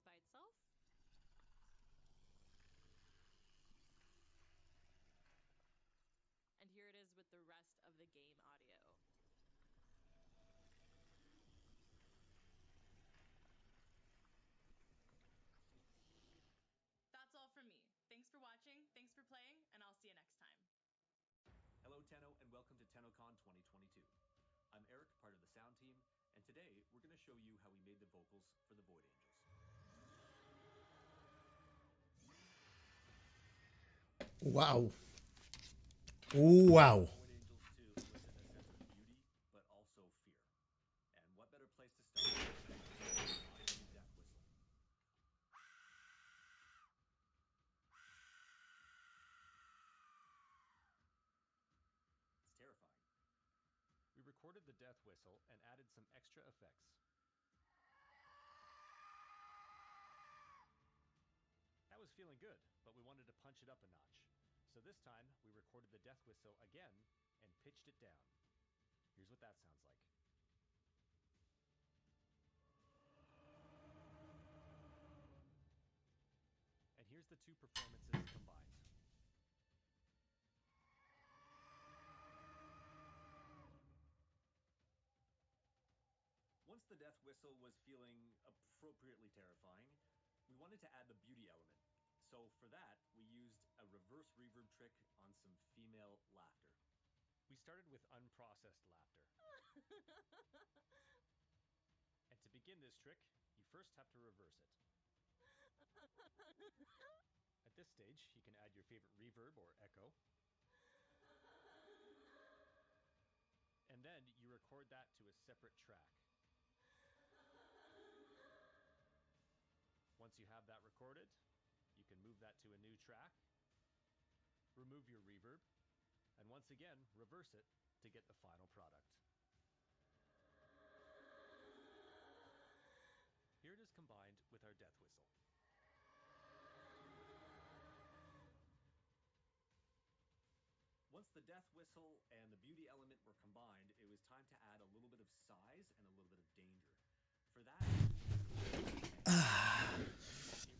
by itself. And here it is with the rest of the game audio. That's all from me. Thanks for watching, thanks for playing, and I'll see you next time. Hello Tenno and welcome to TennoCon 2022. I'm Eric, part of the sound team, and today we're going to show you how we made the vocals for the Void Angels. Wow. Wow. Void Angels 2 was in a sense of beauty, but also fear. And what better place to start than with the awesome death whistle. It's terrifying. We recorded the death whistle and added some extra effects. That was feeling good, but we wanted to punch it up a notch. So this time, we recorded the death whistle again and pitched it down. Here's what that sounds like. And here's the two performances combined. Once the death whistle was feeling appropriately terrifying, we wanted to add the beauty element. So for that, we used a reverse reverb trick on some female laughter. We started with unprocessed laughter. And to begin this trick, you first have to reverse it. At this stage, you can add your favorite reverb or echo. And then you record that to a separate track. Once you have that recorded, you can move that to a new track, remove your reverb, and once again, reverse it to get the final product. Here it is combined with our death whistle. Once the death whistle and the beauty element were combined, it was time to add a little bit of size and a little bit of danger. For that, it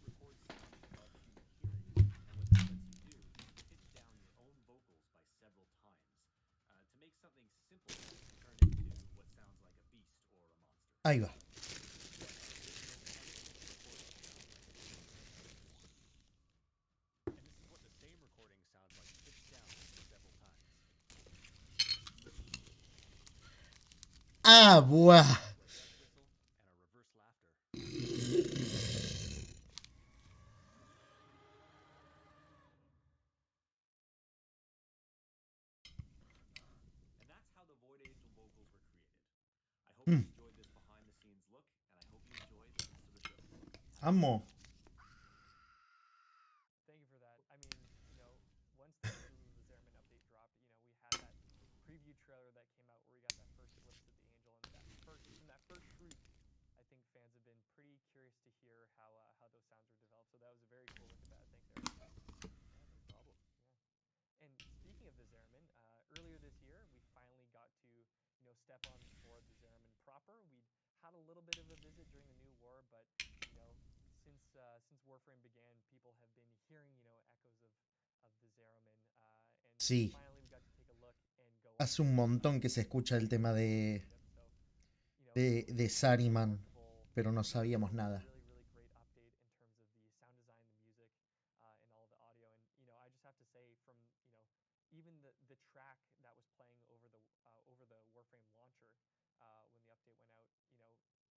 records sounds above human hearing, and what that lets you do is pitch down your own vocals by several times to make something simple turn into what sounds like a beast or a monster. Ahí va. And this is what the same recording sounds like pitched down several times. Ah, buah. Our death whistle and our reverse laughter. And that's how the Void Angel vocals were created. I hope you enjoyed this behind the scenes look, and I hope you enjoy the rest of the show. Amo. Thank you for that. I mean, once the Zerman update dropped, we had that preview trailer that came out where we got that first glimpse of the Angel, and from that first shriek, I think fans have been pretty curious to hear how those sounds were developed. So that was a very cool look at that. Thanks, Eric. Yeah, no problem. Yeah. And speaking of the Zeramin, earlier this year we finally got to step on board the Zeramin proper. We'd had a little bit of a visit during the new war, but since Warframe began, people have been hearing echoes of the Zeramin, and Sí. finally we got to take a look and go. Hace un montón que se escucha el tema de Saruman, pero no sabíamos nada. Really great update in terms of the sound design, the music, and all the audio. And I just have to say, from even the track that was playing over the Warframe launcher when the update went out,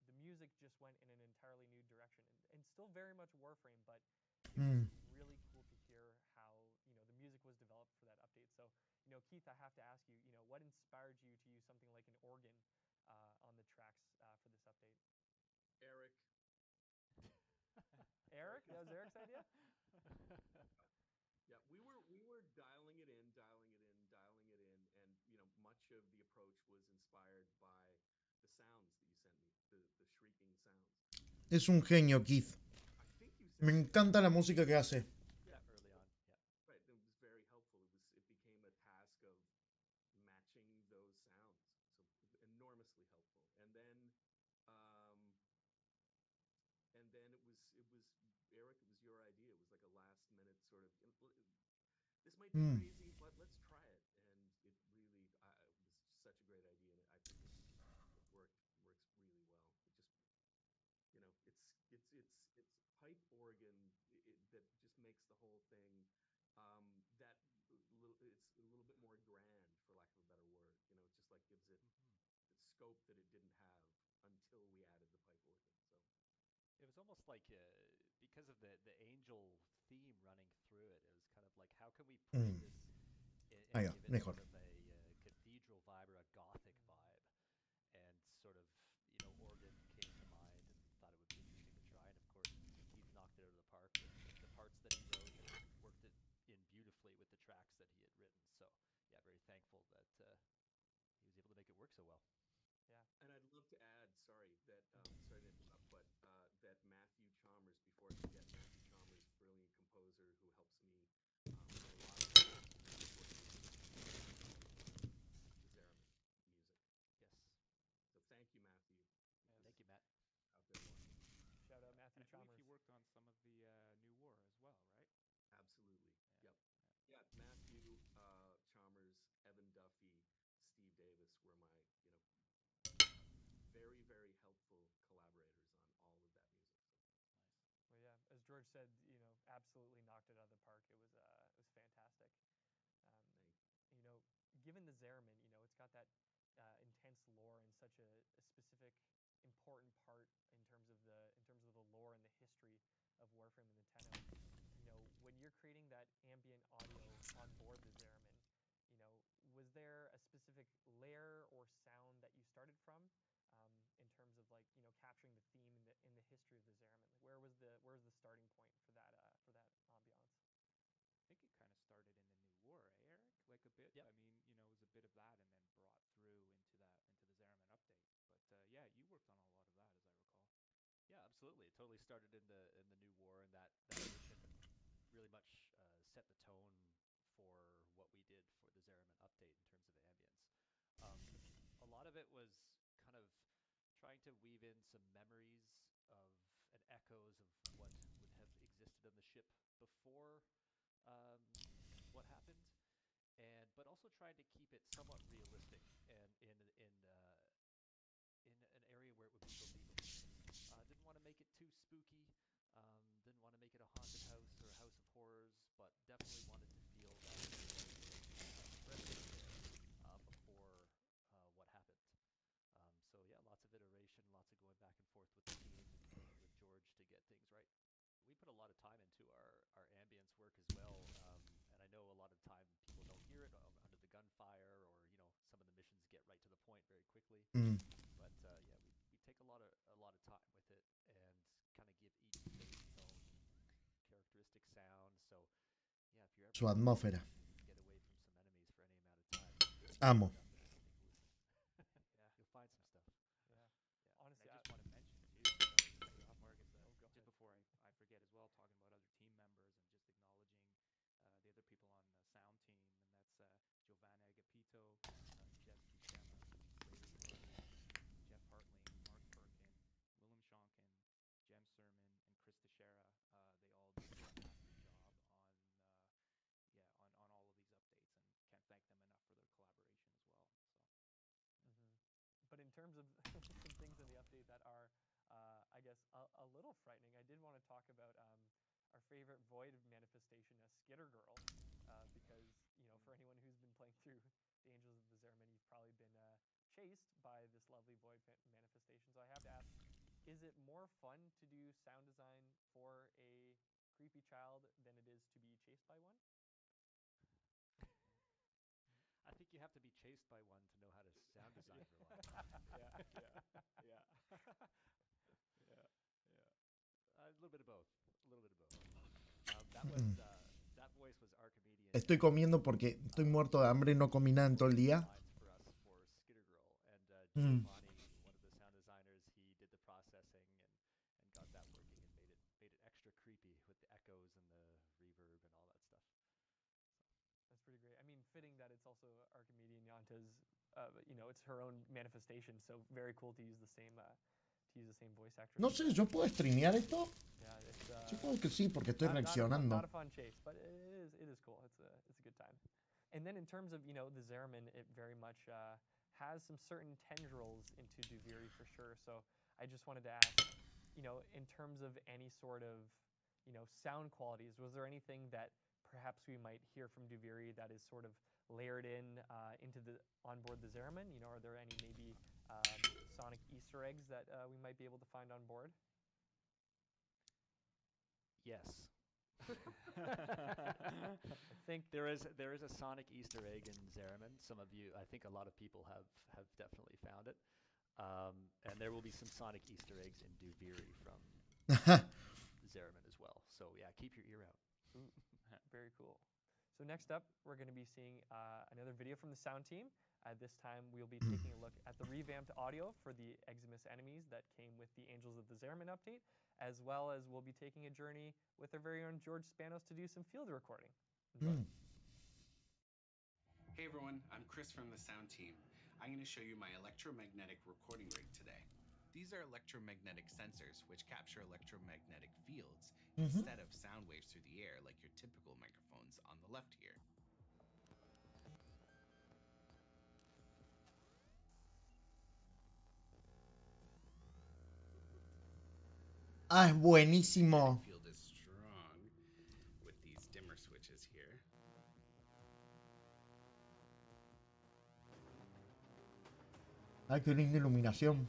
the music just went in an entirely new direction, and still very much Warframe, but it was really cool to hear how the music was developed for that update. So Keith, I have to ask you, what inspired you to use something like an organ on the tracks for this update? Eric. Eric? That was Eric's idea? Yeah, we were dialing it in, and much of the approach was inspired by the sounds that you sent me, the shrieking sounds. Es un genio, Keith. I think you Me said encanta la música que hace. Yeah, early on. Yeah. right. It was very helpful. It became a task of matching those sounds, so enormously helpful. And then it this might be crazy, but let's try it. And it really was such a great idea, and I think it works really well. It just it's pipe organ that just makes the whole thing that it's a little bit more grand, for lack of a better word. It just like gives it the scope that it didn't have until we added the pipe organ. So it was almost like because of the angel theme running through it, it was kind of like how can we push this and Ahí va, give it mejor. sort of a cathedral vibe or a gothic vibe, and sort of organ came to mind and thought it would be interesting to try, and of course Keith knocked it out of the park with the parts that he wrote and worked it in beautifully with the tracks that he had written. So yeah, very thankful that he was able to make it work so well. Yeah. And I'd love to add, sorry to interrupt, but that Matthew Chalmers, before I forget, Matthew Chalmers, brilliant composer who helps me with a lot of the theremin music. Yes. So thank you, Matthew. Yes. Thank you, Matt. Out there watching. Shout out Matthew And I believe Chalmers. he worked on some of the New War as well, right? Absolutely. Yeah. Yep. Yeah, Matthew Chalmers, Evan Duffy, Steve Davis were my, very, very helpful collaborators on all of that music. Nice. Well, yeah, as George said, absolutely knocked it out of the park. It was fantastic. Given the theremin, it's got that intense lore and such a specific, important part in terms of the lore and the history of Warframe and Nintendo. When you're creating that ambient audio on board the theremin, was there a specific layer or sound that you started from, in terms of like capturing the theme in the history of the theremin? Like where was the starting point for that ambiance? I think it kind of started in the New War, eh, Eric? Like a bit. Yep. I mean, it was a bit of that, and then brought through into the Zariman update. But yeah, you worked on a lot of that, as I recall. Yeah, absolutely. It totally started in the New War, and that mission really much set the tone for what we did for the Zariman update in terms of ambience. A lot of it was kind of trying to weave in some memories of and echoes of what would have existed on the ship before what happened, and but also trying to keep it somewhat realistic and in an area where it would be believable. Didn't want to make it too spooky. Didn't want to make it a haunted house or a house of horrors, but definitely wanted to feel that there was a presence there before what happened. So yeah, lots of iteration, lots of going back and forth with the team and with George to get things right. We put a lot of time into our ambience work as well, and I know a lot of time people don't hear it under the gunfire, or some of the missions get right to the point very quickly. But yeah, we take a lot of time with it and kind of give each space its own characteristic sound. So yeah, if you're ever Su in a atmósfera. situation to get away from some enemies for any amount of time, Amo. up and take a listen. Yeah. You'll find some stuff. Yeah. Yeah. Honestly, and I just want to mention too, sorry to cut you off, Marcus, go just ahead. before I forget as well, talking about other team members and just acknowledging the other people on the sound team, and that's Giovanna Agapito, Jess Buscema, Brayden Willard, Jeff Hartling, Mark Perkin, Willem Shonkin, Jem Sermon, and Chris Teixeira. They all did a fantastic job on all of these updates, and can't thank them enough for their collaboration as well. So. Mm-hmm. But in terms of some things in the update that are, I guess, a little frightening, I did want to talk about our favorite void manifestation, a Skitter Girl, because for anyone who's been playing through the Angels of the Zariman, you've probably been chased by this lovely void manifestation. So I have to ask, is it more fun to do sound design for a creepy child than it is to be chased by one? I think you have to be chased by one to know how to sound design for one. Yeah. A little bit of both. A little bit of both. That voice was Archimedean. Estoy comiendo porque estoy muerto de hambre, no comí nada en todo el día. For us for Skitter Girl, and Giovanni, one of the sound designers, he did the processing and got that working and made it extra creepy with the echoes and the reverb and all that stuff. That's pretty great. I mean, fitting that it's also Archimedean Yanta's, it's her own manifestation. So very cool to use the same voice actor. No sé, ¿yo puedo streamear esto? Yeah, Supongo que sí, porque estoy reaccionando. Not a fun chase, but it is cool. It's a good time. And then in terms of the Zeramin, it very much has some certain tendrils into Duviri for sure. So I just wanted to ask, in terms of any sort of sound qualities, was there anything that perhaps we might hear from Duviri that is sort of layered into the onboard the Zeramin? Are there any maybe sonic Easter eggs that we might be able to find on board? Yes. I think there is a sonic Easter egg in Zeramin. I think a lot of people have definitely found it. And there will be some sonic Easter eggs in Duviri from Zeramin as well. So yeah, keep your ear out. Ooh, very cool. So next up, we're going to be seeing another video from the sound team. This time, we'll be taking a look at the revamped audio for the Eximus enemies that came with the Angels of the Zeramin update, as well as we'll be taking a journey with our very own George Spanos to do some field recording. Enjoy. Hey everyone, I'm Chris from the sound team. I'm going to show you my electromagnetic recording rig today. These are electromagnetic sensors which capture electromagnetic fields instead of sound waves through the air like your typical microphones on the left here. Ah, es buenísimo. The field is strong with these dimmer switches here. Ay, qué linda iluminación.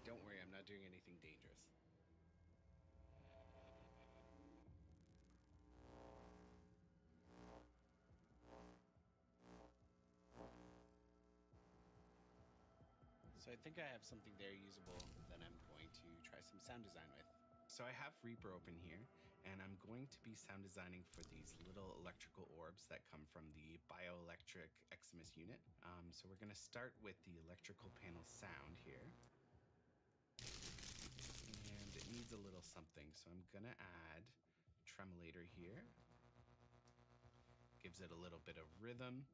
Don't worry, I'm not doing anything dangerous. So I think I have something there usable that I'm going to try some sound design with. So I have Reaper open here, and I'm going to be sound designing for these little electrical orbs that come from the bioelectric Eximus unit. So we're going to start with the electrical panel sound here. And it needs a little something, so I'm going to add tremolator here. Gives it a little bit of rhythm.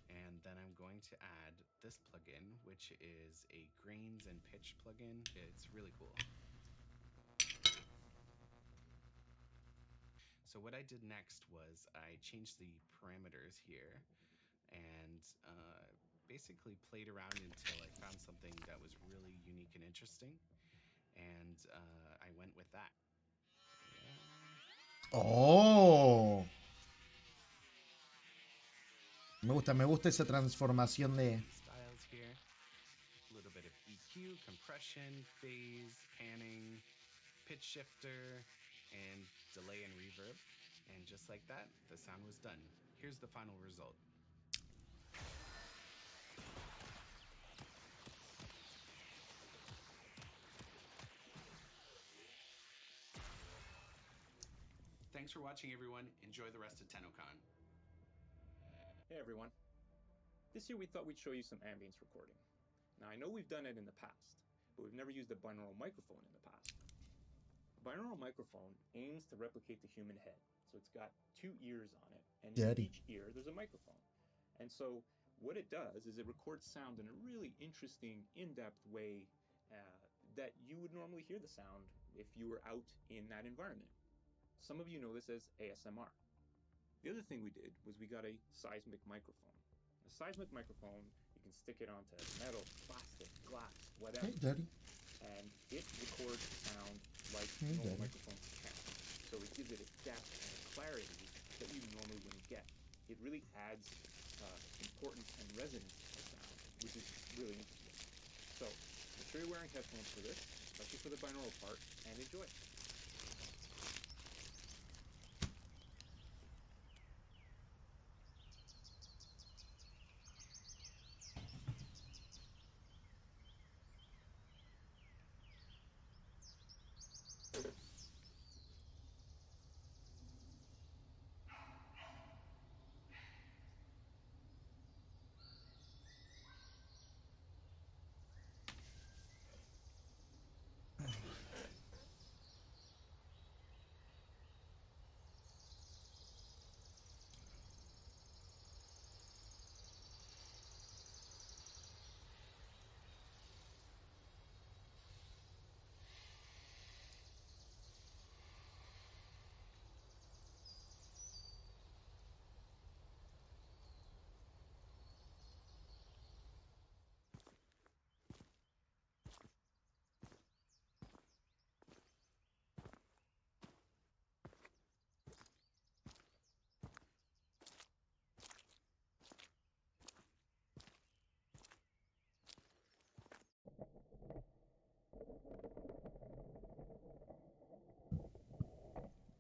And then I'm going to add this plugin, which is a grains and pitch plugin. It's really cool. So what I did next was I changed the parameters here and basically played around until I found something that was really unique and interesting. And I went with that. Yeah. Oh. Me gusta esa transformación de... Styles here. A little bit of EQ, compression, phase, panning, pitch shifter, and delay and reverb. And just like that, the sound was done. Here's the final result. Thanks for watching, everyone. Enjoy the rest of TennoCon. Hey everyone. This year we thought we'd show you some ambience recording. Now I know we've done it in the past, but we've never used a binaural microphone in the past. A binaural microphone aims to replicate the human head. So it's got two ears on it, and in each ear there's a microphone. And so what it does is it records sound in a really interesting, in-depth way that you would normally hear the sound if you were out in that environment. Some of you know this as ASMR. The other thing we did was we got a seismic microphone. A seismic microphone, you can stick it onto metal, plastic, glass, whatever. Hey, Daddy. And it records sound like normal microphones can. So it gives it a depth and a clarity that you normally wouldn't get. It really adds importance and resonance to the sound, which is really interesting. So make sure you're wearing headphones for this, especially for the binaural part, and enjoy.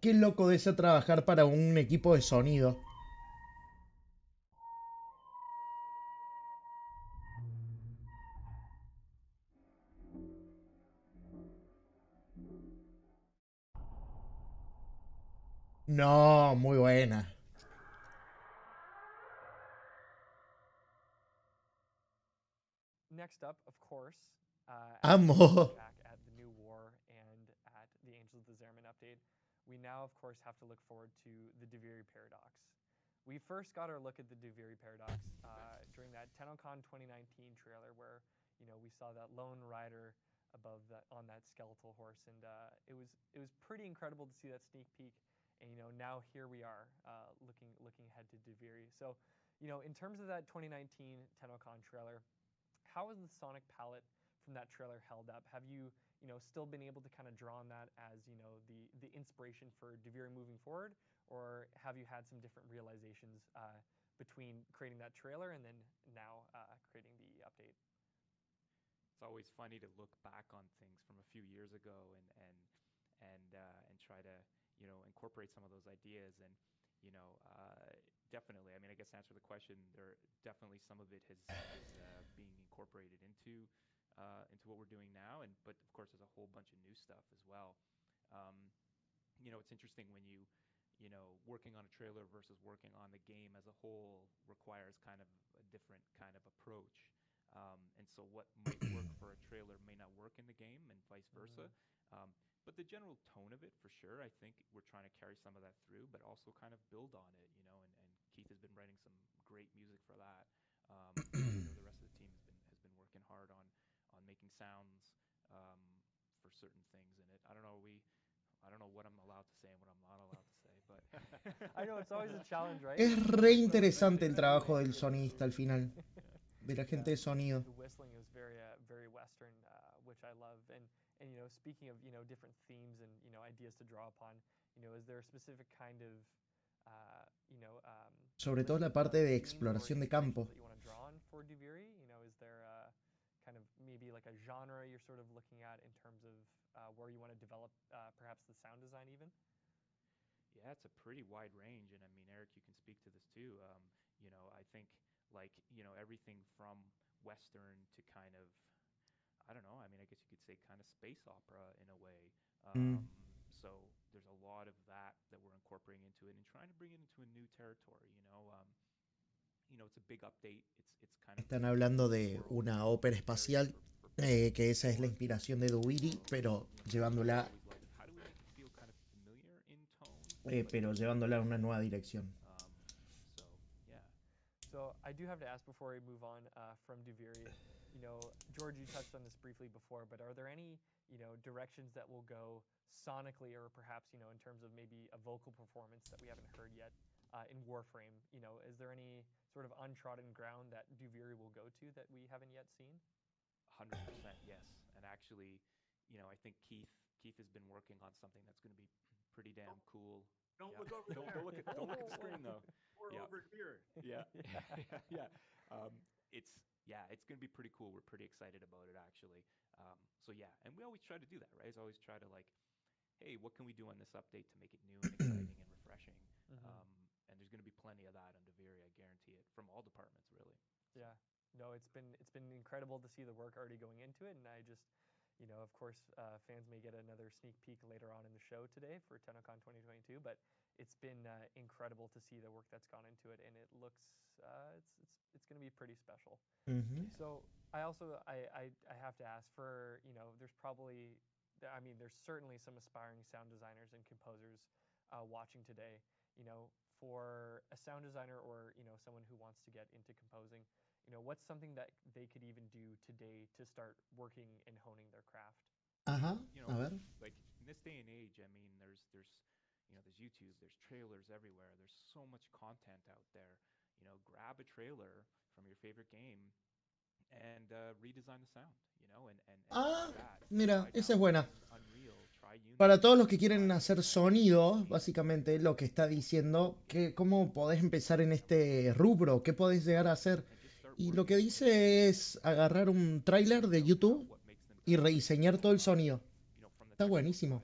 Qué loco de ser trabajar para un equipo de sonido. No, muy buena. Next up, of course, Amo. back at the new War and at the Angels of the Zerman update, we now, of course, have to look forward to the Duviri paradox. We first got our look at the Duviri paradox during that TennoCon 2019 trailer, where we saw that lone rider above on that skeletal horse, and it was pretty incredible to see that sneak peek. And now here we are looking ahead to Duviri. So, in terms of that 2019 TennoCon trailer, how has the sonic palette from that trailer held up? Have you still been able to kind of draw on that as the inspiration for Duviri moving forward, or have you had some different realizations between creating that trailer and then now creating the update? It's always funny to look back on things from a few years ago and try to incorporate some of those ideas. And definitely, I mean, I guess to answer the question, there definitely some of it is being incorporated into what we're doing now, but of course there's a whole bunch of new stuff as well. It's interesting when working on a trailer versus working on the game as a whole requires kind of a different kind of approach. And so what might work for a trailer may not work in the game, and vice versa. But the general tone of it, for sure, I think we're trying to carry some of that through, but also kind of build on it, and Keith has been writing some great music for that. The rest of the team has been working hard on making sounds for certain things in it. I don't know what I'm allowed to say and what I'm not allowed to say, but I know it's always a challenge, right? Es re interesante el trabajo del sonista al final, de la gente de sonido. The whistling is very Western, which I love. And speaking of different themes and ideas to draw upon, is there a specific kind of sobre todo la parte de exploración de campo. that you want to draw on for Duviri? Is there kind of maybe like a genre you're sort of looking at in terms of where you want to develop perhaps the sound design even? Yeah, it's a pretty wide range, and I mean, Eric, you can speak to this too. I think everything from Western to kind of, I don't know, I mean, I guess you could say kind of space opera in a way. So there's a lot of that we're incorporating into it and trying to bring it into a new territory. It's a big update. It's kind of. Están hablando de una ópera espacial, que esa es la inspiración de Duviri, pero llevándola a una nueva dirección. So I do have to ask before we move on from Duviri, George, you touched on this briefly before, but are there any directions that will go sonically, or perhaps in terms of maybe a vocal performance that we haven't heard yet in Warframe? Is there any sort of untrodden ground that Duviri will go to that we haven't yet seen? 100%, yes. And actually, I think Keith has been working on something that's going to be pretty damn cool. Don't look over there. Don't look at the screen though. We're over here. Yeah. It's going to be pretty cool. We're pretty excited about it actually. So yeah, and we always try to do that, right? It's always try to hey, what can we do on this update to make it new and exciting and refreshing? And there's going to be plenty of that on Duviri, I guarantee it, from all departments really. Yeah. No, it's been incredible to see the work already going into it, and I just of course, fans may get another sneak peek later on in the show today for TennoCon 2022, but it's been incredible to see the work that's gone into it, and it looks it's going to be pretty special. So I also I have to ask for there's probably there's certainly some aspiring sound designers and composers watching today. For a sound designer or someone who wants to get into composing, what's something that they could even do today to start working and honing their craft? A ver. Like in this day and age, I mean, there's YouTube, there's trailers everywhere. There's so much content out there. Grab a trailer from your favorite game and redesign the sound. Mira, esa es buena. Para todos los que quieren hacer sonido, básicamente lo que está diciendo, que cómo podés empezar en este rubro, qué podés llegar a hacer. Y lo que dice es agarrar un tráiler de YouTube y rediseñar todo el sonido. Está buenísimo.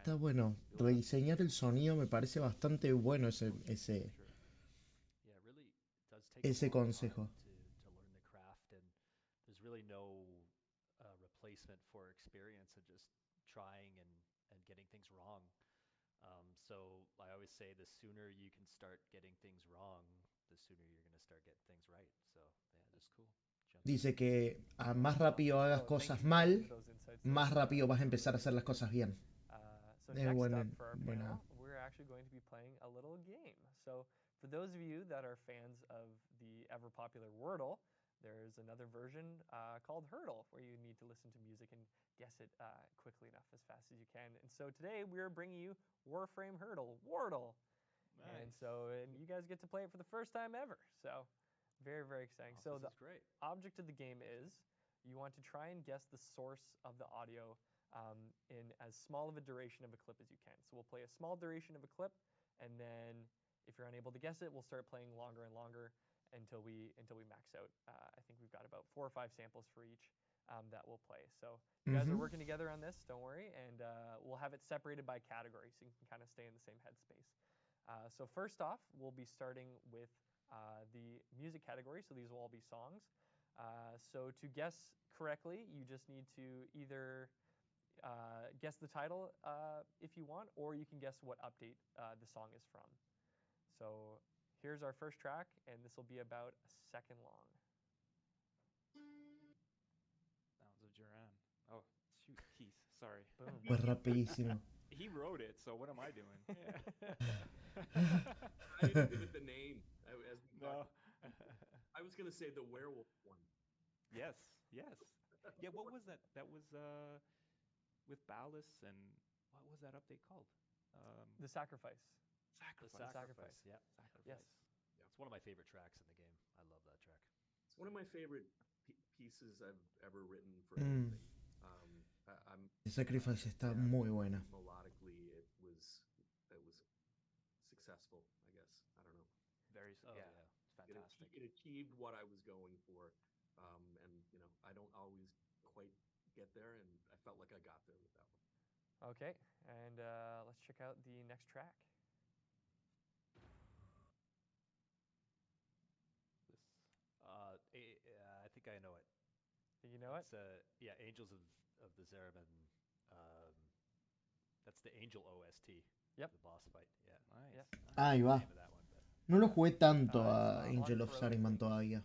Está bueno. Rediseñar el sonido me parece bastante bueno Yeah, it really does take a ese long consejo. time to learn the craft, and there's really no replacement for experience and just trying and getting things wrong. So I always say the sooner you can start getting things wrong, the sooner you're going to start getting things right. So yeah, that's cool. Jump in. Dice que a más rápido hagas Oh, thank cosas you mal, for those insights there. más rápido vas a Really empezar a hacer las appreciate it. cosas bien. So Es next buena, up for our buena. panel, we're actually going to be playing a little game. So for those of you that are fans of the ever popular Wordle, there's another version called Hurdle, where you need to listen to music and guess it quickly enough, as fast as you can. And so today we're bringing you Warframe Hurdle, Wordle. Nice. And you guys get to play it for the first time ever. So very, very exciting. Oh, So this the is great. object of the game is you want to try and guess the source of the audio in as small of a duration of a clip as you can. So we'll play a small duration of a clip, and then if you're unable to guess it, we'll start playing longer and longer until we max out. I think we've got about 4 or 5 samples for each that we'll play. So you guys are working together on this, don't worry, and we'll have it separated by category so you can kind of stay in the same headspace. So first off, we'll be starting with the music category, so these will all be songs. So to guess correctly, you just need to either guess the title if you want, or you can guess what update the song is from. So here's our first track, and this will be about a second long. Sounds of Duran. Oh, shoot, Keith. Sorry. Boom. Pues rapidísimo. He wrote it, so what am I doing? I didn't give it the name. No. I was gonna say the werewolf one. Yes. Yeah, what was that? That was with Ballas, and what was that update called? The Sacrifice. Sacrifice. Sacrifice. Yeah. Sacrifice. Yes. Yeah. It's one of my favorite tracks in the game. I love that track. It's one of my favorite pieces I've ever written for anything. The Sacrifice está yeah, muy buena. Melodically, it was successful, I guess. I don't know. Very. Oh yeah. It's fantastic. It achieved what I was going for, and I don't always quite get there, and I felt like I got there with that one. Okay, and let's check out the next track. I think I know it. You know it? It's yeah, Angels of the Zeraman. That's the Angel OST. Yep. The boss fight. Yeah. Nice. Yep. Ahí va. Name of that one, but No lo jugué tanto a it's Angel of Uncorroded Saruman Wings. todavía.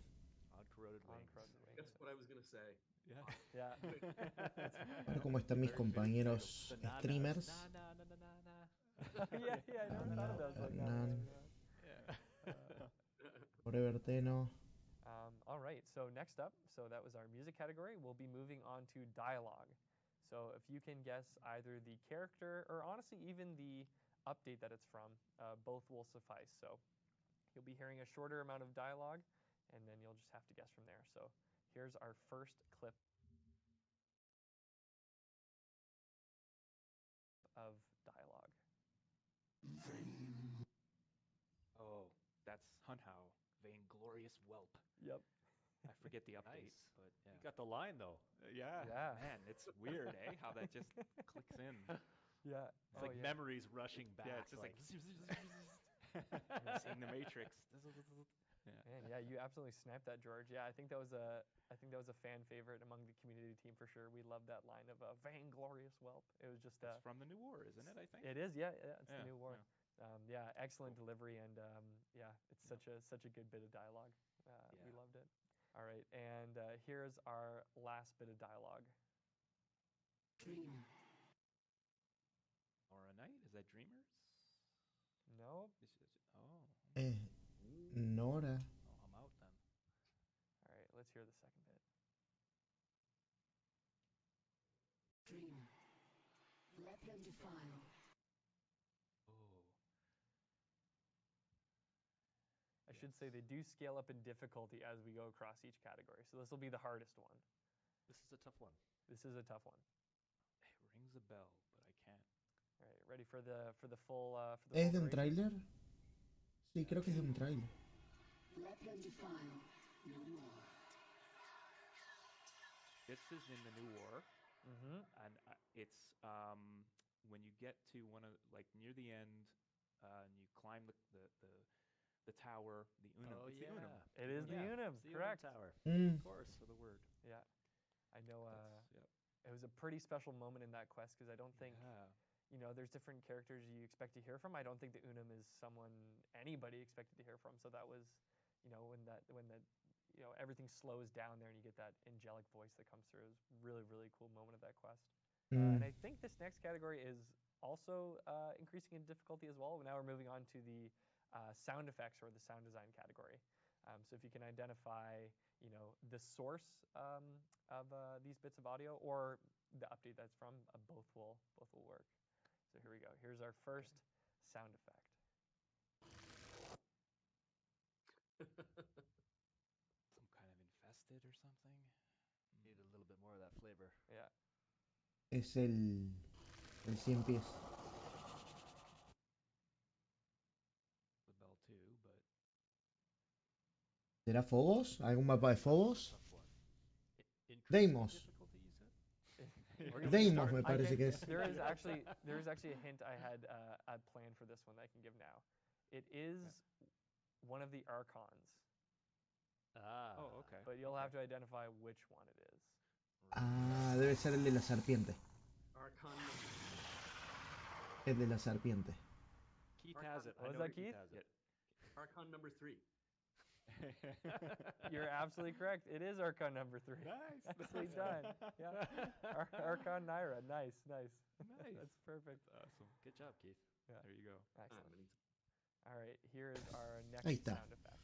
Uncorroded Wings. Uncorroded Wings. That's what I was gonna say. Yeah. Yeah. A ver cómo están mis Very fitting compañeros title. The streamers. yeah, I never thought of those like that. Nan. Yeah. Forever Teno. All right, so next up, so that was our music category. We'll be moving on to dialogue. So if you can guess either the character or honestly even the update that it's from, both will suffice. So you'll be hearing a shorter amount of dialogue, and then you'll just have to guess from there. So here's our first clip of dialogue. Oh, that's Hunhow, vainglorious whelp. Yep. I forget the update, Nice. but yeah. You got the line though. Yeah. Yeah. Man, it's weird, eh? How that just clicks in. Yeah. It's like memories rushing back. Yeah, it's just like seeing the Matrix. Man, yeah, you absolutely sniped that, George. Yeah, I think that was a fan favorite among the community team for sure. We loved that line of vainglorious whelp. It was just It's from the New War, isn't it? I think. It is, yeah, it's the new war. Yeah. Excellent delivery, and yeah, it's such a good bit of dialogue. We loved it. All right, and here's our last bit of dialogue. Dreamer. Or a night? Is that Dreamers? No. Nora. Oh, I'm out then. All right, let's hear the second bit. Dreamer. Let them defile. Oh. I should say they do scale up in difficulty as we go across each category, so this will be the hardest one. This is a tough one. This is a tough one. It rings a bell, but I can't. All right, ready for the full ¿Es de un duration? tráiler? Sí, creo que es de un tráiler. Let them defile no more. This is in the New War, Mm-hmm. and it's when you get to one of like near the end, and you climb the tower, the unum. Oh It's the unum. yeah, It is the yeah, unum, it's the correct? Unum Tower. Mm. Of course, for the word. Yeah, I know. Yep. It was a pretty special moment in that quest because I don't think there's different characters you expect to hear from. I don't think the unum is someone anybody expected to hear from. So that was, when everything slows down there and you get that angelic voice that comes through. It was really really cool moment of that quest. And I think this next category is also increasing in difficulty as well. Now we're moving on to the sound effects or the sound design category. So if you can identify, the source of these bits of audio or the update that's from, both will work. So here we go. Here's our first sound effect. Some kind of infested or something. Need a little bit more of that flavor. Yeah. Es el 100 pies. The bell too, but ¿Será Phobos? ¿Algún mapa de Phobos? Tough one. increasing in Deimos. difficulty, you said? Deimos me parece que es. There is actually a hint I had planned for this one that I can give now. It is one of the archons, Ah. Oh, okay. but you'll have to identify which one it is. Ah, debe ser el de la serpiente. Archon. El de la serpiente. Keith has it. What I was know that, Keith Keith? has it. Archon number 3. You're absolutely correct. It is Archon number 3. Nice. Nicely done. Yeah. Archon Naira. Nice. Nice. That's perfect. That's awesome. Good job, Keith. Yeah. There you go. Excellent. All right. Here is our Ahí next está. sound effect.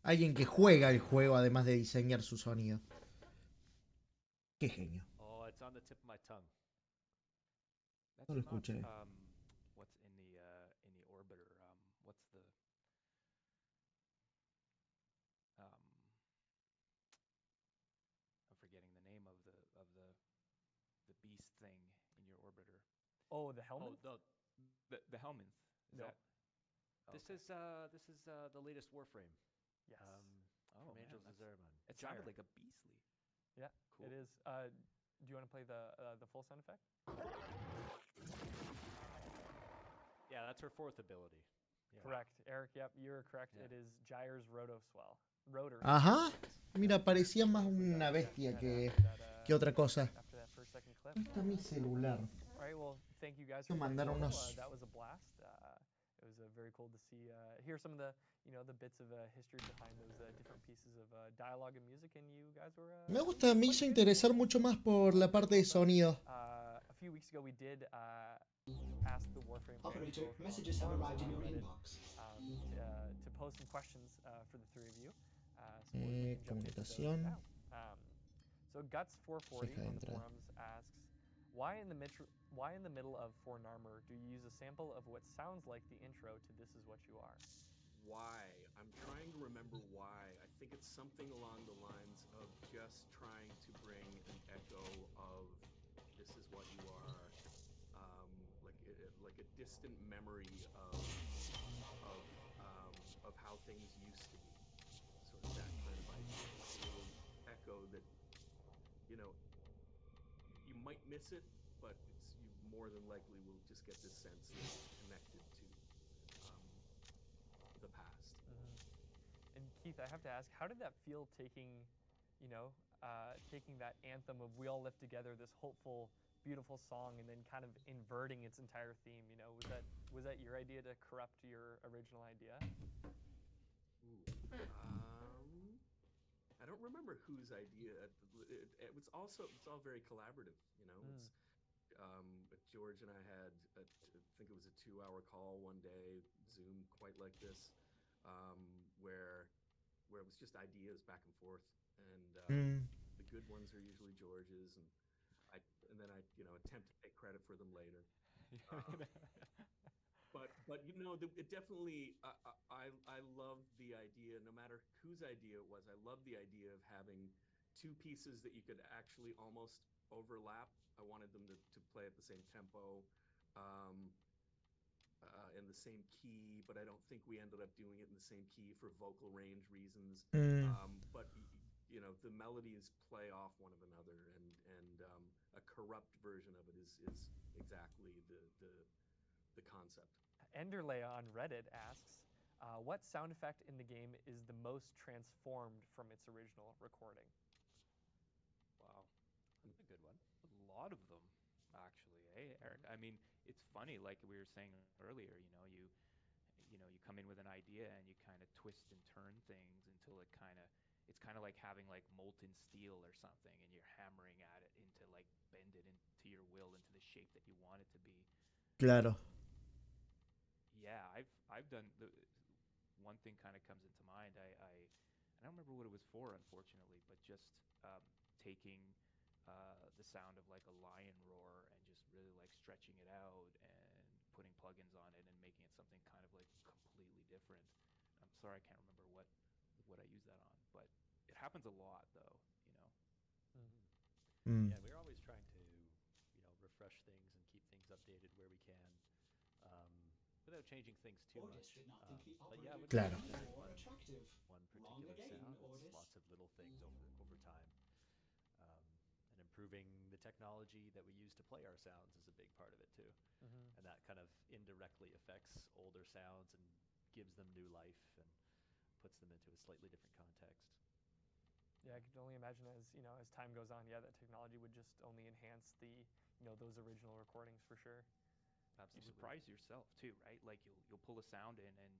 Alguien que juega el juego además de diseñar su sonido. Qué genio. Oh, it's on the tip of my tongue. That's No lo not, escuché. what's in the orbiter? What's the I'm forgetting the name of the beast thing in your orbiter. Oh, the helmet? Oh, the helminth. Is No. that? This is the latest Warframe. Yes. From man, Angels of that's- Zeraman. It sounded like a beastly. Yeah, Cool. it is. Do you want to play the full sound effect? Yeah, that's her fourth ability. Yeah. Correct, Eric. Yep, you're correct. Yeah. It is Gyre's Rotoswell. Rotor. Ajá. Mira, parecía más una bestia que otra cosa. After that first second clip. ¿Dónde está mi celular? All right. Well, thank you guys for Quiero playing mandar Portal. unos- That was a blast. It was very cool to see, hear some of the bits of history behind those different pieces of dialogue and music, and you guys were. Me gusta, me hizo interesar mucho más por la parte de sonido. A few weeks ago, we did ask the Warframe players Operator, both on messages have forums arrived in and your on Reddit, inbox. to pose some questions for the three of you. So we can jump into those Comunicación. now. So Guts440 Deja de on the entrar. forums asks, why in the middle of For an Armor do you use a sample of what sounds like the intro to This Is What You Are? Why? I'm trying to remember why. I think it's something along the lines of just trying to bring an echo of This Is What You Are, like a distant memory of how things used to be. Sort of that kind of idea. Like a little echo that, you might miss it, but you more than likely will just get this sense that it's connected to the past. And Keith, I have to ask, how did that feel taking that anthem of We All Live Together, this hopeful, beautiful song, and then kind of inverting its entire theme? Was that your idea to corrupt your original idea? I don't remember whose idea. It's all very collaborative. George and I had, I think it was a 2-hour call one day, Zoom quite like this, where it was just ideas back and forth, and the good ones are usually George's, and then I attempt to take credit for them later. But it definitely, I love the idea, no matter whose idea it was. I love the idea of having two pieces that you could actually almost overlap. I wanted them to play at the same tempo, in the same key, but I don't think we ended up doing it in the same key for vocal range reasons. But the melodies play off one of another, and a corrupt version of it is exactly the concept. Enderlea on Reddit asks, what sound effect in the game is the most transformed from its original recording? Wow. That's a good one. A lot of them, actually. Hey, Eric. I mean, it's funny, like we were saying earlier. You come in with an idea and you kind of twist and turn things until it's kind of like having like molten steel or something, and you're hammering at it into like bend it into your will into the shape that you want it to be. Claro. Yeah, I've done the one thing kind of comes into mind. I don't remember what it was for, unfortunately, but just taking the sound of like a lion roar and just really like stretching it out and putting plugins on it and making it something kind of like completely different. I'm sorry, I can't remember what I use that on, but it happens a lot, though. You know. Mm. Mm. Yeah, we're always trying to, refresh things and keep things updated where we can, without changing things too much. But yeah, I wouldn't Claro. say that there's one particular sound. It's lots of little things over time. Um, and improving the technology that we use to play our sounds is a big part of it too. Mm-hmm. And that kind of indirectly affects older sounds and gives them new life and puts them into a slightly different context. Yeah, I can only imagine as time goes on, yeah, that technology would just only enhance those original recordings for sure. You Absolutely. surprise yourself too, right? Like you'll pull a sound in and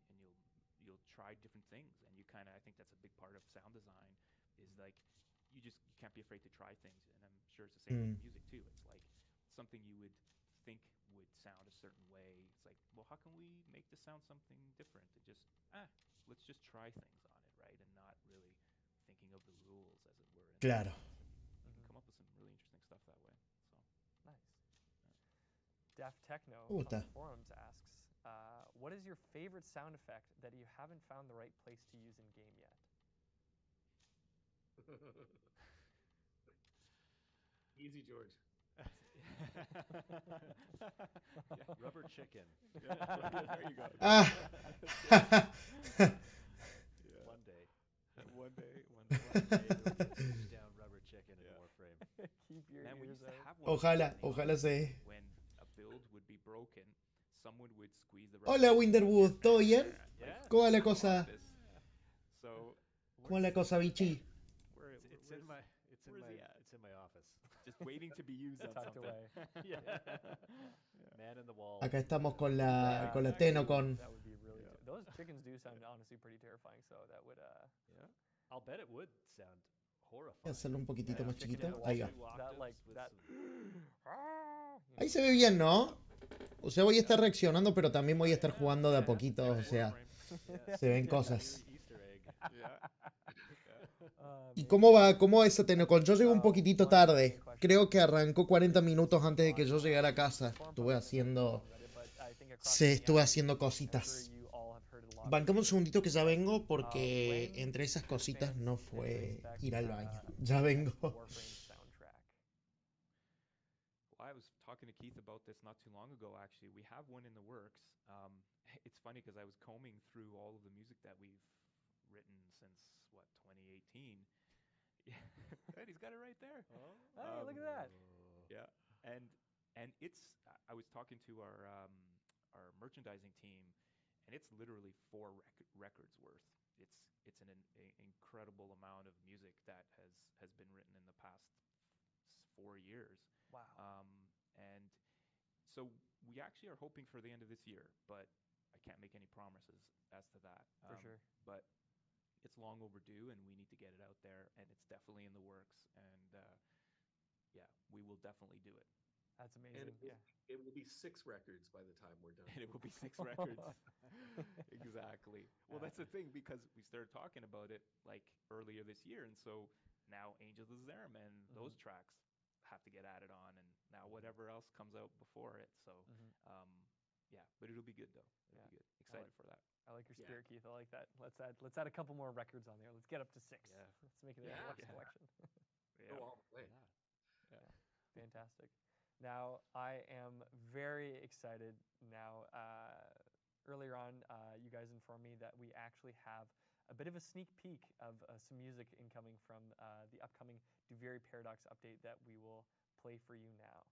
you'll try different things, and you kind of I think that's a big part of sound design is like you can't be afraid to try things, and I'm sure it's the same with Mm. music too. It's like something you would think would sound a certain way. It's like, well, how can we make this sound something different? And just let's just try things on it, right? And not really thinking of the rules, as it were, in that Claro. sense. And you can Mm-hmm. come up with some really interesting stuff that way. So. Nice. Yeah. Def Techno on Puta. the forums asks, what is your favorite sound effect that you haven't found the right place to use in game yet? Easy, George. Yeah. Rubber chicken. Yeah, there you go. Ah. Yeah. One day. One day, One day we'll get to push down rubber chicken in Yeah. Warframe. Keep your Man, we ears used to out. have one of those Ojalá, in the ojalá office se. when a build would be broken. Someone would squeeze the rubber Hola, chicken and Winterwood, ¿todo bien? like Yeah. ¿Cómo va la in the cosa? office. So ¿Cómo va la cosa, bichi? It's in my where's he at? it's in my office. Just waiting to be used on Tucked something. away. Yeah. Yeah. Man in the wall. Acá estamos con Yeah, la exactly. Tenocon. That would be really. Yeah. Those chickens do sound honestly pretty terrifying. So that would. Yeah. I'll bet it would sound Voy a horrifying. hacerlo un poquitito Yeah. más Chicken chiquito. in the Ahí va. Two That octaves like with that. some... Ahí se ve bien, ¿no? O sea, voy a estar Yeah. reaccionando, pero también voy a estar Yeah, jugando de a yeah. poquito. O sea, Yeah. se ven Yeah, cosas. new Easter egg. Yeah. ¿Y Amazing. cómo va esa Tenocon? Yo llego un poquitito One Q&A tarde. question Creo que arrancó 40 minutos antes de que yo on, llegara a casa. forum Estuve post and then haciendo... on Reddit, but I think across Sí, estuve Minneapolis, haciendo I'm sure cositas. you all have heard a lot Bancame un about segundito que ya but, vengo porque when entre esas can cositas fans no and fue expect, ir al baño. the Ya next vengo. Warframe soundtrack? Well, I was talking to Keith about this not too long ago, actually. We have one in the works. It's funny because I was combing through all of the music that we've written since, 2018. Yeah, and he's got it right there. Oh. Hey, look at that. Yeah, and it's. I was talking to our merchandising team, and it's literally four records worth. It's an incredible amount of music that has been written in the past 4 years. Wow. And so we actually are hoping for the end of this year, but I can't make any promises as to that. For sure. But it's long overdue, and we need to get it out there, and it's definitely in the works. And yeah, we will definitely do it. That's And amazing. it will be 6 records by the time we're done. And it will be 6 records. Exactly. Well, that's the thing, because we started talking about it like earlier this year, and so now Angel of the Zerum and those tracks have to get added on, and now whatever else comes out before it. So, yeah, but it'll be good though. It'll be good. Excited for that. I like your spirit, Keith. I like that. Let's add a couple more records on there. Let's get up to 6. Yeah. Let's make it a deluxe collection. Yeah. Go all the way. Yeah. Fantastic. Now, I am very excited now. Earlier on, you guys informed me that we actually have a a bit of a sneak peek of some music incoming from the upcoming Duviri Paradox update that we will play for you now.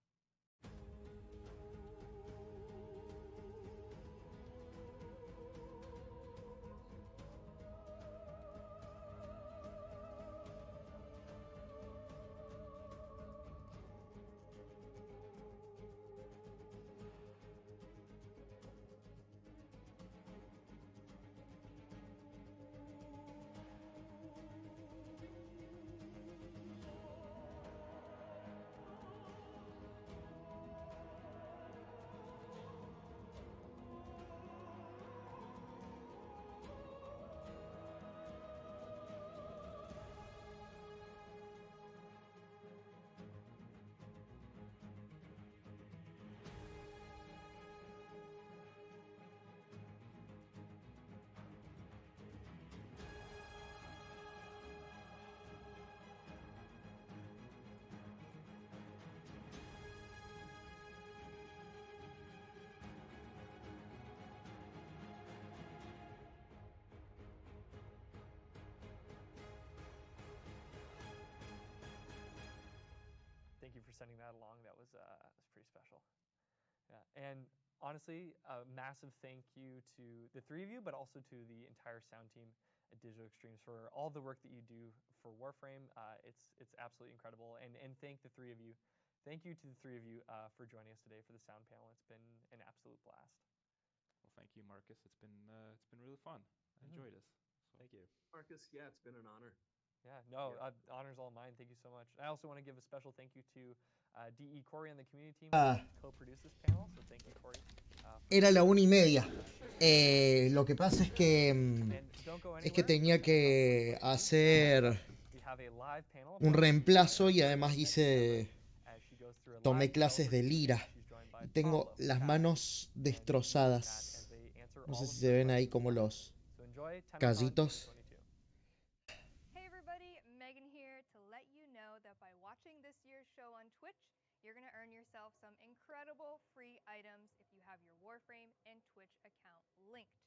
Thank you for sending that along. That was pretty special. Yeah, and honestly, a massive thank you to the three of you, but also to the entire sound team at Digital Extremes for all the work that you do for Warframe. It's absolutely incredible, and thank the three of you. Thank you to the three of you for joining us today for the sound panel. It's been an absolute blast. Well, thank you, Marcus. It's been really fun. I enjoyed this. So. Thank you, Marcus. Yeah, it's been an honor. Yeah, no, honor's all mine. Thank you so much. I also want to give a special thank you to DE Corey and the community team who helped co-produce this panel. So thank you, Corey. Era la 1:30. Lo que pasa es que tenía que hacer un reemplazo y además tomé clases de lira y tengo las manos destrozadas. No sé si se ven ahí como los callitos. Hey everybody, Megan here to let you know that by watching this year's show on Twitch, you're going to earn yourself some incredible free items if you have your Warframe and Twitch account linked.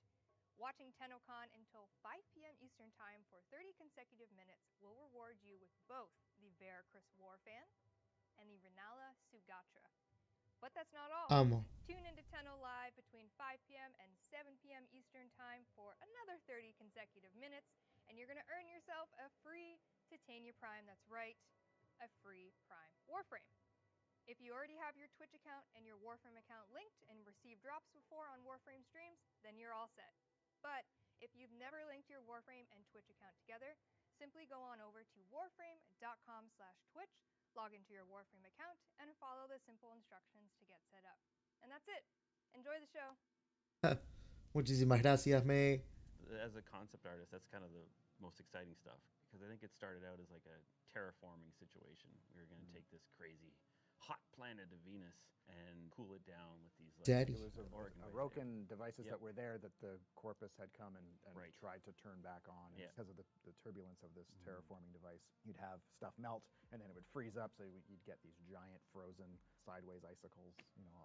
Watching TennoCon until 5 p.m. Eastern Time for 30 consecutive minutes will reward you with both the Veracruz Warfan and the Renala Sugatra. But that's not all. Tune into Tenno Live between 5 p.m. and 7 p.m. Eastern Time for another 30 consecutive minutes, and you're going to earn yourself a free Titania Prime. That's right, a free Prime Warframe. If you already have your Twitch account and your Warframe account linked and received drops before on Warframe streams, then you're all set. But if you've never linked your Warframe and Twitch account together, simply go on over to warframe.com/Twitch, log into your Warframe account, and follow the simple instructions to get set up. And that's it. Enjoy the show. Muchísimas gracias, Meg. As a concept artist, that's kind of the most exciting stuff, because I think it started out as like a terraforming situation. We were going to take this crazy hot planet of Venus and cool it down with these like it was Orokin devices that were there that the Corpus had come and tried to turn back on. And because of the turbulence of this terraforming device, you'd have stuff melt and then it would freeze up, so you'd get these giant frozen sideways icicles,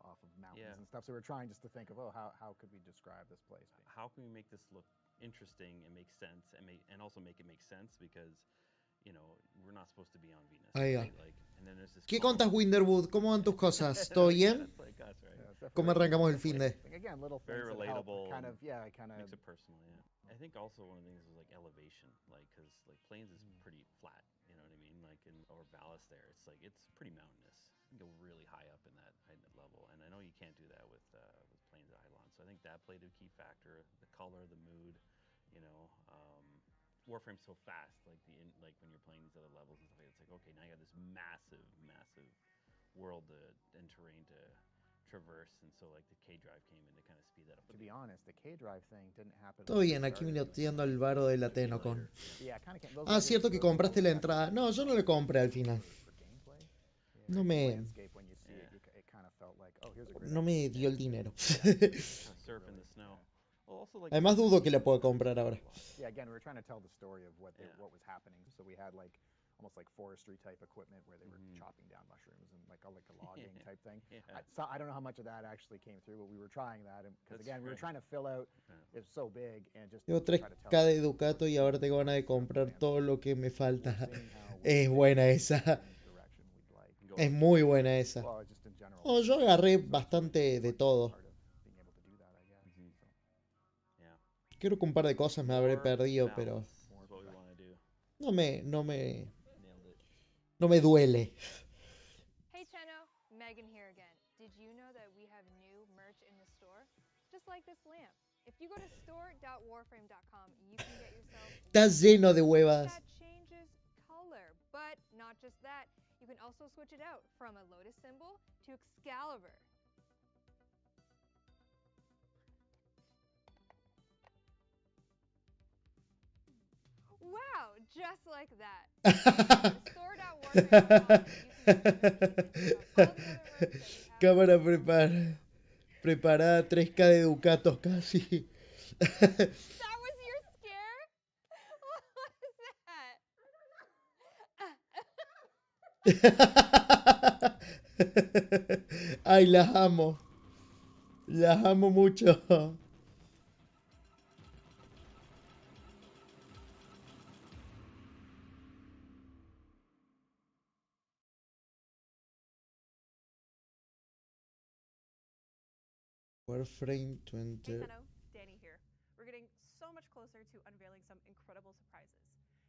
off of mountains and stuff. So we were trying just to think of, how could we describe this place? How can we make this look interesting and make sense, and also make it make sense, because we're not supposed to be on Venus. Right? And then there's this ¿Qué contas, Winterwood? ¿Cómo van tus cosas? ¿Todo bien? Like us, right? ¿Cómo arrancamos el fin de? Again, little things very relatable. Kind of makes it personal. Yeah. I think also one of the things is like elevation, because like Plains is pretty flat. You know what I mean? Like or Valis there, it's pretty mountainous. You can go really high up in that level, and I know you can't do that with Plains and Eidolon. So I think that played a key factor. The color, the mood, Warframe's so fast, like when you're playing these other levels and stuff like that, it's like, okay, now you have this massive world and terrain to traverse, and so like the K-Drive came in to kind of speed that up. To be honest, the K-Drive thing didn't happen. Todo bien, aquí minoteando el varo de la TennoCon. Cierto que compraste la entrada. No, yo no le compré al final. No me dio el dinero. Además dudo que la pueda comprar ahora. Yeah, again, we were trying to tell the story of what was happening. So we had like almost like forestry type equipment where they were chopping down mushrooms and like a logging type thing. Yeah. I don't know how much of that actually came through, but we were trying that because again we were trying to fill out. It's so big and just Tengo try to tell 3K de Ducato y ahora tengo ganas de comprar todo lo que me falta. Es buena esa. Es muy buena esa. No, yo agarré bastante de todo. Creo que un par de cosas me habré perdido, pero no me duele. Hey Cheno, Megan here again. Did you know that we have new merch in the store? Just like this lamp. If you go to store.warframe.com, you can get yourself Está lleno de huevas. that changes color. But not just that, you can also switch it out from a lotus symbol to Excalibur. Wow, just like that. Cámara preparada, 3K de Ducatos casi. That was your scare? What was that? Ay, las amo. Las amo mucho. WARFRAME 20. Hey Tenno, Danny here. We're getting so much closer to unveiling some incredible surprises.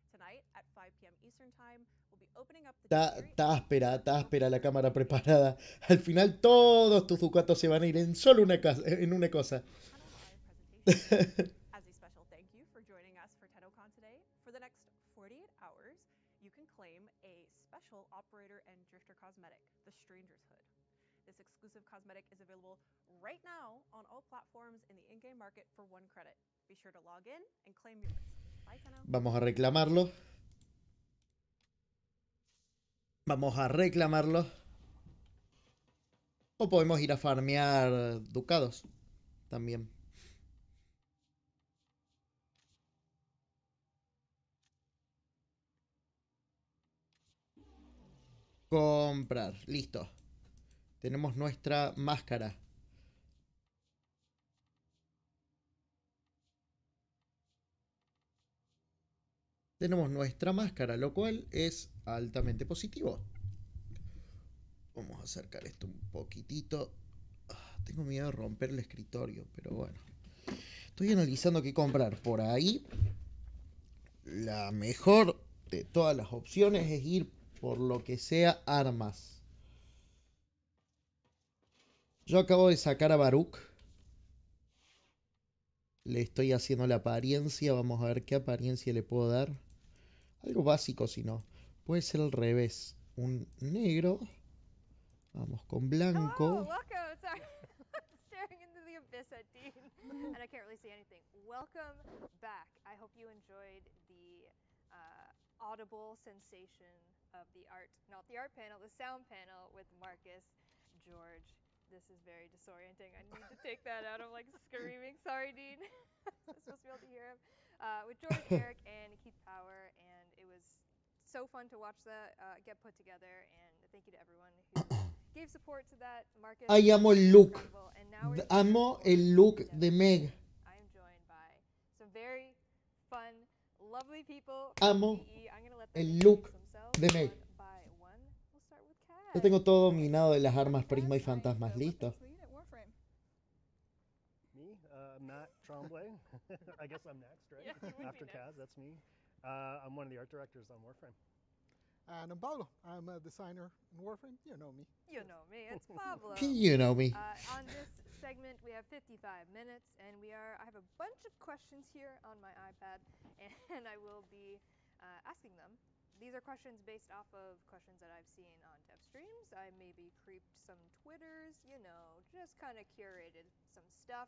Tonight at 5 p.m. Eastern Time, we'll be opening up the Está áspera la cámara preparada. Al final todos tus ducatos se van a ir en solo una cosa. As a special thank you for joining us for TennoCon today, for the next 48 hours, you can claim a special operator and drifter cosmetic, the Stranger's Hood. This exclusive cosmetic is available right now on all platforms in the in-game market for 1 credit. Be sure to log in and claim yours. Bye, Tenno. Vamos a reclamarlo. O podemos ir a farmear ducados también. Comprar. Listo. Tenemos nuestra máscara. Tenemos nuestra máscara, lo cual es altamente positivo. Vamos a acercar esto un poquitito. Tengo miedo de romper el escritorio, pero bueno. Estoy analizando qué comprar. Por ahí, la mejor de todas las opciones es ir por lo que sea armas. Yo acabo de sacar a Baruch. Le estoy haciendo la apariencia. Vamos a ver qué apariencia le puedo dar. Algo básico, si no. Puede ser al revés. Un negro. Vamos con blanco. Oh, welcome. Sorry. I'm staring into the abyss at Dean, and I can't really see anything. Welcome back. I hope you enjoyed the audible sensation of the art, not the art panel, the sound panel with Marcus, George. This is very disorienting. I need to take that out. I'm like screaming. Sorry, Dean. I'm supposed to be able to hear him. With George, Eric, and Keith Power, and it was so fun to watch that get put together. And thank you to everyone who gave support to that. Marcus. Ay, amo el look. Amo el look de Meg. I am joined by some very fun, lovely people. Amo el look de Meg. We'll start with Kat. Yo tengo todo dominado de las armas prisma y fantasmas. Listo. Me, Matt Tremblay. I guess I'm next, right? Yeah, after Kaz, that's me. I'm one of the art directors on Warframe. And I'm Pablo. I'm a designer in Warframe. You know me. You know me. It's Pablo. You know me. On this segment, we have 55 minutes, and I have a bunch of questions here on my iPad, and I will be asking them. These are questions based off of questions that I've seen on dev streams. I maybe creeped some Twitters, just kind of curated some stuff.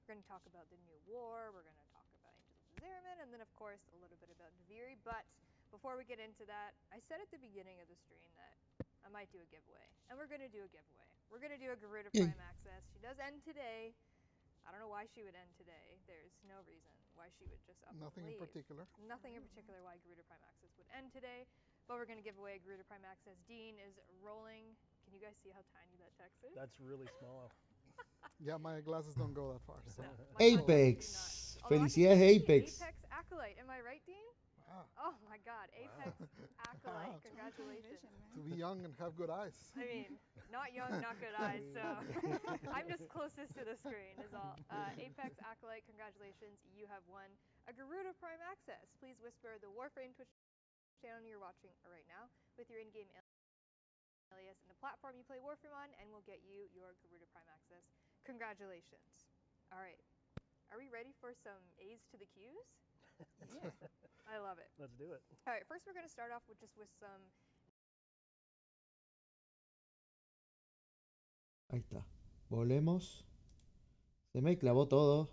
We're going to talk about the new war. We're going to talk about Angels of Zeraman, and then, of course, a little bit about Naviri. But before we get into that, I said at the beginning of the stream that I might do a giveaway. And we're going to do a giveaway. We're going to do a Garuda Prime access. She does end today. I don't know why she would end today. There's no reason why she would just up Nothing and leave. in particular. Nothing in particular why Garuda Prime access would end today. but we're going to give away Garuda Prime Access. Dean is rolling. Can you guys see how tiny that text is? That's really small. Yeah, my glasses don't go that far. So. No, Apex. Felicidades, Apex. Apex Acolyte. Am I right, Dean? Wow. Oh my God, Apex Acolyte. Congratulations. To be young and have good eyes. I mean, not young, not good eyes, so I'm just closest to the screen is all. Apex Acolyte, congratulations. You have won a Garuda Prime Access. Please whisper the Warframe Twitch channel you're watching right now with your in-game alias and the platform you play Warframe on, and we'll get you your Garuda Prime Access. Congratulations. All right. Are we ready for some A's to the Q's? Yeah. I love it. Let's do it. All right, first we're going to start off with some... Ahí está. Volvemos. Se me clavó todo.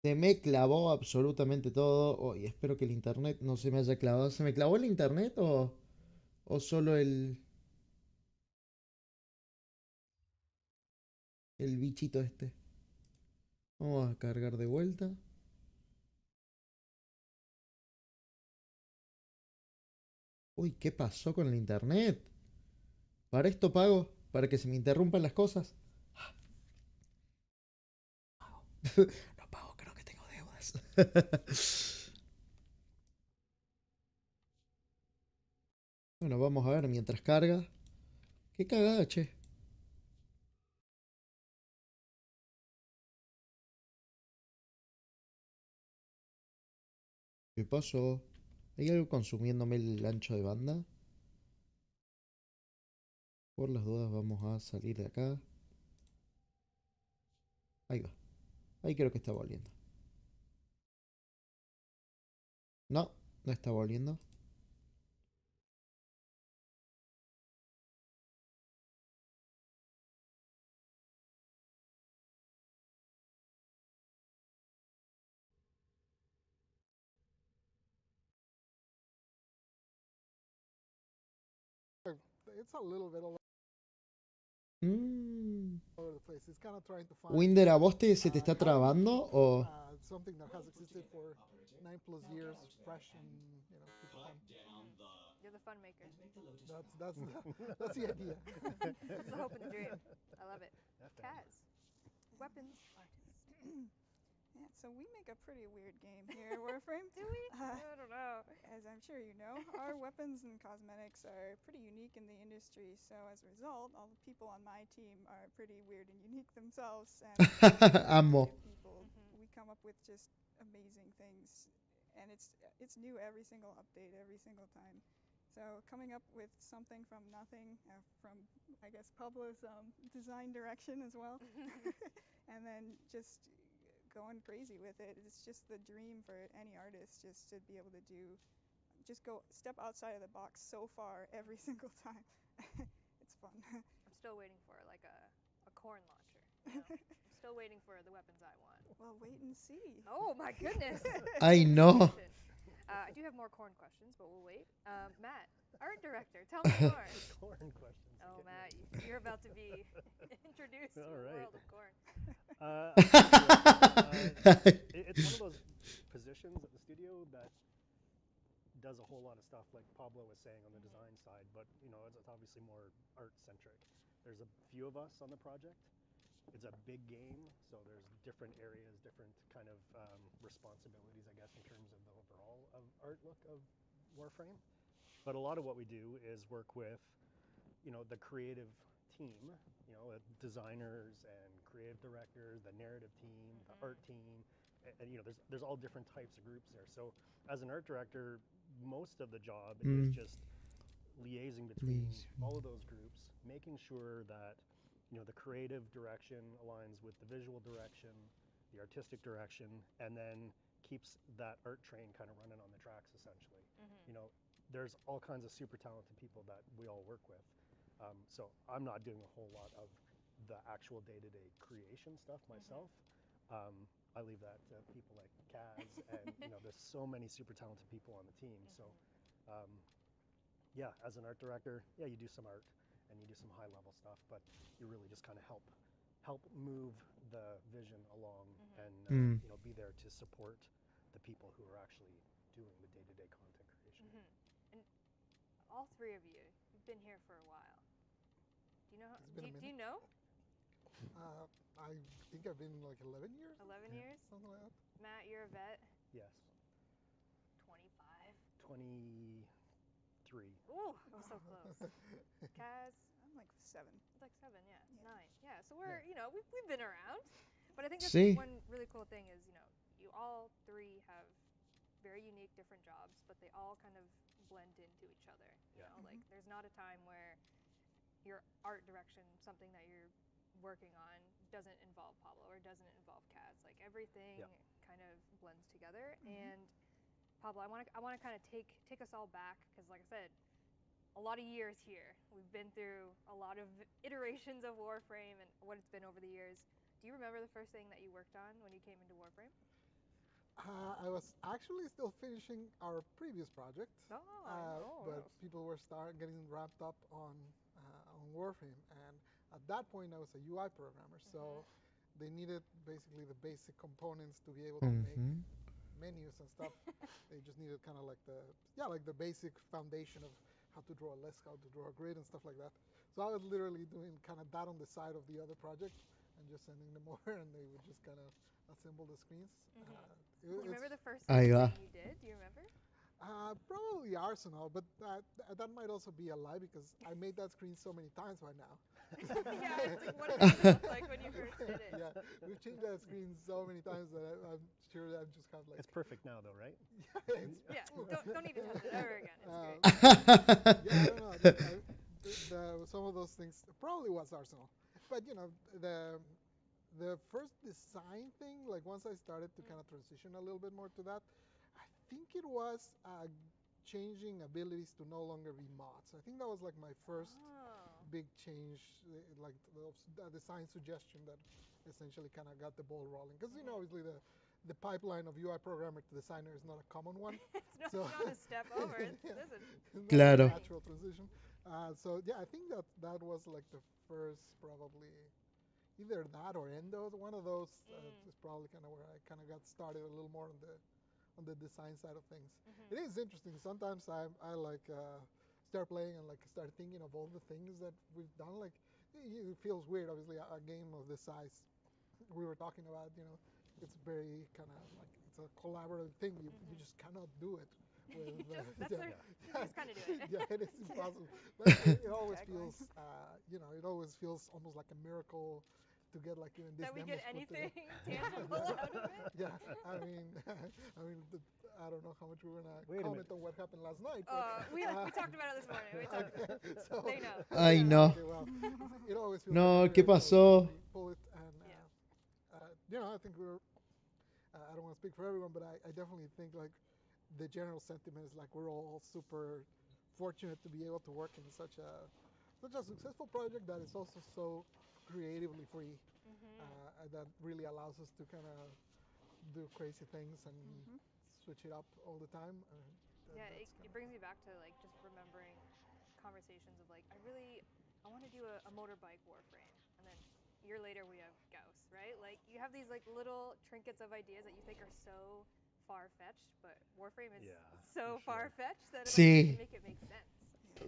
Se me clavó absolutamente todo. Oh, y espero que el internet no se me haya clavado. ¿Se me clavó el internet o solo el bichito este? Vamos a cargar de vuelta. Uy, ¿qué pasó con el internet? Para esto pago, para que se me interrumpan las cosas. No pago, creo que tengo deudas. Bueno, vamos a ver mientras carga. Qué cagada, che. ¿Qué pasó? ¿Hay algo consumiéndome el ancho de banda? Por las dudas vamos a salir de acá. Ahí va. Ahí creo que está volviendo. No, no está volviendo. It's a little bit all Mm. over the place. It's kind of trying to find Winder, ¿a vos se te está trabando o...? something that has existed for 9+ years, fresh and super fun. You're the fun maker. That's the idea. That's the hope and the dream. I love it. Kaz, weapons artist. Yeah, so we make a pretty weird game here at Warframe. Do we? I don't know. As I'm sure you know, our weapons and cosmetics are pretty unique in the industry. So as a result, all the people on my team are pretty weird and unique themselves. And Amo. people, we come up with just amazing things, and it's new every single update, every single time. So coming up with something from nothing, from I guess Pablo's design direction as well, and then just going crazy with it. It's just the dream for any artist, just to be able to just go step outside of the box so far every single time. It's fun. I'm still waiting for like a corn launcher. You know? I'm still waiting for the weapons I want. Well, wait and see. Oh my goodness. I know. I do have more corn questions, but we'll wait. Matt, art director, tell me more. Corn questions. Oh, Matt, you're about to be introduced to the world of corn. It's one of those positions at the studio that does a whole lot of stuff, like Pablo was saying on the design side, but it's obviously more art centric. There's a few of us on the project. It's a big game, so there's different areas, different kind of responsibilities, I guess, in terms of the overall art look of Warframe. But a lot of what we do is work with, the creative team, designers and creative directors, the narrative team, the art team, and there's all different types of groups there. So as an art director, most of the job is just liaising between all of those groups, making sure that the creative direction aligns with the visual direction, the artistic direction, and then keeps that art train kind of running on the tracks, essentially. There's all kinds of super talented people that we all work with. So I'm not doing a whole lot of the actual day-to-day creation stuff myself. I leave that to people like Kaz, and there's so many super talented people on the team. So yeah, as an art director, yeah, you do some art and you do some high-level stuff, but you really just kind of help move the vision along and be there to support the people who are actually doing the day-to-day content creation. And all three of you, you've been here for a while. Do you know? Do you know? I think I've been like 11 years. 11 years? Something like that. Matt, you're a vet? Yes. 25? 23. Ooh, I'm so close. Kaz? I'm like 7. It's like 7, yeah. 9. Yeah, so we're, you know, we've been around. But I think that's Sí. one really cool thing is, you know, you all three have very unique, different jobs, but they all kind of blend into each other. You know, like there's not a time where your art direction, something that you're working on, doesn't involve Pablo or doesn't involve Kaz. Like everything kind of blends together. And Pablo, I want to kind of take us all back because, like I said, a lot of years here. We've been through a lot of iterations of Warframe and what it's been over the years. Do you remember the first thing that you worked on when you came into Warframe? I was actually still finishing our previous project, but people were getting ramped up on Warframe, and at that point I was a UI programmer, so they needed basically the basic components to be able to make menus and stuff. They just needed kind of like the basic foundation of how to draw a list, how to draw a grid, and stuff like that. So I was literally doing kind of that on the side of the other project and just sending them over, and they would just kind of assemble the screens. Do you remember the first thing you did? Do you remember? Probably Arsenal, but that might also be a lie because I made that screen so many times by now. Yeah, it's like, what did it look like when you first did it? Yeah, we've changed that screen so many times that I'm sure I just have like. It's perfect now, though, right? Yeah, don't need to touch it ever again. It's great. Yeah, I don't know. Some of those things probably was Arsenal, but you know the first design thing, like once I started to kind of transition a little bit more to that, I think it was changing abilities to no longer be mods. I think that was like my first big change, like the design suggestion that essentially kind of got the ball rolling. Because you know, obviously the pipeline of UI programmer to designer is not a common one. It's not a step over. It's a natural transition. So yeah, I think that was like the first probably. Either that or Endos, one of those is probably kind of where I kind of got started a little more on the design side of things. It is interesting. Sometimes I like start playing and like start thinking of all the things that we've done. Like it feels weird, obviously, a game of this size. We were talking about, you know, it's very kind of like it's a collaborative thing. You just cannot do it. With, you just kind of do it. Yeah, it is impossible. But it always feels, you know, it always feels almost like a miracle to get like even this that we get anything tangible out of it. Yeah, I mean, I don't know how much we're gonna comment on what happened last night. We talked about it this morning. We talked about it. So, they know. Ay, no. Okay, well, it always feels No, like ¿qué pasó? Pull it and you know, I think we're. I don't want to speak for everyone, but I definitely think like the general sentiment is like we're all super fortunate to be able to work in such a successful project that is also so creatively free, that really allows us to kind of do crazy things and switch it up all the time. It brings me back to like just remembering conversations of like I want to do a motorbike Warframe, and then a year later we have Gauss, right? Like you have these like little trinkets of ideas that you think are so far-fetched, but Warframe is so far-fetched that you can make it make sense.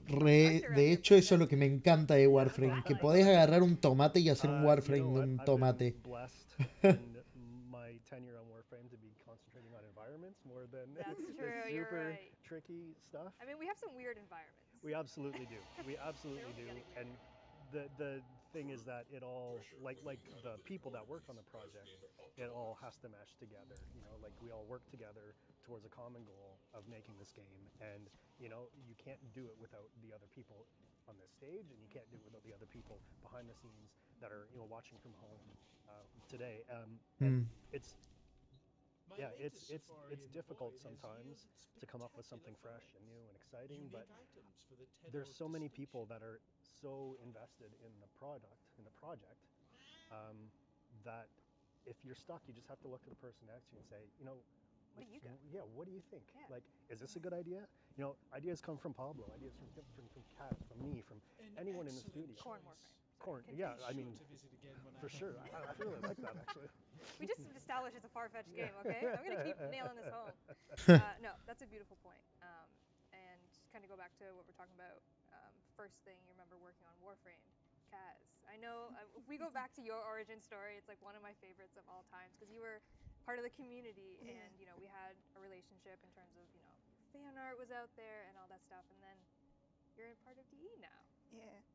De hecho, eso es lo que me encanta de Warframe, que podés agarrar un tomate y hacer un Warframe de un tomate. I've been blessed in my tenure on Warframe to be concentrating on environments more than the super tricky stuff. I mean, we have some weird environments. We absolutely do. We absolutely do. And the thing is that it all, like the people that work on the project, it all has to mesh together. You know, like we all work together towards a common goal of making this game. And, you know, you can't do it without the other people on this stage, and you can't do it without the other people behind the scenes that are, you know, watching from home today. And it's difficult sometimes to come up with something fresh and new and exciting, but there's so many people that are so invested in the project, that if you're stuck, you just have to look at the person next to you and say, you know, what do you got? Yeah, what do you think? Yeah. Like, is this a good idea? You know, ideas come from Pablo, ideas from Kat, from me, from anyone in the studio. Warframe. Yeah, I mean, for sure. I really like that, actually. We just established it's a far-fetched game, okay? I'm gonna keep nailing this home. No, that's a beautiful point. And kind of go back to what we're talking about. First thing you remember working on Warframe, Kaz. I know if we go back to your origin story, it's like one of my favorites of all times because you were part of the community, and we had a relationship in terms of fan art was out there and all that stuff, and then you're in part of DE now. Yeah,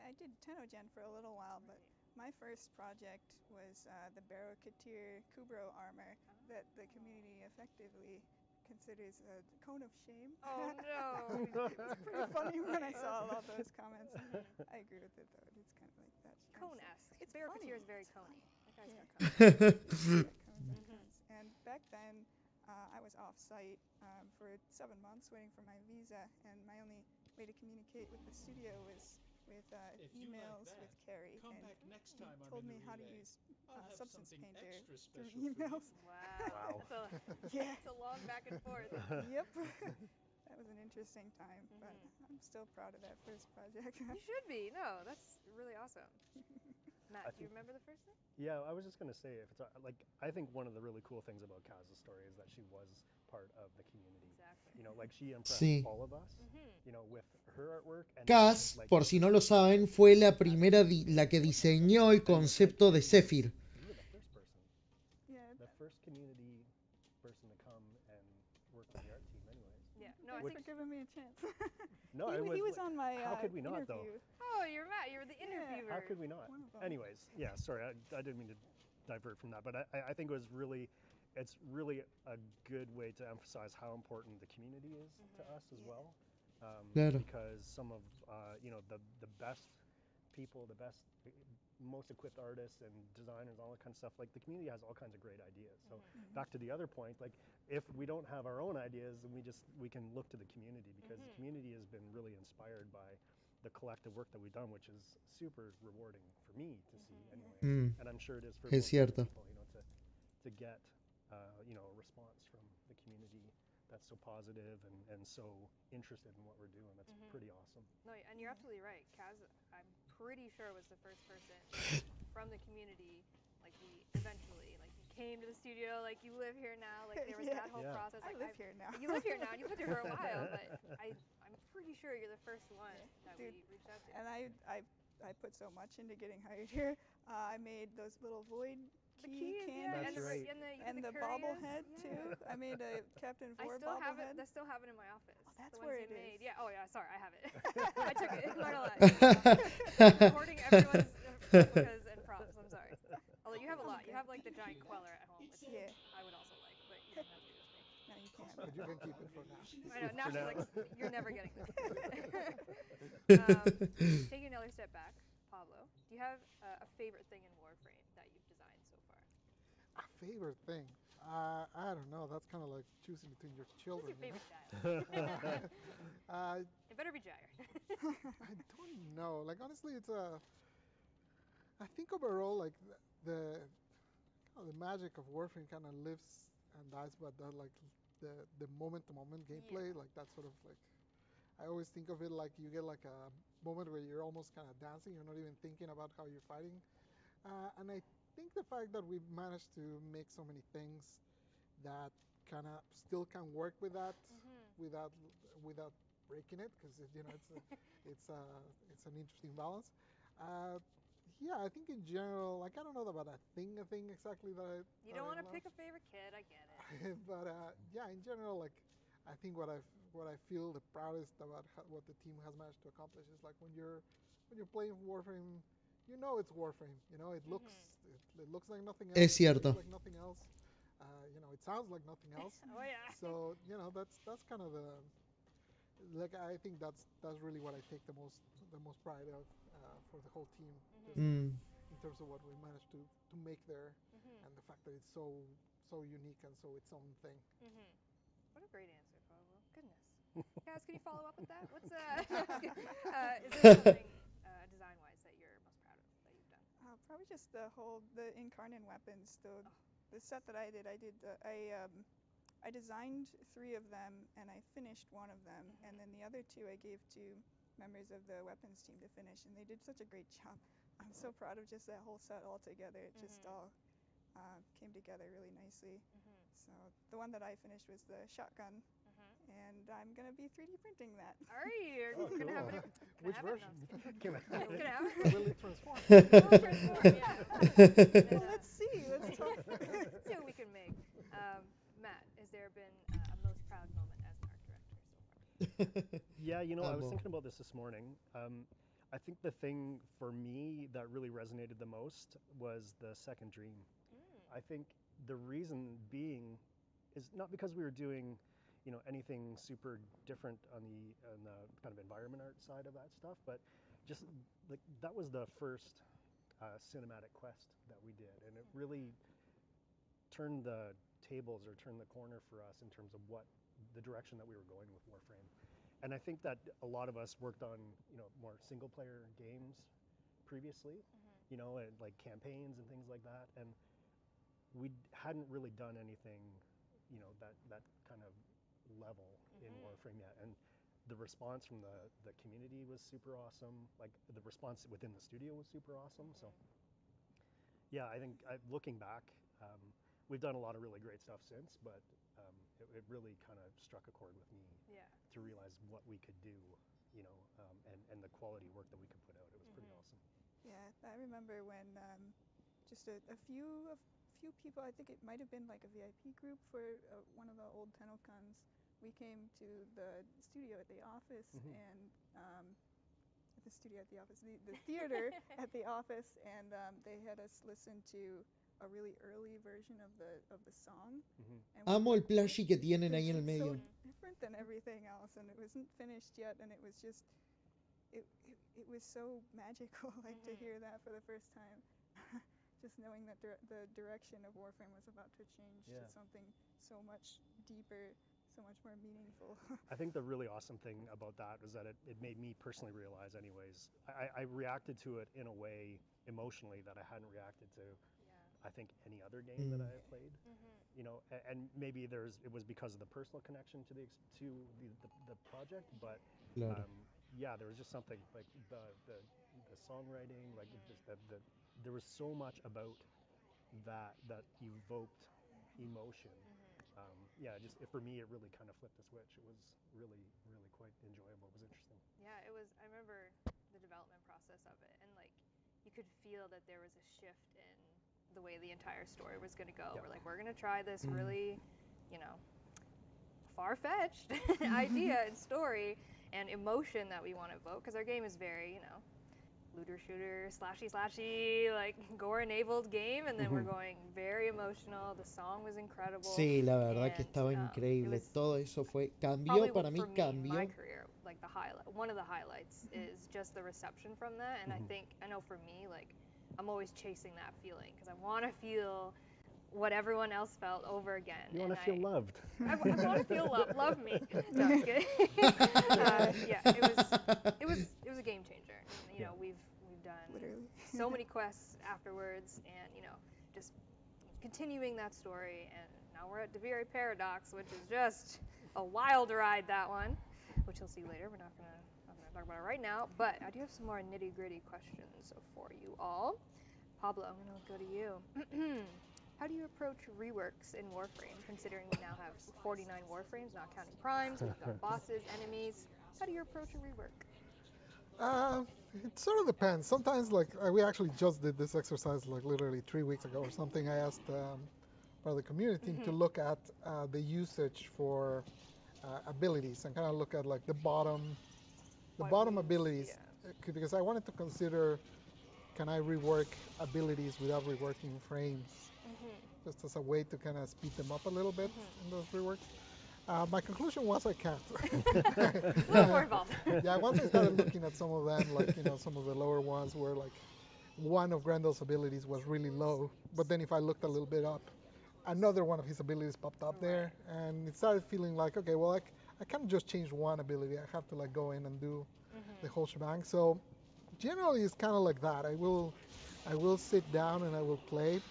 I did TennoGen for a little while, but my first project was the Barokatir Kubro armor that the community effectively considers a cone of shame. Oh no! It's pretty funny when I saw all those comments. I agree with it though. It's kind of like that. Cone-esque. It's Barokatir is very it's coney. That guy's got cones. And back then, I was off-site for 7 months waiting for my visa, and my only way to communicate with the studio was with emails with Carrie, and he told me how to use Substance Painter through emails. Wow. That's a long back and forth. Yep. That was an interesting time, but I'm still proud of that first project. You should be. No, that's really awesome. Matt, do you remember the first thing? Yeah, I was just gonna say, if it's like, I think one of the really cool things about Kaz's story is that she was part of the community. Exactly. Like she impressed Sí. all of us, with her artwork. And Kaz, por si no lo saben, fue la primera la que diseñó el concepto de Zephyr. You were the first person. Yeah. The first community person to come and work on the art team, anyways. Yeah. No, Thanks for giving me a chance. No, he was on my how could we not interview. though? Oh, you're Matt. You're the interviewer. How could we not? Anyways, yeah. Sorry, I didn't mean to divert from that, but I think it's really a good way to emphasize how important the community is to us as well. Claro. Because some of the best people, the best, most equipped artists and designers, all that kind of stuff. Like the community has all kinds of great ideas. So back to the other point, like if we don't have our own ideas, then we can look to the community, because the community has been really inspired by the collective work that we've done, which is super rewarding for me to see anyway. And I'm sure it is for Es cierto. people, to get a response from the community that's so positive and so interested in what we're doing. That's pretty awesome. No, and you're absolutely right. Kaz, I'm pretty sure, was the first person from the community. Like he came to the studio. Like you live here now. Like there was that whole process. Like, I live here now. You live here now. And you lived here for a while, but I'm pretty sure you're the first one that we reached out to. And I put so much into getting hired here. I made those little void key candies. That's right. And the bobblehead too. I made a Captain Vor bobblehead. I still have it in my office. Oh, that's the where ones it you is. made. Yeah. Oh yeah. Sorry, I have it. I took it. I'm hoarding everyone's replicas and props. I'm sorry. Although you have a lot. You have like the giant queller at home, which I would also like, but you don't have to do this thing. No, you can't. But you can keep it for now. I know. Now she's like, you're never getting this. Taking another step back, Pablo, do you have a favorite thing in Warframe that you've designed so far? A favorite thing? I don't know. That's kind of like choosing between your children. What's your favorite child? It better be Jair. I don't know. Like honestly, I think overall, like the magic of Warframe kind of lives and dies by the moment-to-moment gameplay. Like that sort of like, I always think of it like you get like a moment where you're almost kind of dancing. You're not even thinking about how you're fighting. And I think the fact that we've managed to make so many things that kind of still can work with that without breaking it, because it's an interesting balance. Yeah, I think in general, like I don't know about a thing exactly that I. You don't want to pick a favorite kid, I get it. But yeah, in general, like I think what I feel the proudest about what the team has managed to accomplish is like when you're playing Warframe, you know it's Warframe. You know it looks like nothing else. Es cierto. It looks like nothing else. It sounds like nothing else. Oh yeah. So that's kind of like I think that's really what I take the most pride of for the whole team, in terms of what we managed to make there, and the fact that it's so unique and so its own thing. What a great answer, Pablo. Goodness. Guys, can you follow up with that? What's is there something design-wise that you're most proud of that you've done? Probably just the Incarnate weapons. The set that I designed 3 of them and I finished 1 of them, and then the other 2 I gave to members of the weapons team to finish, and they did such a great job. I'm so proud of just that whole set all together. It just all came together really nicely. So the one that I finished was the shotgun, and I'm gonna be 3D printing that. Are you? Oh, cool. Gonna have it? Which version? Can I have Will it transform? Will it transform? Yeah. Well, let's see. Let's talk. Let's see what we can make. Matt, has there been a most proud moment as an art director so far? Yeah, you know, I was Amo. thinking about this morning. I think the thing for me that really resonated the most was the second dream. I think the reason being is not because we were doing, you know, anything super different on the kind of environment art side of that stuff, but just like that was the first cinematic quest that we did, and it really turned the tables or turned the corner for us in terms of what the direction that we were going with Warframe. And I think that a lot of us worked on, you know, more single player games previously, you know, and like campaigns and things like that, and we hadn't really done anything, you know, that kind of level in Warframe yet. And the response from the community was super awesome. Like the response within the studio was super awesome. So yeah, I think looking back, we've done a lot of really great stuff since, but it really kind of struck a chord with me to realize what we could do, you know, and the quality work that we could put out. It was pretty awesome. Yeah, I remember when just a few people, I think it might have been like a VIP group for one of the old TennoCons. We came to the studio at the office and the theater at the office, and they had us listen to a really early version of the song. And we Amo were el plushie que tienen ahí en el it's so medio. different than everything else, and it wasn't finished yet, and it was just it was so magical, like to hear that for the first time. Just knowing that the direction of Warframe was about to change to something so much deeper, so much more meaningful. I think the really awesome thing about that was that it made me personally realize anyways, I reacted to it in a way emotionally that I hadn't reacted to, I think, any other game that I have played. You know, and maybe it was because of the personal connection to the project, but Claro. yeah, there was just something like the songwriting, like just there was so much about that evoked emotion. Yeah, just for me, it really kind of flipped the switch. It was really quite enjoyable. It was interesting. Yeah, it was. I remember the development process of it, and like you could feel that there was a shift in the way the entire story was going to go. We're going to try this really, you know, far-fetched idea and story and emotion that we want to evoke, because our game is very, you know, looter shooter, slashy, like gore-enabled game, and then we're going very emotional. The song was incredible. Sí, la verdad que estaba increíble. Todo eso cambió para mí, cambió. My career, like one of the highlights is just the reception from that, and I know for me, like I'm always chasing that feeling because I want to feel what everyone else felt over again. You want to feel loved. I want to feel loved. Love me. No, I'm kidding. Yeah, it was a game changer. And, you know, we've done so many quests afterwards, and you know, just continuing that story. And now we're at Deviri Paradox, which is just a wild ride. That one, which you'll see later. We're not gonna talk about it right now. But I do have some more nitty-gritty questions for you all. Pablo, I'm gonna go to you. How do you approach reworks in Warframe, considering we now have 49 Warframes, not counting primes, we've got bosses, enemies? How do you approach a rework? It sort of depends. Sometimes, like, we actually just did this exercise, like, literally 3 weeks ago or something. I asked part of the community to look at the usage for abilities and kind of look at, like, the bottom abilities. Because I wanted to consider, can I rework abilities without reworking frames? Just as a way to kind of speed them up a little bit in those reworks. My conclusion was I can't. A little more involved. Yeah, once I started looking at some of them, like, you know, some of the lower ones where, like, one of Grendel's abilities was really low, but then if I looked a little bit up, another one of his abilities popped up there, and it started feeling like, okay, well, I can't just change one ability. I have to, like, go in and do the whole shebang. So generally, it's kind of like that. I will sit down and I will play.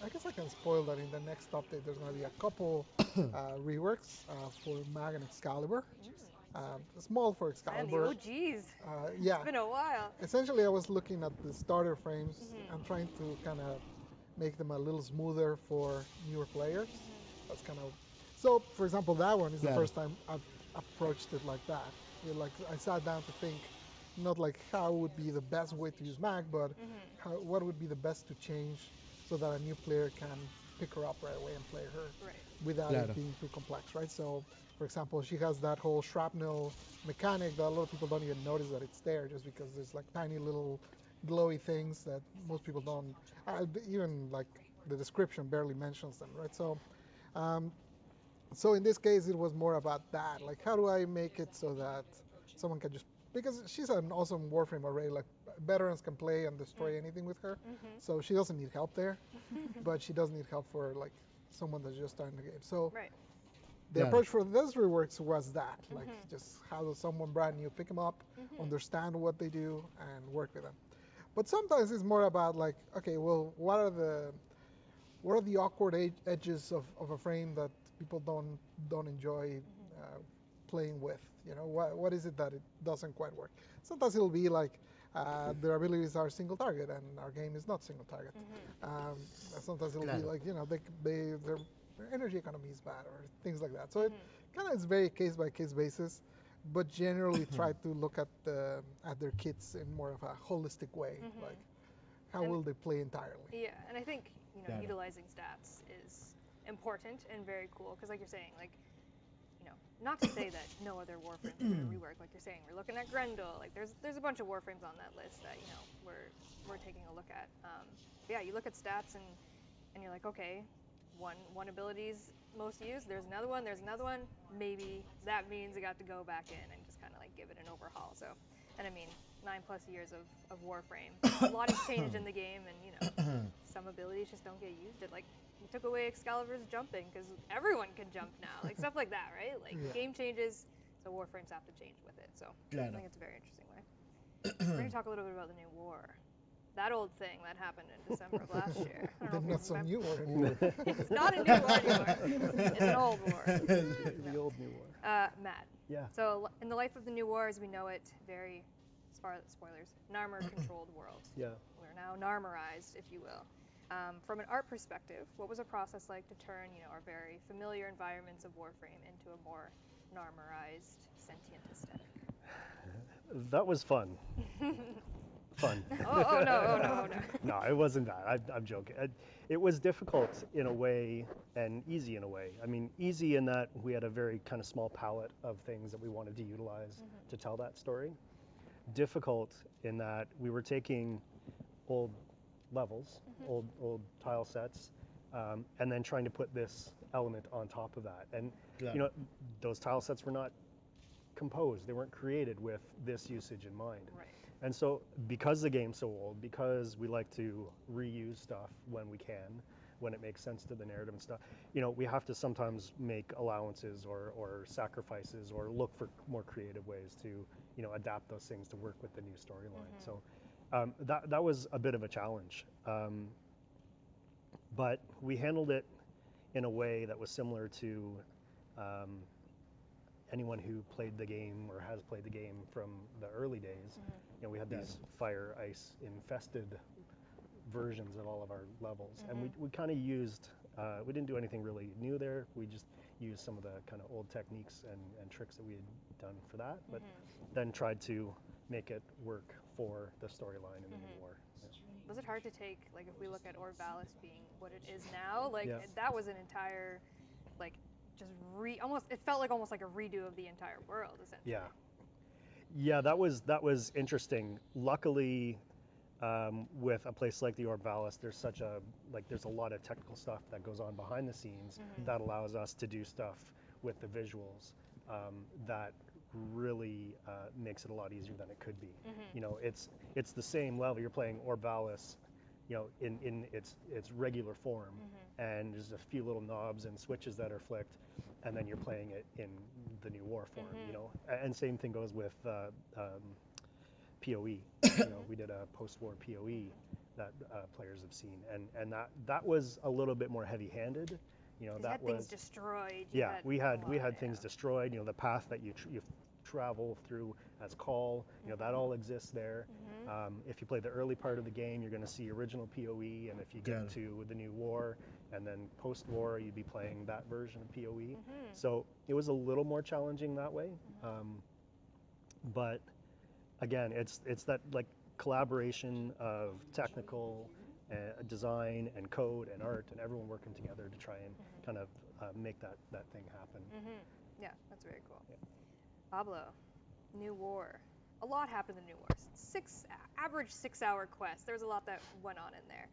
I guess I can spoil that in the next update. There's going to be a couple reworks for Mag and Excalibur. Small for Excalibur. And the OGs. Yeah. It's been a while. Essentially, I was looking at the starter frames and trying to kind of make them a little smoother for newer players. That's kind of so. For example, that one is the first time I've approached it like that. Like I sat down to think, not like how would be the best way to use Mac, but what would be the best to change so that a new player can pick her up right away and play her without it being too complex, right? So, for example, she has that whole shrapnel mechanic that a lot of people don't even notice that it's there, just because there's like tiny little glowy things that most people don't, even like the description barely mentions them, right? So in this case, it was more about that. Like, how do I make it so that someone can just, because she's an awesome Warframe already, like veterans can play and destroy anything with her, so she doesn't need help there, but she does need help for like someone that's just starting the game. So the approach for this reworks was that, like just how does someone brand new pick them up, understand what they do, and work with them. But sometimes it's more about like, okay, well, what are the awkward edges of a frame that people don't enjoy playing with? You know, what is it that it doesn't quite work? Sometimes it'll be like their abilities are single target and our game is not single target. Sometimes it'll be like, you know, their energy economy is bad or things like that. So it kind of is very case by case basis, but generally try to look at their kits in more of a holistic way, like how will they play entirely? Yeah, and I think utilizing stats is important and very cool because, like you're saying, like not to say that no other Warframes are going to rework. Like you're saying, we're looking at Grendel. Like there's a bunch of Warframes on that list that we're taking a look at. Yeah, you look at stats and you're like, okay, one ability's most used. There's another one. Maybe that means I got to go back in and just kind of like give it an overhaul. So, and I mean, 9+ years of Warframe, a lot has changed in the game, and some abilities just don't get used. Like we took away Excalibur's jumping because everyone can jump now, like stuff like that, right? Like game changes, so Warframes have to change with it. So I think it's a very interesting way. We're gonna talk a little bit about the new war. That old thing that happened in December of last year. I don't know if you remember. New war anymore. It's not a new war anymore. It's an old war. The old new war. Matt. Yeah. So in the life of the new war, as we know it, very spoilers, Narmer-controlled world. Yeah. We're now Narmerized, if you will. From an art perspective, what was the process like to turn, our very familiar environments of Warframe into a more Narmerized, sentient aesthetic? That was fun. Fun. Oh no. No, it wasn't that. I'm joking. It was difficult in a way and easy in a way. I mean, easy in that we had a very kind of small palette of things that we wanted to utilize to tell that story. Difficult in that we were taking old levels, old tile sets, and then trying to put this element on top of that. And those tile sets were not composed. They weren't created with this usage in mind. Right. And so because the game's so old, because we like to reuse stuff when we can, when it makes sense to the narrative and stuff, we have to sometimes make allowances or sacrifices or look for more creative ways to, adapt those things to work with the new storyline. So that was a bit of a challenge. But we handled it in a way that was similar to anyone who played the game or has played the game from the early days. We had these fire ice infested versions of all of our levels, and we kind of used we didn't do anything really new there. We just used some of the kind of old techniques and tricks that we had done for that, but then tried to make it work for the storyline in the new war. Was it hard to take, like, if we look at Orvalis being what it is now, like that was an entire, like, just it felt like almost like a redo of the entire world, essentially. Yeah, that was interesting. Luckily, with a place like the Orvalis, there's a lot of technical stuff that goes on behind the scenes that allows us to do stuff with the visuals that really makes it a lot easier than it could be. It's the same level. You're playing Orvalis, in its regular form, and there's a few little knobs and switches that are flicked, and then you're playing it in the new war form. And same thing goes with PoE. We did a post-war PoE that players have seen, and that was a little bit more heavy-handed. That things destroyed. We had things destroyed. The path that you travel through as call. You know, that all exists there. If you play the early part of the game, you're going to see original PoE, and if you get to the new war, and then post-war, you'd be playing that version of PoE. So it was a little more challenging that way. But again, it's that like collaboration of technical design and code and art and everyone working together to try and kind of make that thing happen. Yeah, that's very cool. Pablo, New War. A lot happened in New War. Average 6-hour quest. There's a lot that went on in there.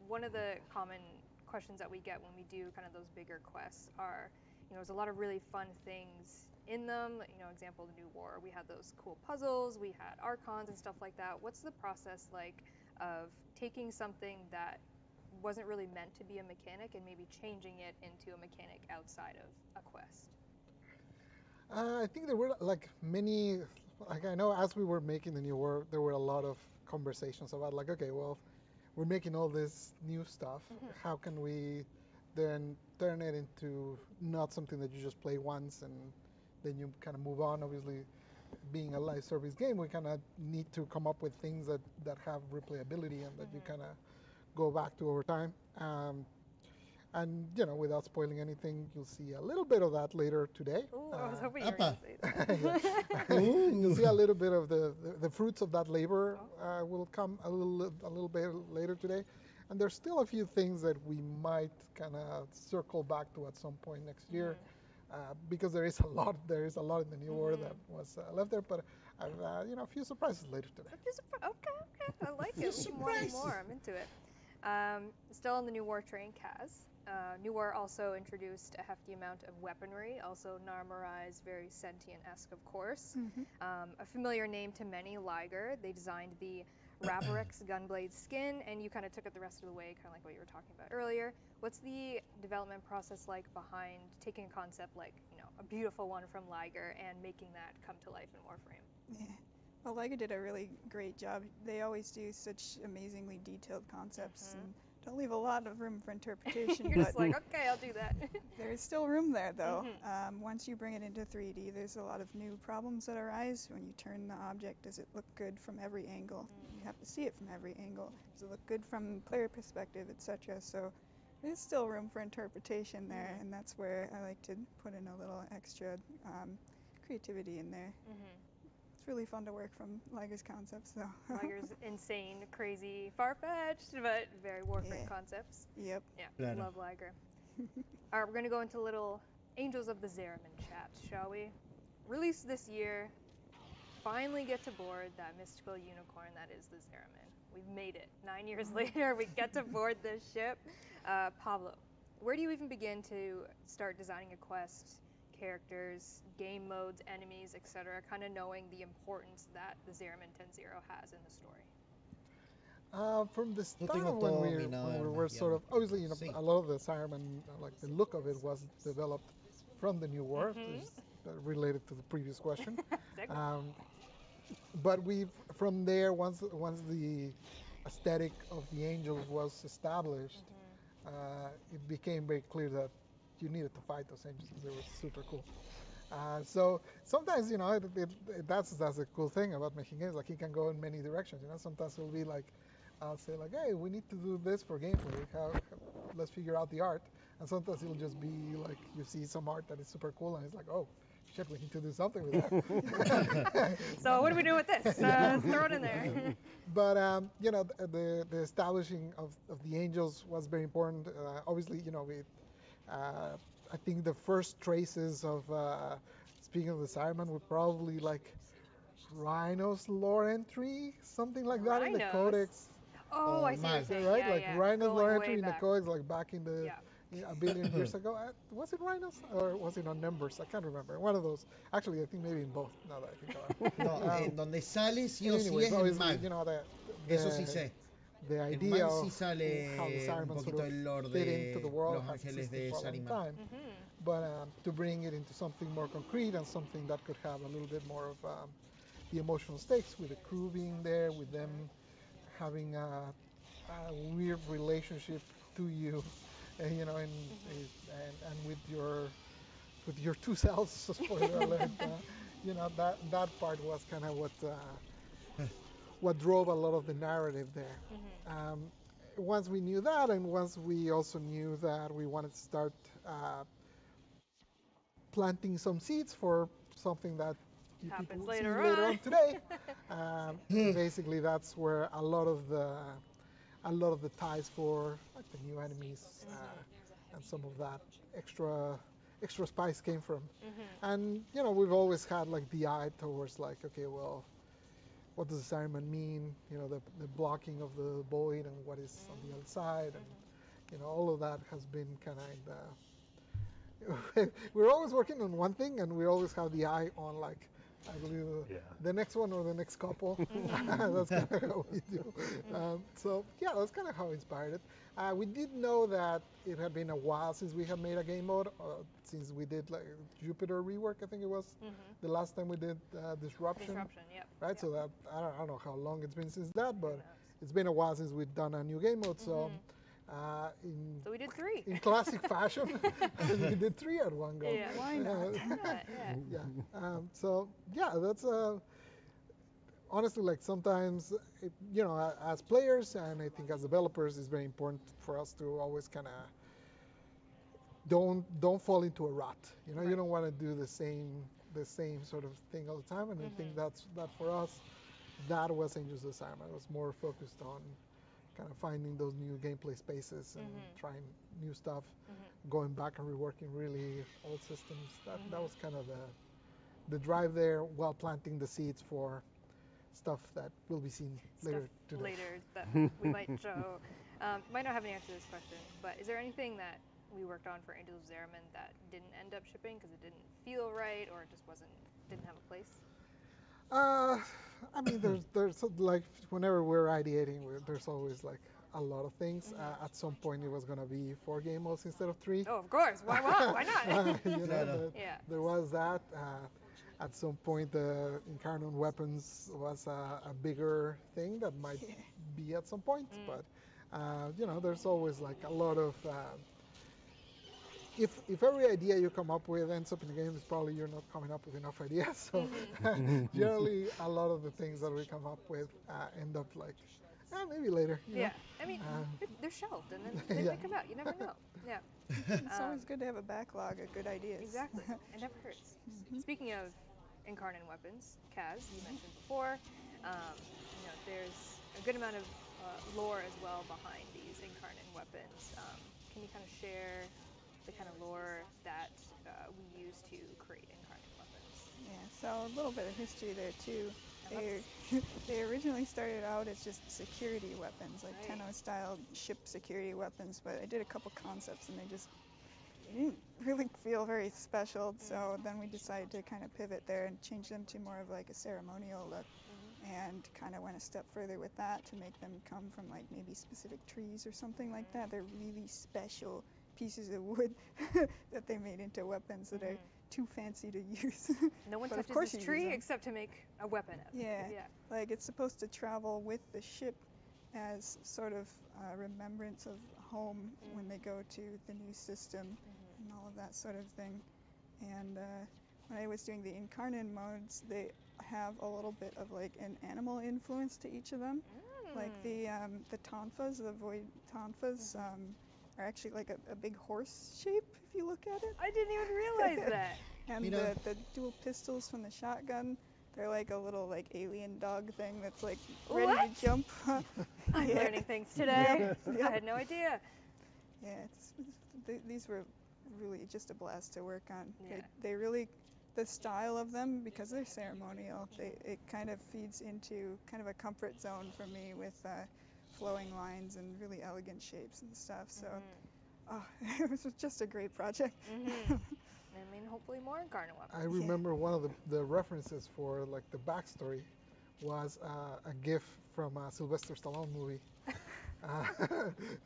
One of the common questions that we get when we do kind of those bigger quests are, you know, there's a lot of really fun things in them. You know, example, the New War. We had those cool puzzles. We had archons and stuff like that. What's the process like of taking something that wasn't really meant to be a mechanic and maybe changing it into a mechanic outside of a quest? I think there were like many, like I know as we were making the New War, there were a lot of conversations about like, okay, well, we're making all this new stuff. How can we then turn it into not something that you just play once and then you kind of move on? Obviously, being a live service game, we kind of need to come up with things that have replayability and that you kind of go back to over time. And, you know, without spoiling anything, you'll see a little bit of that later today. Ooh, I was hoping you were going to say that. You'll see a little bit of the fruits of that labor will come a little bit later today. And there's still a few things that we might kind of circle back to at some point next year, because there is a lot in the New War that was left there. But I've you know, a few surprises later today. Okay, I like it. More and more, I'm into it. Still on the New War train, Kaz. New War also introduced a hefty amount of weaponry, also Narmerized, very sentient-esque, of course. A familiar name to many, Liger. They designed the Ravarix Gunblade skin, and you kind of took it the rest of the way, kind of like what you were talking about earlier. What's the development process like behind taking a concept like, you know, a beautiful one from Liger and making that come to life in Warframe? Yeah. Well, Liger did a really great job. They always do such amazingly detailed concepts and don't leave a lot of room for interpretation. You're just like, okay, I'll do that. There's still room there, though. Once you bring it into 3D, there's a lot of new problems that arise. When you turn the object, does it look good from every angle? You have to see it from every angle. Does it look good from player perspective, etc.? So there's still room for interpretation there, and that's where I like to put in a little extra creativity in there. It's really fun to work from Liger's concepts, though. Liger's insane, crazy, far-fetched, but very Warframe concepts. Yep. Yeah, love Liger. All right, we're going to go into little Angels of the Zariman chat, shall we? Released this year, finally get to board that mystical unicorn that is the Zariman. We've made it. 9 years later, we get to board this ship. Pablo, where do you even begin to start designing a quest, characters, game modes, enemies, etc., kind of knowing the importance that the Zariman 10.0 has in the story? From the start when we were sort of, obviously, you know, a lot of the Zariman, like the look of it was developed from the New War, related to the previous question. But from there, once the aesthetic of the Angels was established, it became very clear that you needed to fight those Angels because they were super cool. So sometimes, you know, that's the cool thing about making games. Like, it can go in many directions. You know, sometimes it'll be like, I'll say like, hey, we need to do this for gameplay. Let's figure out the art. And sometimes it'll just be like, you see some art that is super cool, and it's like, oh, shit, we need to do something with that. So what do we do with this? Throw it in there. But you know, the establishing of the Angels was very important. Obviously, you know, I think the first traces of speaking of the Zariman were probably like Rhino's lore entry, something like that in the Codex. Oh, I see what you're saying. Right, yeah, like yeah. Rhino's Going lore way entry in the back. Codex, like back in the a billion years ago. Was it Rhinos or was it on Numbers? I can't remember. One of those. Actually, I think maybe in both. Now that I think about it. No, en donde sale sí o sí anyways, es en Mag. you know, Eso sí sé. The En idea Mag sí of sale how the un Zariman poquito sort of el lore fit into de the world los has ángeles existed de for a long Zariman. time. But to bring it into something more concrete and something that could have a little bit more of the emotional stakes, with the crew being there, with them having a weird relationship to you, you know, and with your two selves, spoiler alert, that part was kind of what drove a lot of the narrative there. Once we knew that, and once we also knew that we wanted to start planting some seeds for something that you people will see later on today, basically that's where a lot of the ties for like the new enemies and some of that extra spice came from. And we've always had like the eye towards like, okay, well, what does assignment mean? The blocking of the void and what is on the other side, and all of that has been kind of we're always working on one thing, and we always have the eye on like, I believe the next one or the next couple. That's kind of how we do. So yeah, that's kind of how it inspired it. We did know that it had been a while since we had made a game mode, since we did like Jupiter rework, I think it was the last time we did Disruption. Yep. Right, so that I don't know how long it's been since that, but it's been a while since we've done a new game mode. So so we did 3 in classic fashion. We did 3 at one go. Yeah, why not? So yeah, that's honestly, like sometimes as players and I think as developers, it's very important for us to always kind of don't fall into a rut. You don't want to do the same sort of thing all the time, and I think that for us, that wasn't just assignment. It was more focused on kind of finding those new gameplay spaces and trying new stuff, going back and reworking really old systems. That was kind of the drive there, while planting the seeds for stuff that will be seen later today. Later that we might show. Might not have an answer to this question, but is there anything that we worked on for Angels of Zeraman that didn't end up shipping because it didn't feel right, or it just didn't have a place? I mean, there's like whenever we're ideating, there's always like a lot of things. At some point, it was gonna be 4 game modes instead of 3. Oh, of course. Why not? There was that. At some point, the Incarnate Weapons was a bigger thing that might be at some point, but there's always like a lot of. If every idea you come up with ends up in the game, it's probably you're not coming up with enough ideas. So generally, a lot of the things that we come up with end up like, maybe later. I mean, they're shelved and then they might come out. You never know. Yeah. It's always good to have a backlog of good ideas. Exactly. It never hurts. Speaking of Incarnate Weapons, Kaz, you mentioned before, there's a good amount of lore as well behind these Incarnate Weapons. Can you kind of share the kind of lore that we use to create Incarnate Weapons? Yeah, so a little bit of history there too. They originally started out as just security weapons, like Tenno-style ship security weapons, but I did a couple concepts and they didn't really feel very special, so then we decided to kind of pivot there and change them to more of like a ceremonial look, and kind of went a step further with that to make them come from like maybe specific trees or something like that. They're really special pieces of wood that they made into weapons that are too fancy to use. No one touches this tree except to make a weapon of it. Yeah, like it's supposed to travel with the ship as sort of a remembrance of home when they go to the new system and all of that sort of thing. And when I was doing the Incarnate modes, they have a little bit of like an animal influence to each of them. Like the tonfas, the void tonfas, are actually like a big horse shape if you look at it. I didn't even realize that. And the dual pistols from the shotgun, they're like a little like alien dog thing that's like ready to jump. I'm learning things today. I had no idea. Yeah, these were really just a blast to work on. They really, the style of them, because they're ceremonial, it kind of feeds into kind of a comfort zone for me with flowing lines and really elegant shapes and stuff. So it was just a great project. I mean, hopefully more Incarnate Weapons. I remember one of the references for like the backstory was a GIF from a Sylvester Stallone movie.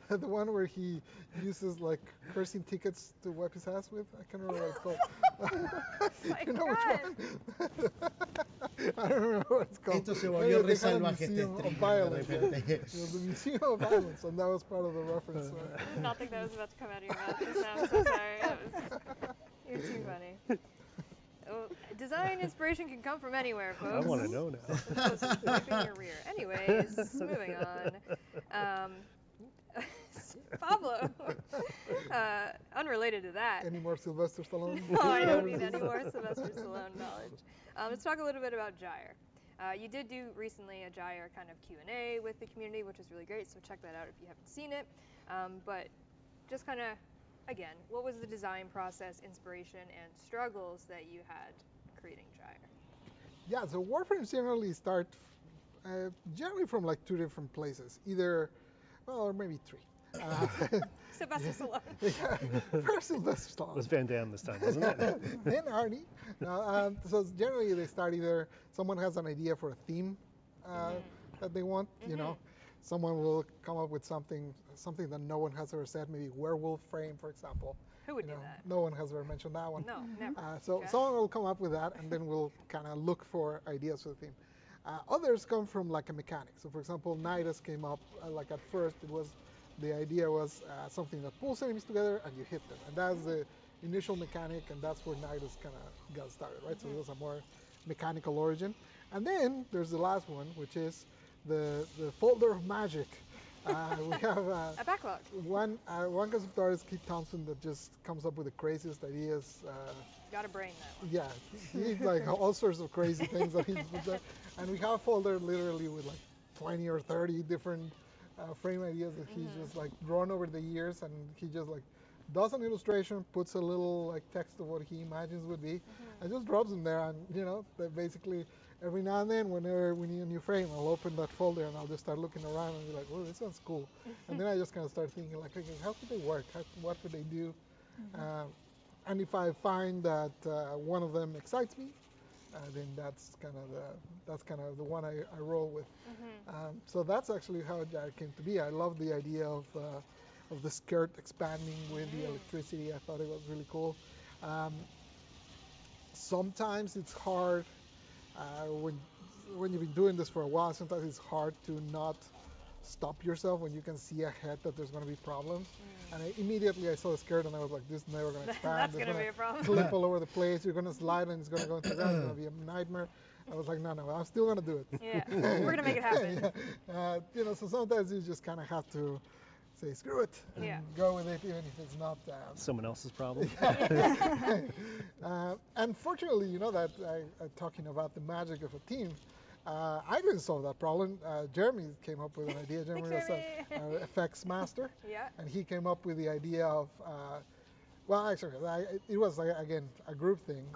The one where he uses like cursing tickets to wipe his ass with. I can't remember what it's called. You know which one? I don't remember what it's called. Esto se volvió re salvaje este stream de repente. It was the Museum of Violence, and that was part of the reference. I did not think that was about to come out of your mouth just now. I'm so sorry. You're too funny. Design inspiration can come from anywhere, folks. I want to know now. This was wiping your rear. Anyways, moving on. Pablo, unrelated to that. Any more Sylvester Stallone? No, I don't need any more Sylvester Stallone knowledge. Let's talk a little bit about Gyre. You did do recently a Gyre kind of Q&A with the community, which is really great, so check that out if you haven't seen it. But just kind of, again, what was the design process, inspiration, and struggles that you had creating Gyre? Yeah, so warframes generally start generally from like 2 different places, either, well, or maybe 3. Sylvester Stallone. Yeah, first Sylvester Stallone. It was Van Damme this time, wasn't it? Then Arnie. So generally they start either someone has an idea for a theme that they want, you know, someone will come up with something that no one has ever said, maybe WARFRAME, for example. Who would do that? No one has ever mentioned that one. No, never. So Okay. someone will come up with that, and then we'll kind of look for ideas for the theme. Others come from like a mechanic. So for example, Nidus came up, like at first the idea was something that pulls enemies together and you hit them. And that's the initial mechanic, and that's where Nidus kind of got started, right? So it was a more mechanical origin. And then there's the last one, which is the folder of magic. We have a backlog. One concept artist, Keith Thompson, that just comes up with the craziest ideas. Got a brain, that one. Yeah, he's like all sorts of crazy things that he's put there. And we have a folder literally with like 20 or 30 different frame ideas that he's just like drawn over the years, and he just like does an illustration, puts a little like text of what he imagines would be, and just drops them there. And you know, that basically every now and then, whenever we need a new frame, I'll open that folder and I'll just start looking around and be like, oh, this sounds cool. And then I just kind of start thinking like, okay, how could they work? What could they do? And if I find that one of them excites me, then that's kind of the one I roll with. So that's actually how Gyre came to be. I love the idea of the skirt expanding with the electricity. I thought it was really cool. Sometimes it's hard when you've been doing this for a while. Sometimes it's hard to not stop yourself when you can see ahead that there's going to be problems. And I saw the skirt and I was like, this is never going to expand. That's going to be a problem. Clip all over the place. You're going to slide and it's going to go into the ground. It's going to be a nightmare. I was like, no, I'm still going to do it. Yeah, we're going to make it happen. You know, so sometimes you just kind of have to say, screw it, and go with it, even if it's not someone else's problem. Unfortunately, you know that talking about the magic of a team, I didn't solve that problem. Jeremy came up with an idea. Jeremy was an effects master, and he came up with the idea of, well, actually, it was, again, a group thing.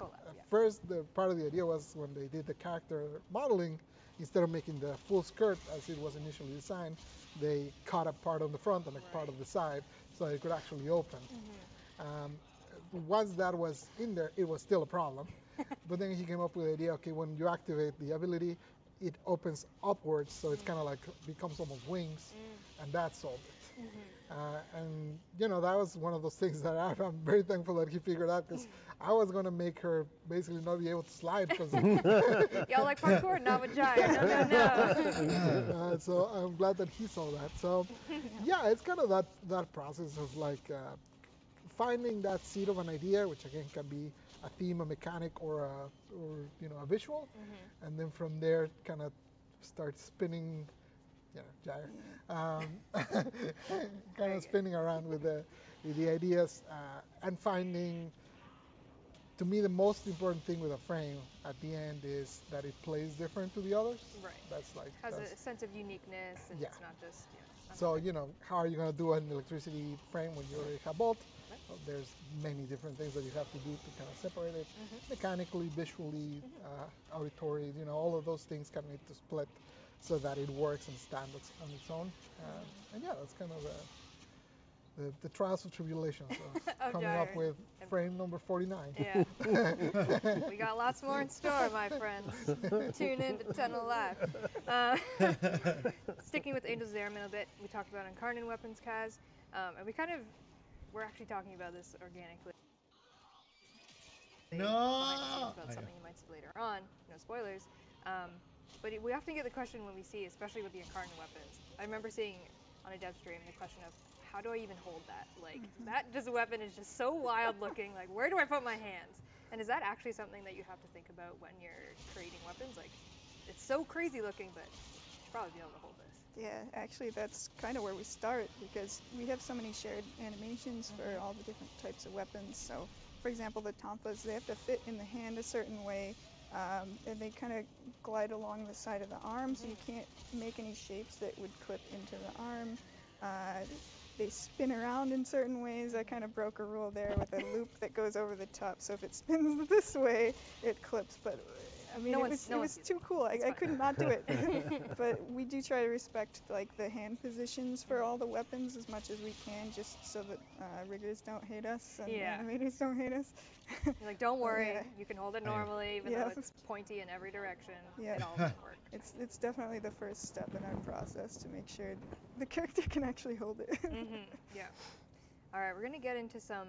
First, the part of the idea was when they did the character modeling, instead of making the full skirt as it was initially designed, they cut a part on the front and a part on the side so it could actually open. Once that was in there, it was still a problem. But then he came up with the idea, okay, when you activate the ability, it opens upwards, so it's kind of like becomes almost wings, and that solved it. And you know, that was one of those things that I'm very thankful that he figured out, because I was going to make her basically not be able to slide. Y'all like parkour? Not with Gyre. No. So I'm glad that he saw that. So yeah, it's kind of that process of like finding that seed of an idea, which again can be a theme, a mechanic, or you know, a visual, and then from there kind of start spinning. Gyre, kind of spinning around with the ideas and finding. To me, the most important thing with a frame at the end is that it plays different to the others. Right. That's like has a sense of uniqueness, and it's not just. So you know, how are you going to do an electricity frame when you already have bolt? Well, there's many different things that you have to do to kind of separate it, mechanically, visually, auditory. You know, all of those things kind of need to split so that it works and stands on its own. And yeah, that's kind of the trials and tribulations of coming up with frame number 49. Yeah. We got lots more in store, my friends. Tune in to Tunnel Live. Sticking with Angels of the Airmen a bit, we talked about Incarnate Weapons, Kaz, and we're actually talking about this organically. No! About something you might see later on. No spoilers. But we often get the question when we see, especially with the Incarnate Weapons. I remember seeing on a dev stream the question of, how do I even hold that? Like, that just weapon is just so wild looking. Like, where do I put my hands? And is that actually something that you have to think about when you're creating weapons? Like, it's so crazy looking, but you should probably be able to hold this. Yeah, actually that's kind of where we start, because we have so many shared animations for all the different types of weapons. So, for example, the tampas, they have to fit in the hand a certain way, and they kind of glide along the side of the arm, so you can't make any shapes that would clip into the arm. They spin around in certain ways. I kind of broke a rule there with a loop that goes over the top, so if it spins this way, it clips, but I mean, it was too cool. I could not do it. But we do try to respect like the hand positions for all the weapons as much as we can, just so that riggers don't hate us and animators don't hate us. You're like, don't worry, you can hold it normally, even though it's pointy in every direction. It all will work. It's definitely the first step in our process to make sure the character can actually hold it. Yeah. All right, we're gonna get into some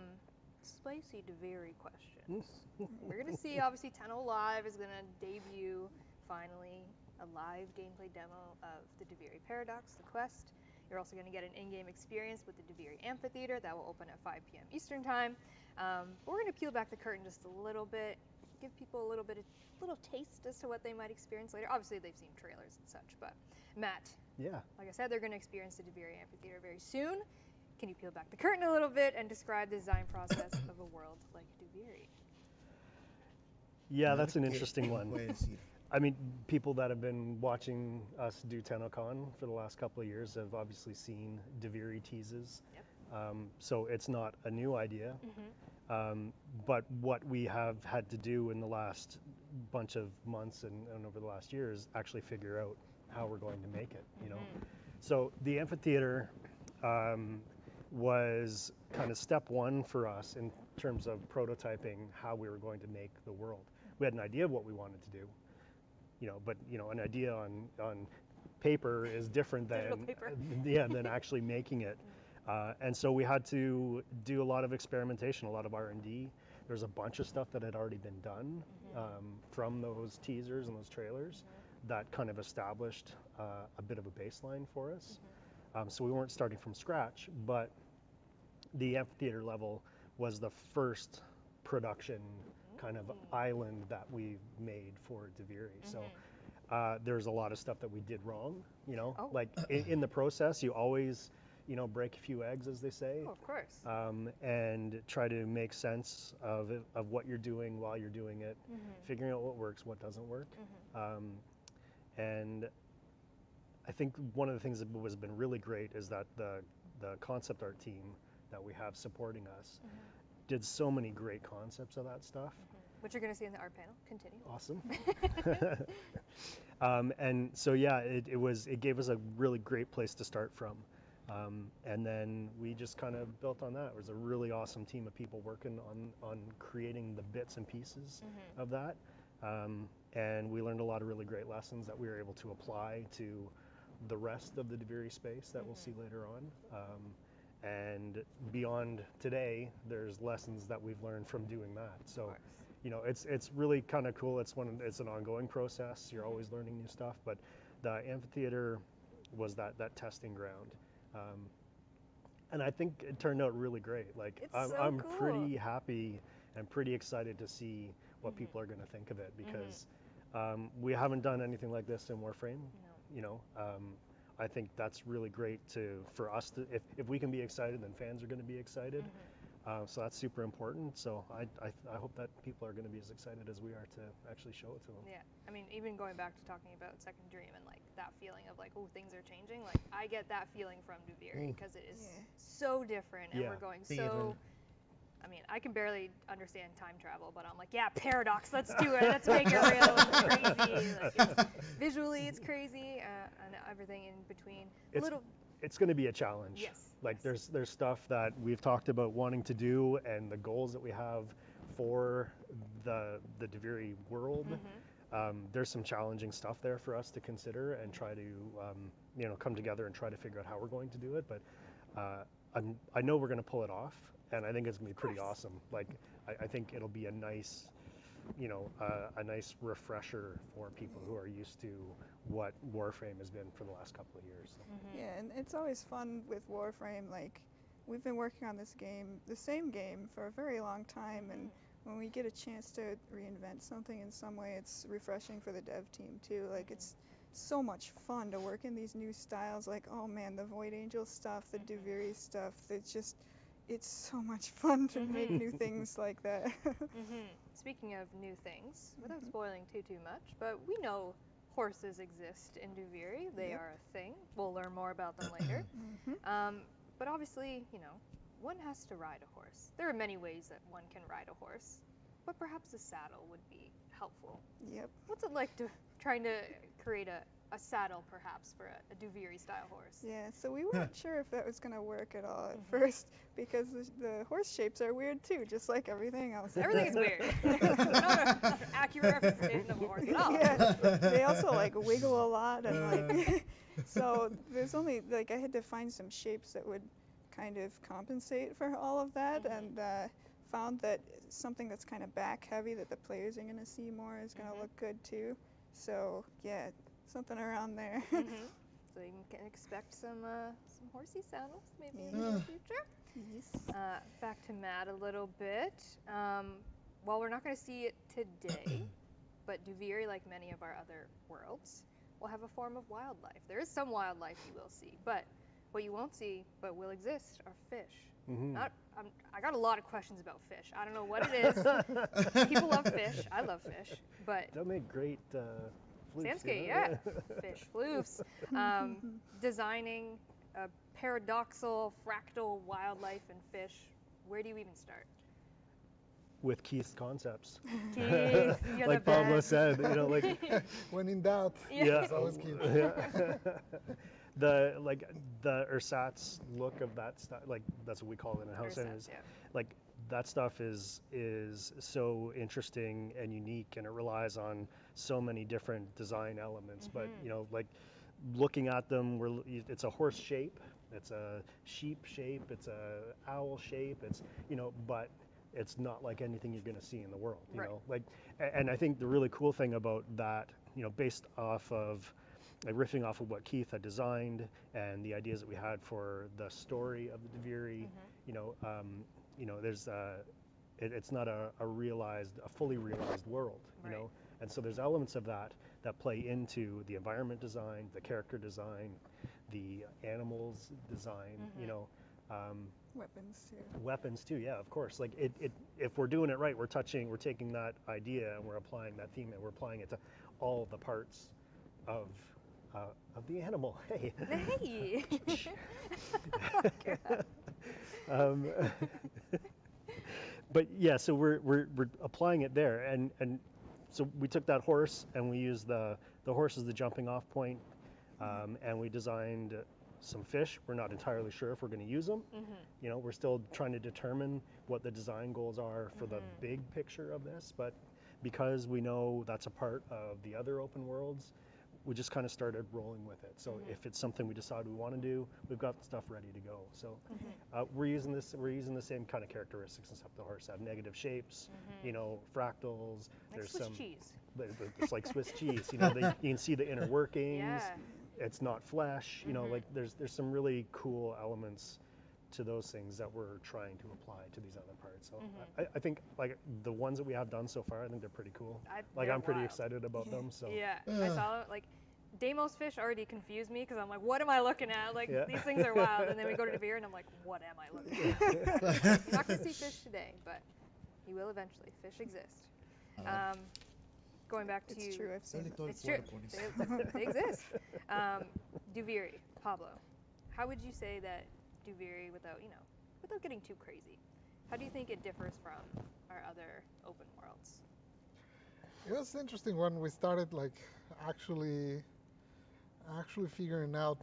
spicy DeVary questions. We're gonna see, obviously, Tenno Live is gonna debut finally a live gameplay demo of the DeVary Paradox, the quest. You're also gonna get an in-game experience with the DeVary Amphitheater that will open at 5 p.m. Eastern time. But we're gonna peel back the curtain just a little bit, give people a little taste as to what they might experience later. Obviously, they've seen trailers and such, but Matt. Yeah. Like I said, they're gonna experience the DeVary Amphitheater very soon. Can you peel back the curtain a little bit and describe the design process of a world like DeVary? Yeah, that's an interesting one. I mean, people that have been watching us do TennoCon for the last couple of years have obviously seen DeVary teases. Yep. So it's not a new idea. But what we have had to do in the last bunch of months and over the last year is actually figure out how we're going to make it, you know. So the amphitheater was kind of step one for us in terms of prototyping how we were going to make the world. We had an idea of what we wanted to do, you know, but you know, an idea on paper is different than actually making it. And so we had to do a lot of experimentation, a lot of R&D. There's a bunch of stuff that had already been done from those teasers and those trailers that kind of established a bit of a baseline for us. So we weren't starting from scratch, but the amphitheater level was the first production kind of island that we made for DeVary. So there's a lot of stuff that we did wrong, you know, like in the process, you always, you know, break a few eggs, as they say. Oh, of course. And try to make sense of what you're doing while you're doing it, figuring out what works, what doesn't work. And I think one of the things that has been really great is that the concept art team that we have supporting us did so many great concepts of that stuff. Which you're going to see in the art panel. Continue. Awesome. And so yeah, it gave us a really great place to start from. And then we just kind of built on that. It was a really awesome team of people working on creating the bits and pieces of that. And we learned a lot of really great lessons that we were able to apply to the rest of the DeVary space that we'll see later on. And beyond today, there's lessons that we've learned from doing that. So, you know, it's really kind of cool. It's an ongoing process. You're always learning new stuff. But the amphitheater was that testing ground. And I think it turned out really great. Like I'm pretty happy and pretty excited to see what people are going to think of it, because we haven't done anything like this in Warframe. You know, I think that's really great for us to, if we can be excited, then fans are going to be excited. So that's super important. So I hope that people are going to be as excited as we are to actually show it to them. Yeah, I mean, even going back to talking about Second Dream and like that feeling of like, oh, things are changing. Like I get that feeling from DeVary because it is so different, and we're going so. I mean, I can barely understand time travel, but I'm like, yeah, paradox, let's do it. Let's make it real. It's crazy. Like, visually, it's crazy, and everything in between. It's going to be a challenge. Yes. Like there's stuff that we've talked about wanting to do, and the goals that we have for the DeVary world. There's some challenging stuff there for us to consider and try to you know, come together and try to figure out how we're going to do it. But I know we're going to pull it off, and I think it's going to be pretty awesome. Like I think it'll be a nice, you know, a nice refresher for people who are used to what Warframe has been for the last couple of years. Yeah, and it's always fun with Warframe. Like, we've been working on this game, the same game, for a very long time, and when we get a chance to reinvent something in some way, it's refreshing for the dev team too. Like it's so much fun to work in these new styles. Like, oh man, the Void Angel stuff, the Duviri stuff. It's so much fun to make new things like that. Speaking of new things, without spoiling too much, but we know horses exist in Duviri. They are a thing. We'll learn more about them later. But obviously, one has to ride a horse. There are many ways that one can ride a horse, but perhaps a saddle would be helpful. Yep. What's it like trying to create a saddle, perhaps, for a Duviri-style horse? Yeah, so we weren't sure if that was going to work at all at first, because the horse shapes are weird too, just like everything else. Everything is weird. not an accurate representation of a horse at all. Yeah, they also wiggle a lot, and so there's only I had to find some shapes that would kind of compensate for all of that, and found that something that's kind of back heavy that the players are going to see more is going to look good too. So yeah, something around there. So you can expect some horsey saddles maybe in the near future. Yes. Back to Matt a little bit. While we're not going to see it today, but Duviri, like many of our other worlds, will have a form of wildlife. There is some wildlife you will see, but what you won't see but will exist are fish. I got a lot of questions about fish. I don't know what it is. People love fish. I love fish, but they'll make great floofs. Sanskate, yeah. Fish floofs. Designing a paradoxal, fractal wildlife and fish. Where do you even start? With Keith's concepts. Keith, you're like the Pablo best. said, when in doubt, it's always Keith. The ersatz look of that stuff, that's what we call it in house, and that stuff is so interesting and unique, and it relies on so many different design elements. But looking at them, it's a horse shape, it's a sheep shape, it's a owl shape, but it's not like anything you're going to see in the world, and I think the really cool thing about that, based off of riffing off of what Keith had designed and the ideas that we had for the story of the Duviri, there's it's not a fully realized world, and so there's elements of that play into the environment design, the character design, the animals design, Weapons too, yeah, of course. If we're doing it right, we're taking that idea and we're applying that theme and we're applying it to all the parts of the animal. Hey. But yeah, so we're applying it there, and so we took that horse and we used the horse as the jumping off point, and we designed some fish. We're not entirely sure if we're going to use them. We're still trying to determine what the design goals are for the big picture of this, but because we know that's a part of the other open worlds, we just kind of started rolling with it. So if it's something we decide we want to do, we've got stuff ready to go. So we're using the same kind of characteristics and stuff. The horse have negative shapes, fractals. There's Swiss cheese. It's like Swiss cheese. You can see the inner workings. Yeah. It's not flesh. There's some really cool elements to those things that we're trying to apply to these other parts. So I think the ones that we have done so far, I think they're pretty cool. I'm pretty excited about them. So I saw Deimos fish already confused me because I'm like, what am I looking at? These things are wild. And then we go to Duviri and I'm like, what am I looking at? You're not going to see fish today, but you will eventually. Fish exist. Going back to it's true. I've seen them. It's true. They exist. Duviri, Pablo, how would you say that Duviri, without getting too crazy, how do you think it differs from our other open worlds? It was interesting when we started actually figuring out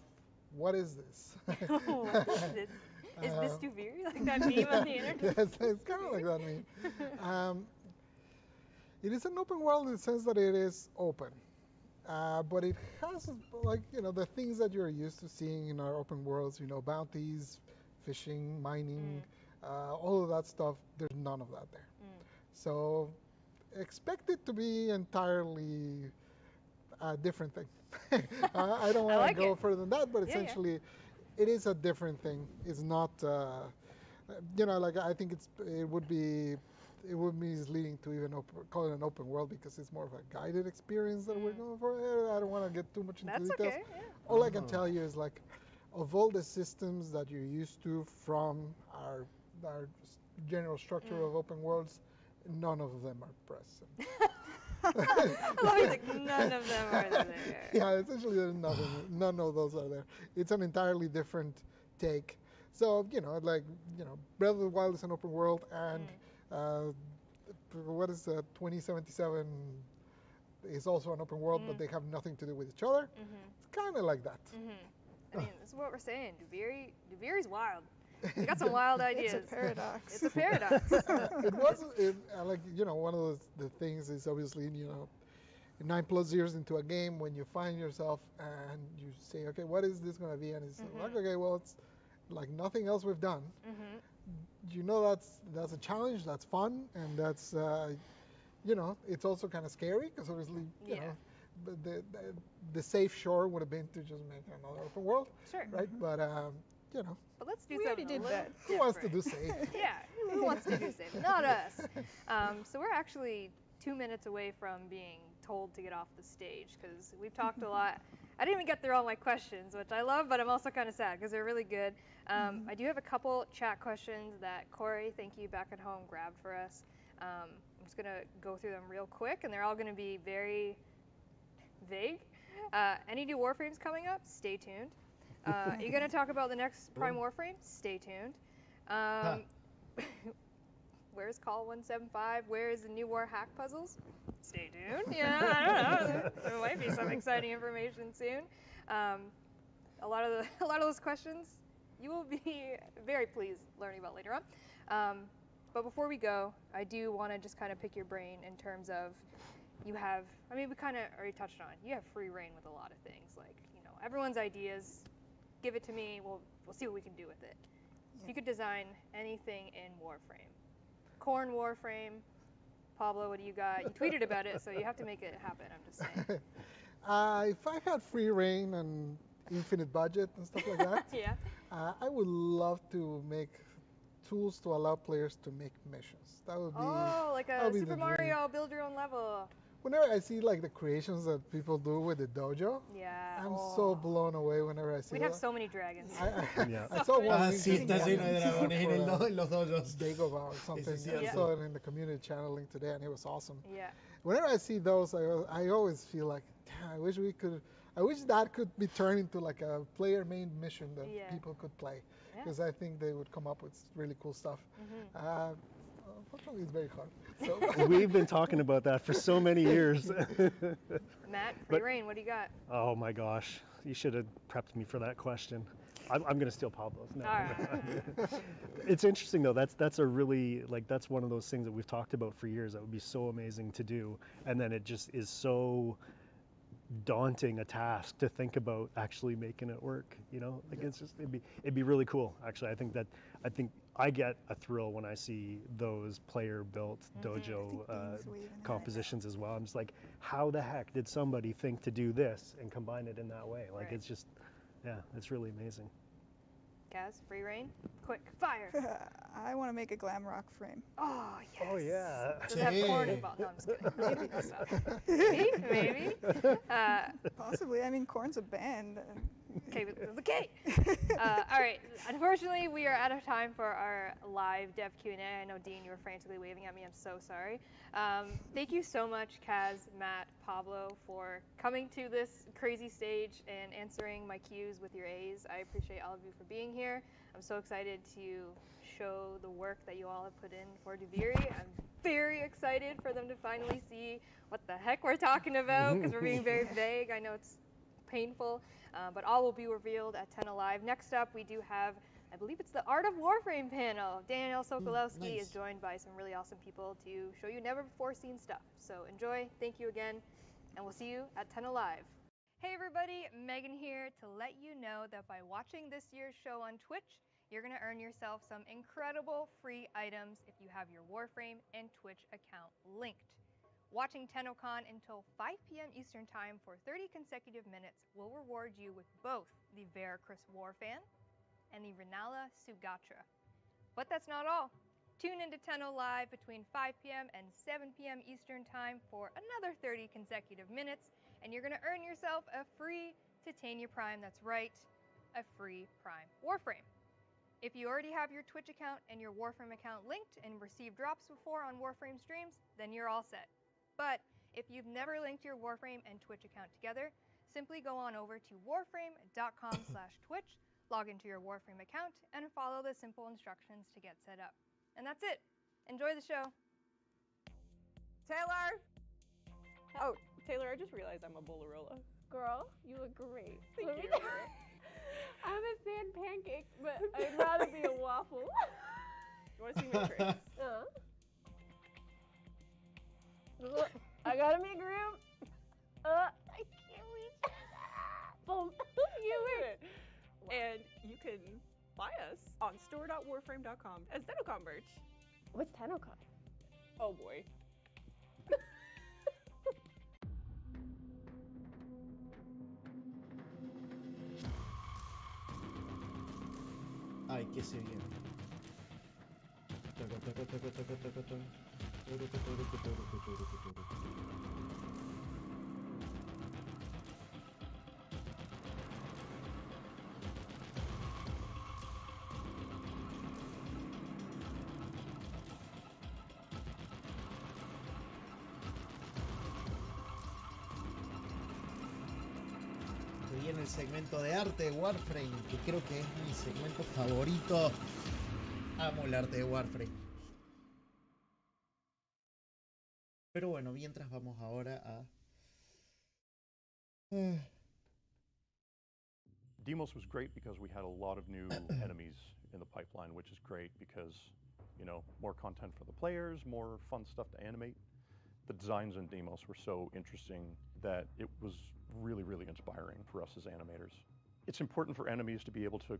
what is this. What is this? Is this Duviri? Like that meme on the internet? Yes, it's kind of like that meme. It is an open world in the sense that it is open, but it has the things that you're used to seeing in our open worlds. Bounties, fishing, mining, all of that stuff. There's none of that there. So expect it to be entirely a different thing. I don't want to go further than that, but essentially, it is a different thing. It's not, I think it would be it would be misleading to even call it an open world because it's more of a guided experience that we're going for. I don't want to get too much into That's details. okay. Yeah. All I can tell you is like, of all the systems that you're used to from our general structure of open worlds, none of them are present. I love like none of them are there. Yeah, essentially none of those are there. It's an entirely different take. So, Breath of the Wild is an open world, and what is 2077 is also an open world, but they have nothing to do with each other. It's kind of like that. I mean, this is what we're saying. Duviri's wild. You got some wild ideas. It's a paradox. It's a paradox. One of the things is obviously, 9+ years into a game when you find yourself and you say, okay, what is this going to be? And it's like, okay, well, it's like nothing else we've done. That's a challenge, that's fun, and that's, it's also kind of scary because obviously, the safe shore would have been to just make another open world. Sure. Right? But, But let's do we already something did a that. Who wants to do safe? Yeah, who wants to do safe? Not us. So we're actually 2 minutes away from being told to get off the stage because we've talked a lot. I didn't even get through all my questions, which I love, but I'm also kind of sad because they're really good. I do have a couple chat questions that Corey, thank you, back at home, grabbed for us. I'm just going to go through them real quick, and they're all going to be very vague. Any new Warframes coming up? Stay tuned. You're going to talk about the next Prime Warframe? Stay tuned. Where's Call 175? Where is the new War hack puzzles? Stay tuned. Yeah, I don't know. There might be some exciting information soon. A lot of those questions you will be very pleased learning about later on. But before we go, I do want to just kind of pick your brain in terms of we kind of already touched on. You have free reign with a lot of things, like everyone's ideas. Give it to me. We'll see what we can do with it. If you could design anything in Warframe, Corn Warframe, Pablo, what do you got? You tweeted about it, so you have to make it happen. I'm just saying. If I had free reign and infinite budget and stuff like that, I would love to make tools to allow players to make missions. That would be like a Super Mario build your own level. Whenever I see like the creations that people do with the dojo, I'm so blown away whenever I see We'd have so many dragons. I saw one sí, está lleno de dragones en los dojos. Dagobah or something. I saw it in the community channel link today, and it was awesome. Yeah. Whenever I see those, I always feel like, I wish that could be turned into like a player-made mission that people could play, because I think they would come up with really cool stuff. Unfortunately, it's very hard. So. We've been talking about that for so many years. Matt, free reign, what do you got? Oh my gosh, you should have prepped me for that question. I'm going to steal Pablo's. No. All right. It's interesting though. That's a really that's one of those things that we've talked about for years. That would be so amazing to do, and then it just is so daunting a task to think about actually making it work. It's just it'd be really cool. Actually, I think I get a thrill when I see those player-built dojo compositions as well. I'm just like, how the heck did somebody think to do this and combine it in that way? Like it's just, it's really amazing. Gaz, free reign, quick fire. I want to make a glam rock frame. Oh yes. Oh yeah. Does it have corn involved? No, I'm just kidding. Maybe. Possibly. I mean, Korn's a band. Okay, okay. All right. Unfortunately, we are out of time for our live dev Q&A. I know, Dean, you were frantically waving at me. I'm so sorry. Thank you so much, Kaz, Matt, Pablo, for coming to this crazy stage and answering my cues with your A's. I appreciate all of you for being here. I'm so excited to show the work that you all have put in for Duviri. I'm very excited for them to finally see what the heck we're talking about, because we're being very vague. I know it's painful, but all will be revealed at 10 Alive. Next up, we do have, I believe it's the Art of Warframe panel. Daniel Sokolowski is joined by some really awesome people to show you never before seen stuff. So enjoy, thank you again, and we'll see you at 10 Alive. Hey everybody, Megan here to let you know that by watching this year's show on Twitch, you're going to earn yourself some incredible free items if you have your Warframe and Twitch account linked. Watching TennoCon until 5 p.m. Eastern Time for 30 consecutive minutes will reward you with both the Veracruz Warfan and the Renala Sugatra. But that's not all. Tune into Tenno Live between 5 p.m. and 7 p.m. Eastern Time for another 30 consecutive minutes, and you're going to earn yourself a free Titania Prime. That's right, a free Prime Warframe. If you already have your Twitch account and your Warframe account linked and received drops before on Warframe streams, then you're all set. But if you've never linked your Warframe and Twitch account together, simply go on over to warframe.com/Twitch, log into your Warframe account, and follow the simple instructions to get set up. And that's it. Enjoy the show. Taylor! Oh, Taylor, I just realized I'm a Bolorilla. Girl, you look great. Thank you. I'm a sand pancake, but I'd rather be a waffle. You want to see my tricks? I gotta make room. I can't reach it. Boom. You it. And you can buy us on store.warframe.com as TennoCon merch. What's TennoCon? Oh boy. Ay, que se viene. Viene el segmento de arte de Warframe, que creo que es mi segmento favorito. Amo el arte de Warframe. Pero bueno, mientras vamos ahora a... Demos was great because we had a lot of new enemies in the pipeline, which is great because, you know, more content for the players, more fun stuff to animate. The designs in Demos were so interesting that it was really, really inspiring for us as animators. It's important for enemies to be able to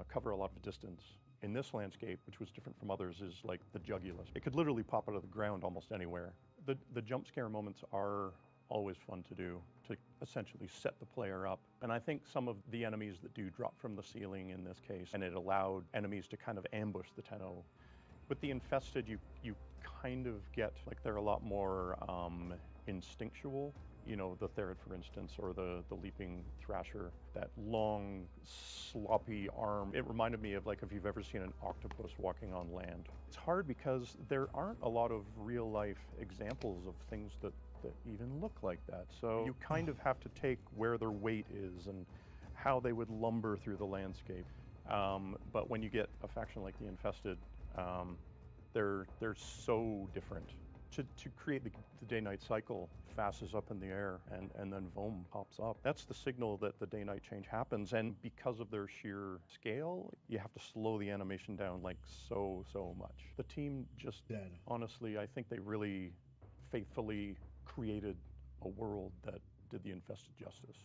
cover a lot of distance. In this landscape, which was different from others, is like the Jugulus. It could literally pop out of the ground almost anywhere. The jump scare moments are always fun to do, to essentially set the player up. And I think some of the enemies that do drop from the ceiling in this case, and it allowed enemies to kind of ambush the Tenno. With the Infested, you kind of get, like, they're a lot more instinctual. You know, the Therid, for instance, or the Leaping Thrasher, that long, sloppy arm. It reminded me of, like, if you've ever seen an octopus walking on land. It's hard because there aren't a lot of real-life examples of things that even look like that. So you kind of have to take where their weight is and how they would lumber through the landscape. But when you get a faction like the Infested, they're so different. To create the day-night cycle, Fass is up in the air and then Vom pops up. That's the signal that the day-night change happens, and because of their sheer scale, you have to slow the animation down like so much. The team just, honestly, I think they really faithfully created a world that did the Infested justice.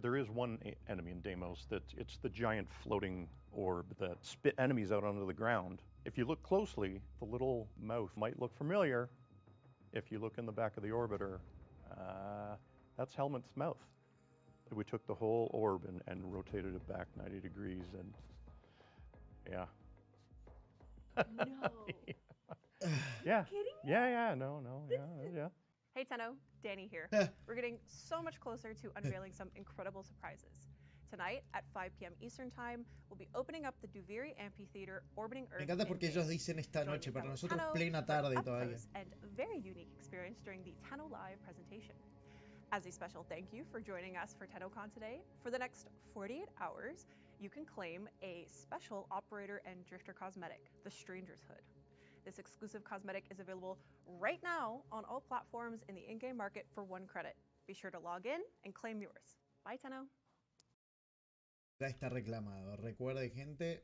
There is one enemy in Demos that it's the giant floating orb that spit enemies out onto the ground. If you look closely, the little mouth might look familiar. If you look in the back of the orbiter, that's Helmut's mouth. We took the whole orb and rotated it back 90 degrees, and yeah. No. Yeah. Kidding me? Yeah, no, yeah. Hey Tenno, Danny here. We're getting so much closer to unveiling some incredible surprises. Tonight at 5 p.m. Eastern Time, we'll be opening up the Duviri Amphitheater orbiting Earth. Me encanta porque ellos dicen esta noche, para nosotros plena tarde todavía. And very unique experience during the Tenno Live presentation. As a special thank you for joining us for TennoCon today, for the next 48 hours, you can claim a special operator and drifter cosmetic, the Stranger's Hood. This exclusive cosmetic is available right now on all platforms in the in-game market for 1 credit. Be sure to log in and claim yours. Bye, Tenno. Ya está reclamado. Recuerde, gente.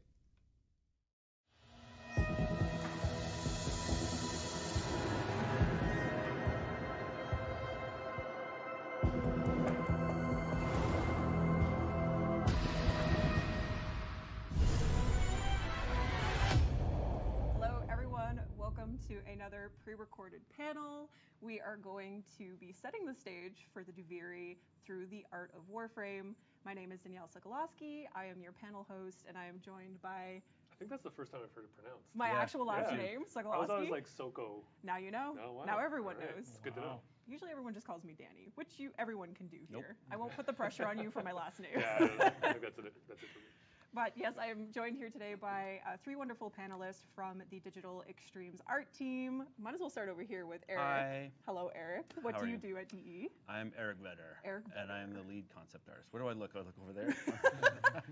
Hello, everyone. Welcome to another pre-recorded panel. We are going to be setting the stage for the Duviri through the art of Warframe. My name is Danielle Sokolowski. I am your panel host, and I am joined by think that's the first time I've heard it pronounced. My actual last name, I was Sokolowski. always like Soko. Now you know. Oh, wow. Now everyone All right. knows. It's good to know. Usually everyone just calls me Danny, which everyone can do here. I won't put the pressure on you for my last name. Yeah, I think that's it for me. But yes, I am joined here today by 3 wonderful panelists from the Digital Extremes art team. Might as well start over here with Eric. Hi. Hello, Eric. What How do are you you? do at DE? I'm Eric Vedder. Eric And Vedder. I'm the lead concept artist. Where do I look? I look over there?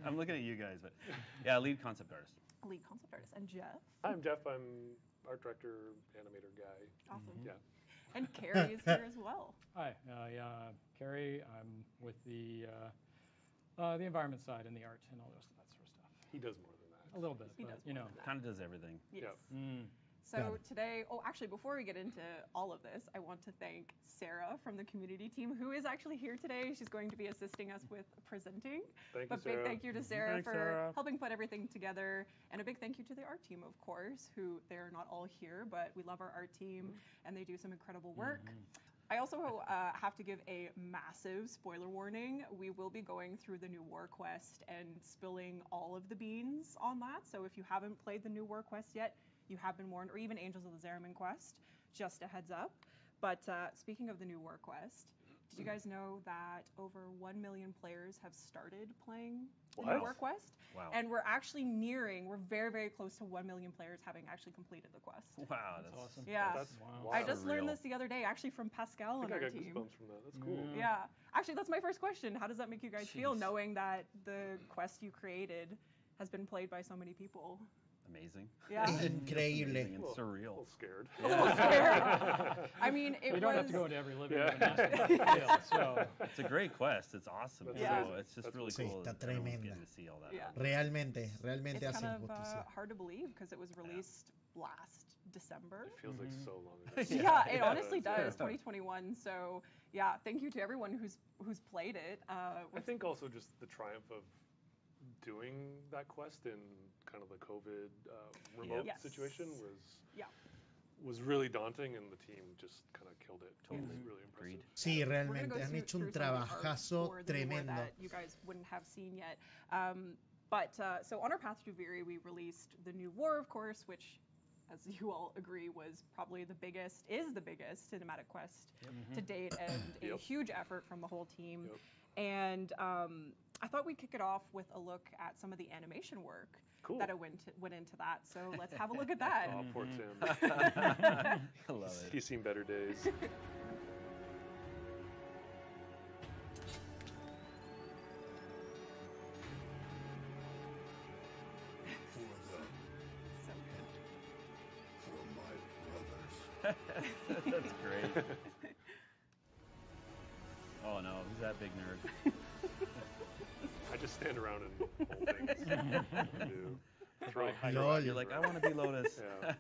I'm looking at you guys, but yeah, lead concept artist. Lead concept artist. And Jeff? I'm Jeff. I'm art director, animator guy. Awesome. Yeah. And Carrie is here as well. Hi, Carrie. I'm with the environment side and the art and all that sort of stuff. He does more than that. A little bit, He but does you more know. than that. Kind of does everything. Yes. Yeah. So today, actually, before we get into all of this, I want to thank Sarah from the community team, who is actually here today. She's going to be assisting us with presenting. Thank you, But Sarah. big thank you to Sarah Thanks, for Sarah. helping put everything together. And a big thank you to the art team, of course, who they're not all here, but we love our art team, and they do some incredible work. I also have to give a massive spoiler warning. We will be going through the new War Quest and spilling all of the beans on that. So if you haven't played the new War Quest yet, you have been warned, or even Angels of the Zariman Quest, just a heads up. But speaking of the new War Quest, did you guys know that over 1 million players have started playing the new War Quest? Wow. And we're actually we're very, very close to 1 million players having actually completed the quest. Wow, that's awesome. Yeah. That's wow. I just learned this the other day, actually from Pascal on I think our I got team. goosebumps from that. That's cool. Yeah. Actually, that's my first question. How does that make you guys feel, knowing that the quest you created has been played by so many people? Amazing. Yeah. Increíble. Amazing and surreal. A little scared. I mean, it You don't have to go into every living room and ask for details, so. It's a great quest. It's awesome. Yeah. So it's just really Sí, cool. está that everyone's tremenda. getting to see all that. Yeah. Realmente It's hacen kind of justicia. hard to believe because it was released last December. It feels like so long ago. Yeah, it honestly does. 2021. So yeah, thank you to everyone who's played it. I think also just the triumph of doing that quest in kind of the COVID remote situation was really daunting, and the team just kind of killed it. It was really impressive. Sí, We're gonna realmente go han hecho un through some of the art trabajazo for the new war tremendo. that you guys wouldn't have seen yet. So on our path to Viri, we released the new war, of course, which, as you all agree, was probably the biggest cinematic quest to date, and a huge effort from the whole team. And I thought we'd kick it off with a look at some of the animation work that went into that. So let's have a look at that. Oh, poor Tim. I love it. He's seen better days. That's great. Oh no, who's that big nerd? I just stand around and hold things. Throw Lol. You're like, I want to be Lotus. Yeah.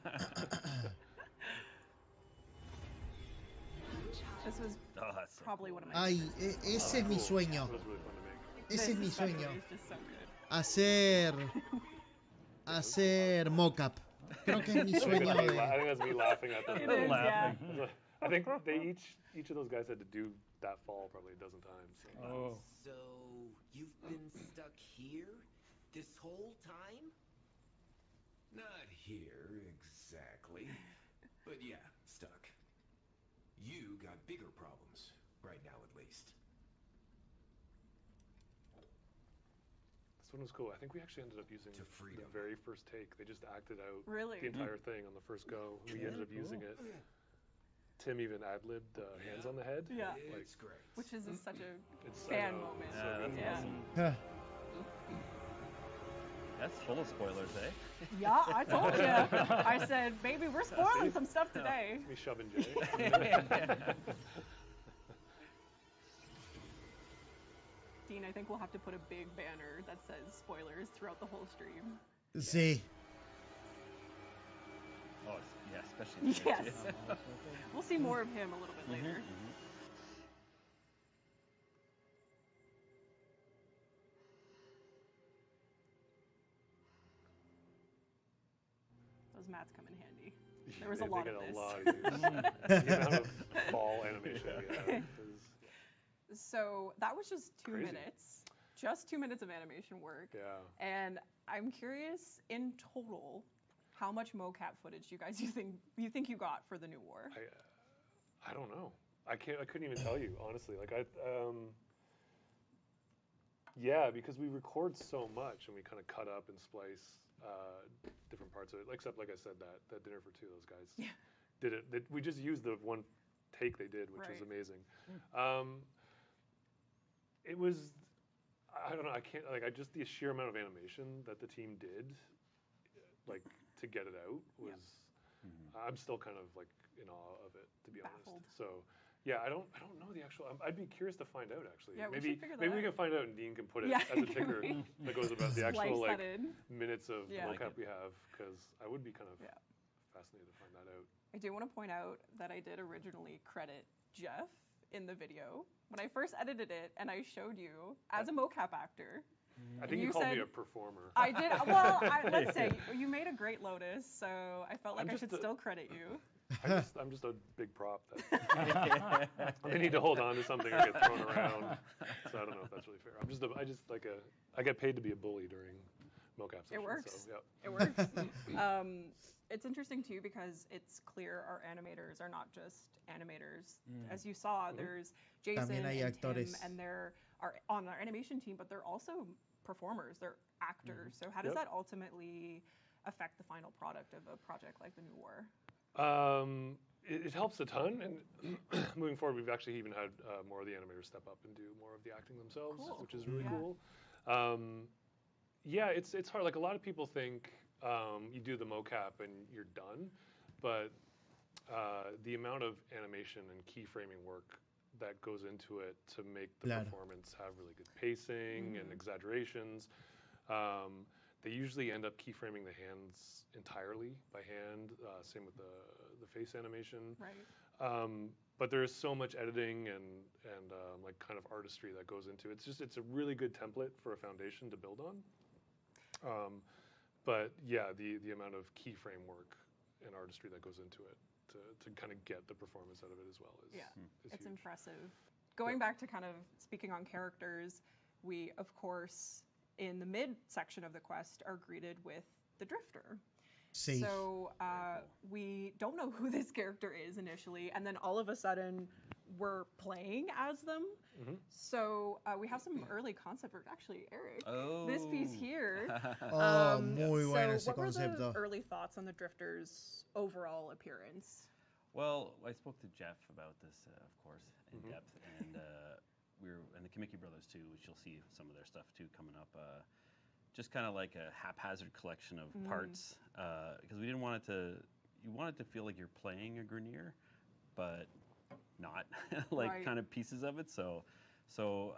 This was that's so probably one of my Ay, ese es mi sueño. That was really fun to make. Ese es mi sueño. It's just so good. Hacer mocap. Creo que es mi I think sueño that's me, de... I think that's me laughing at them. It is, laughing. yeah. I think they each of those guys had to do that fall probably a dozen times. So. So, you've been stuck here this whole time? Not here, exactly. But yeah, stuck. You got bigger problems, right now at least. This one was cool. I think we actually ended up using the very first take. They just acted out Really? the entire thing on the first go. We ended up using it. Tim even ad-libbed hands on the head. Yeah. Like, It's great. Which is such a it's fan moment. Yeah, that's Yeah. That's full of spoilers, eh? Yeah, I told you. I said, baby, we're spoiling some stuff today. Me shoving Jay. Dean, I think we'll have to put a big banner that says spoilers throughout the whole stream. Sí. Oh, yeah, especially. Yes. We'll see more of him a little bit later. Those mats come in handy. There was a lot of this. The amount of fall animation we have is... So that was just 2 Crazy. minutes. Just 2 minutes of animation work. Yeah. And I'm curious, in total, how much mocap footage you guys you think you got for the new war? I don't know. I couldn't even tell you, honestly. Like yeah, because we record so much and we kind of cut up and splice different parts of it. Except, like I said, that dinner for two, those guys did it. We just used the one take they did, which was amazing. It was, I don't know. I can't like. Just the sheer amount of animation that the team did, like to get it out was. I'm still kind of like in awe of it, to be honest. So. Yeah, I don't know the actual. I'd be curious to find out actually. Yeah, maybe we can find out and Dean can put it as a ticker that goes about the actual like minutes of mocap we have, because I would be kind of fascinated to find that out. I do want to point out that I did originally credit Jeff in the video when I first edited it, and I showed you as a mocap actor. I think you called me a performer. I did. Well, let's say you made a great Lotus, so I felt like I should still credit you. I'm just a big prop that they need to hold on to something or get thrown around. So I don't know if that's really fair. I get paid to be a bully during mocap sessions. It works. So, yep. It works. It's interesting too because it's clear our animators are not just animators. As you saw, there's Jason and Tim, and they're on our animation team, but they're also performers. They're actors. So how does that ultimately affect the final product of a project like the New War? It helps a ton, and moving forward, we've actually even had more of the animators step up and do more of the acting themselves, which is really cool. Yeah, it's hard. Like a lot of people think you do the mocap and you're done, but the amount of animation and keyframing work that goes into it to make the performance have really good pacing and exaggerations. They usually end up keyframing the hands entirely by hand. Same with the face animation. Right. But there's so much editing and like kind of artistry that goes into it. It's a really good template for a foundation to build on. But yeah, the amount of keyframe work and artistry that goes into it to kind of get the performance out of it as well is it's huge. impressive. Going back to kind of speaking on characters, we of course in the mid section of the quest are greeted with the Drifter. So we don't know who this character is initially, and then all of a sudden we're playing as them. So we have some early concept work. Actually, Eric, this piece here. Muy bueno ese what were the concepto. early thoughts on the Drifter's overall appearance? Well, I spoke to Jeff about this, of course, in depth, and and the Kamiki brothers too, which you'll see some of their stuff too coming up. Just kind of like a haphazard collection of parts, because we didn't want it to. You want it to feel like you're playing a Grenier, but not like kind of pieces of it. So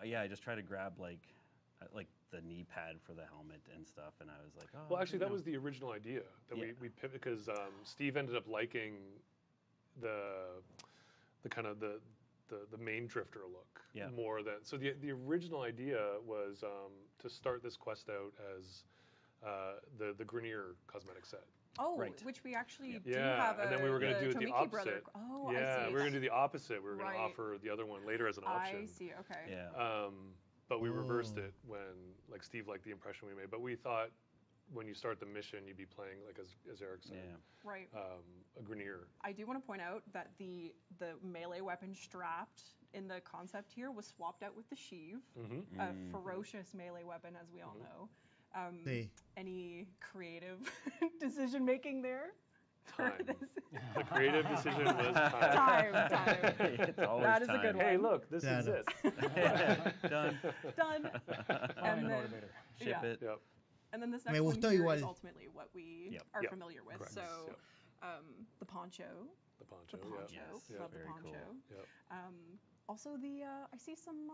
yeah, I just tried to grab like the knee pad for the helmet and stuff, and I was like, oh. Well, actually, that was the original idea that we pivoted because Steve ended up liking the kind of the main Drifter look more than. So the original idea was to start this quest out as the Grenier cosmetic set. Oh, which we actually do have. And then we were going to do it the opposite. Brother. Oh, yeah, I see. we were going to do the opposite. We were going to offer the other one later as an option. I see. Okay. Yeah. But we reversed it when like Steve liked the impression we made. But we thought when you start the mission, you'd be playing like as Eric said, a Grenier. I do want to point out that the melee weapon strapped in the concept here was swapped out with the sheave, a ferocious melee weapon, as we all know. Any creative decision making there? Time. The creative decision was time. Time. It's always that is a good one. Hey, look, this exists. Done. And then ship it. Yep. And then this next one here is ultimately what we are familiar with. Correct. So the poncho. The poncho. Yes. Love the poncho. Cool. Yep. Also I see some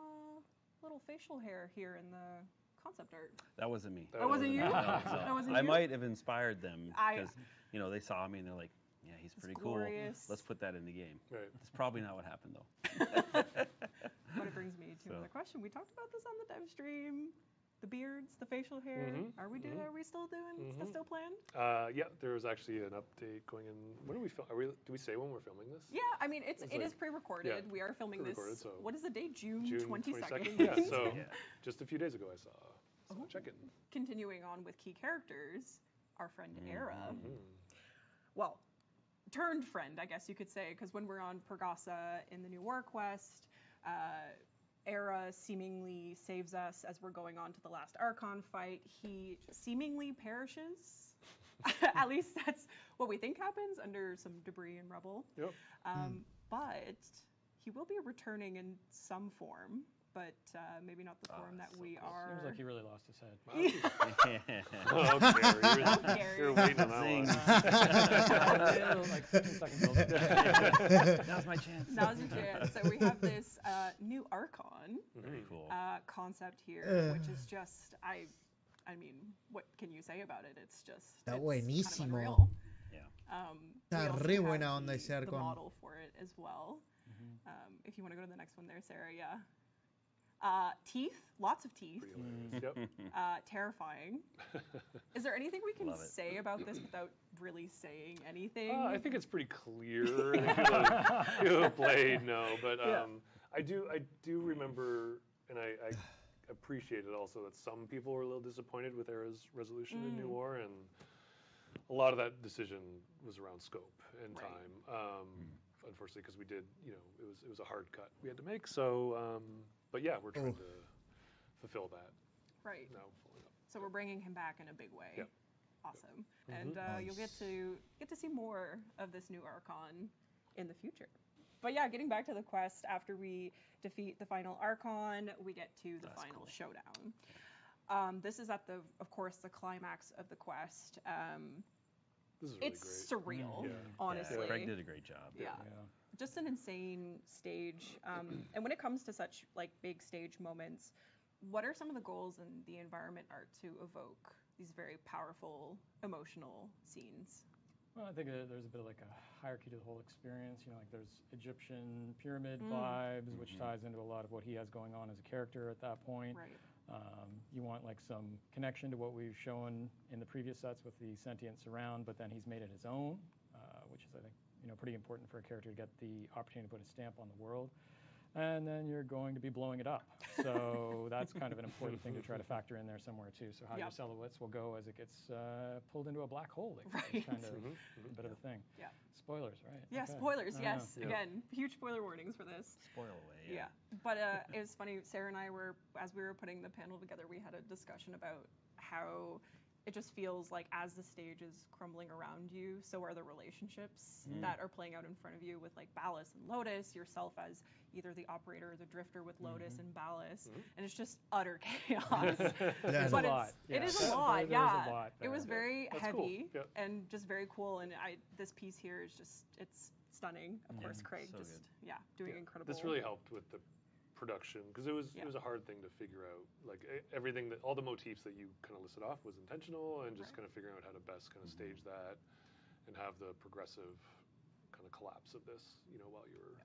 little facial hair here in the concept art. That wasn't me. That wasn't you? No, that wasn't you? I might have inspired them because they saw me and they're like, yeah, he's pretty cool. Let's put that in the game. Right. That's probably not what happened though. But it brings me to another question. We talked about this on the dev stream. The beards, the facial hair. Are we still doing? Is that still planned? Yeah, there was actually an update going in. When do we film? Do we say when we're filming this? Yeah, I mean it is pre-recorded. Yeah, we are filming this. So what is the date? June 22nd. Yeah, so just a few days ago I saw So check it. Continuing on with key characters, our friend Era. Well, turned friend, I guess you could say, because when we're on Pergasa in the new war quest, Era seemingly saves us as we're going on to the last Archon fight. He seemingly perishes. At least that's what we think happens under some debris and rubble. Yep. But he will be returning in some form, but maybe not the form that we are. Seems like he really lost his head. You're waiting on that one. Like 15 seconds. Now's my chance. Now's your chance. So we have this new Archon concept here, which is just, I mean, what can you say about it? It's just Está it's buenísimo. kind of unreal. Está re buena onda ese the Archon. model for it as well. If you want to go to the next one there, Sarah, yeah. Teeth, lots of teeth. Yep. Terrifying. Is there anything we can say about this without really saying anything? I think it's pretty clear. If you have played, no, but I do remember, and I appreciated also that some people were a little disappointed with Era's resolution in New War, and a lot of that decision was around scope and time. Unfortunately, because we did, it was a hard cut we had to make. So, but yeah, we're trying to fulfill that. Right. Now, fully up. So we're bringing him back in a big way. Yep. Awesome. And you'll get to see more of this new Archon in the future. But yeah, getting back to the quest, after we defeat the final Archon, we get to the final showdown. This is of course, the climax of the quest. This is really it's surreal, honestly. Yeah, Craig did a great job. Yeah. Just an insane stage. And when it comes to such like big stage moments, what are some of the goals in the environment art to evoke these very powerful, emotional scenes? Well, I think there's a bit of like a hierarchy to the whole experience. Like there's Egyptian pyramid vibes, which ties into a lot of what he has going on as a character at that point. Right. You want like some connection to what we've shown in the previous sets with the sentient surround, but then he's made it his own, which is, I think, pretty important for a character to get the opportunity to put a stamp on the world. And then you're going to be blowing it up. So that's kind of an important thing to try to factor in there somewhere too. So how your silhouettes will go as it gets pulled into a black hole. It's kind of a bit of a thing. Yeah. Spoilers, right? Yeah, spoilers, yes. Again, huge spoiler warnings for this. Spoil away, yeah. But it was funny, Sarah and I as we were putting the panel together, we had a discussion about how it just feels like as the stage is crumbling around you, so are the relationships that are playing out in front of you with like Ballas and Lotus, yourself as either the operator or the drifter with Lotus and Ballas, and it's just utter chaos. It's a lot. It is a lot, yeah. It was very heavy cool. and just very cool, and this piece here is just, it's stunning. Of course, Craig so just, doing incredible. This really helped with the production, because it was a hard thing to figure out. Like everything all the motifs that you kind of listed off was intentional, and just kind of figuring out how to best kind of stage that and have the progressive kind of collapse of this, while you were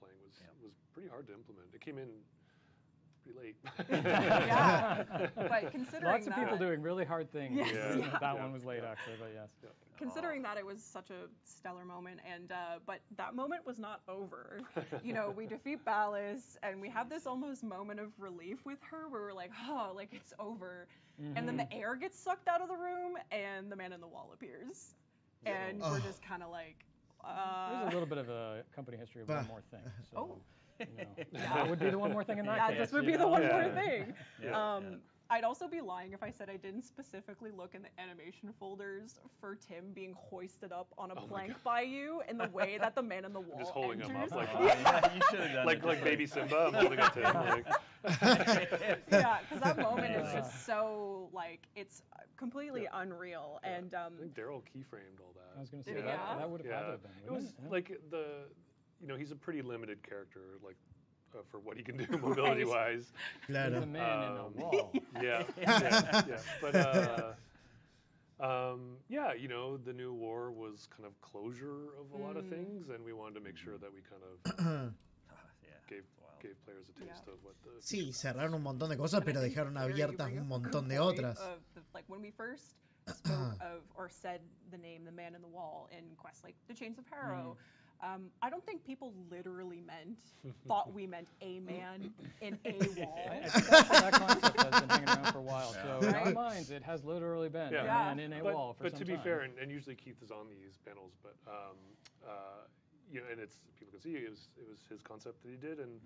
playing was pretty hard to implement. It came in pretty late. But considering lots of people doing really hard things. That one was late actually, but yes. Considering that it was such a stellar moment, and but that moment was not over. We defeat Ballas, and we have this almost moment of relief with her, where we're like, oh, like it's over. And then the air gets sucked out of the room, and the man in the wall appears, and we're just kind of like. There's a little bit of a company history of one more thing. So, that would be the one more thing in that case. This would be the one more thing. I'd also be lying if I said I didn't specifically look in the animation folders for Tim being hoisted up on a plank by you in the way that the man in the wall just holding enters. him up like you should have done like baby Simba. I'm holding up to him. Yeah, because that moment is just so it's completely unreal. And I think Daryl keyframed all that. I was going to say that would have had to have been. It was like he's a pretty limited character, like. For what he can do mobility-wise. He's a man in a wall. Yeah. But the new war was kind of closure of a lot of things, and we wanted to make sure that we kind of gave players a taste of what the. Sí, cerraron un montón de cosas, pero dejaron abiertas un montón de otras. Like when we first spoke of or said the name, the man in the wall in quests like the Chains of Harrow. I don't think people literally thought we meant a man in a wall. That concept has been hanging around for a while. So in our minds, it has literally been a man in a wall for some time. But to be fair, and usually Keith is on these panels, but you know, and it's people can see it was his concept that he did, and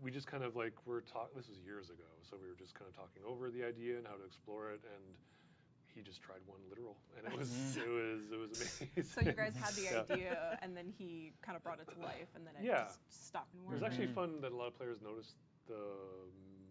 we just kind of like this was years ago, so we were just kind of talking over the idea and how to explore it, and he just tried one literal, and it was amazing. So you guys had the idea, and then he kind of brought it to life, and then it just stopped and worked. It was actually fun that a lot of players noticed the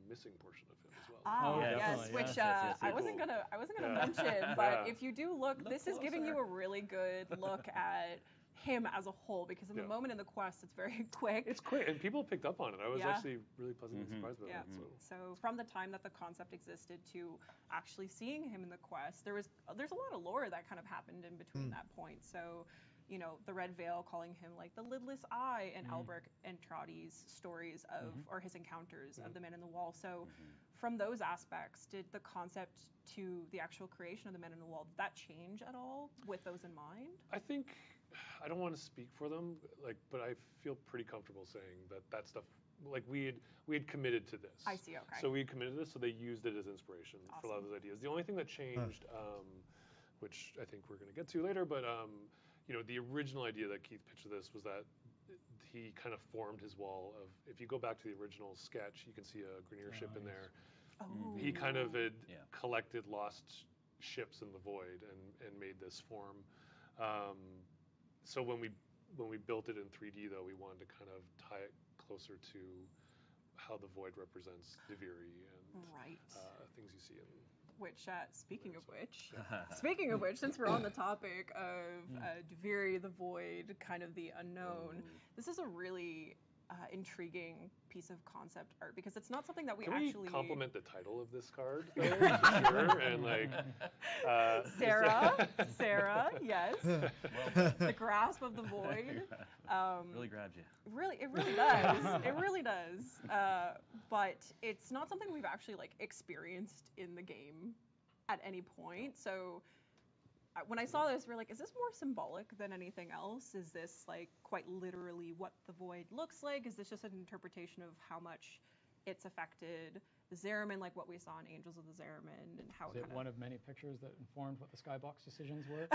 missing portion of him as well. Yes, which I wasn't gonna mention, but if you do look this is giving you a really good look at him as a whole, because in the moment in the quest it's very quick. It's quick, and people picked up on it. I was actually really pleasantly surprised by that. So from the time that the concept existed to actually seeing him in the quest, there's a lot of lore that kind of happened in between that point. So, you know, the Red Veil calling him like the lidless eye, and Albrecht and Trotty's stories of or his encounters of the Man in the Wall. So from those aspects, did the concept to the actual creation of the Man in the Wall, did that change at all with those in mind? I think, I don't want to speak for them, but I feel pretty comfortable saying that stuff, like we had committed to this. I see, okay. So we had committed to this, so they used it as inspiration for a lot of those ideas. The only thing that changed, which I think we're going to get to later, but you know, the original idea that Keith pitched to this was that he kind of formed his wall of, if you go back to the original sketch, you can see a Grineer ship in there. He kind of had collected lost ships in the void and made this form. So when we built it in 3D, though, we wanted to kind of tie it closer to how the void represents Duviri and things you see in. Which, speaking of which, since we're on the topic of Duviri, the void, kind of the unknown, this is a really intriguing piece of concept art, because it's not something that we actually. Can we compliment the title of this card, though? Sure, and like Sarah, yes. The grasp of the void. Really grabs you. It really does. It really does. But it's not something we've actually like experienced in the game at any point. So when I saw this, we're like, is this more symbolic than anything else? Is this like quite literally what the void looks like? Is this just an interpretation of how much it's affected the Zariman, like what we saw in Angels of the Zariman, and how is it one of many pictures that informed what the Skybox decisions were?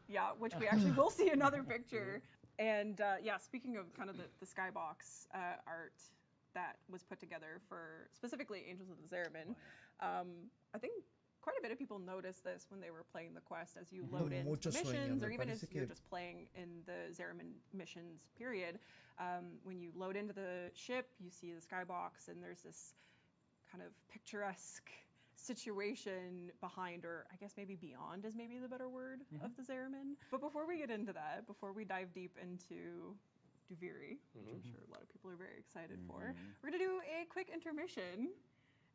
Yeah, which we actually will see another picture. And speaking of kind of the Skybox art that was put together for specifically Angels of the Zariman, I think quite a bit of people noticed this when they were playing the quest as you load in missions, or even as you're just playing in the Zariman missions period. When you load into the ship, you see the Skybox, and there's this kind of picturesque situation behind, or I guess maybe beyond is maybe the better word, of the Zariman. But before we get into that, before we dive deep into Duviri, which I'm sure a lot of people are very excited for, we're going to do a quick intermission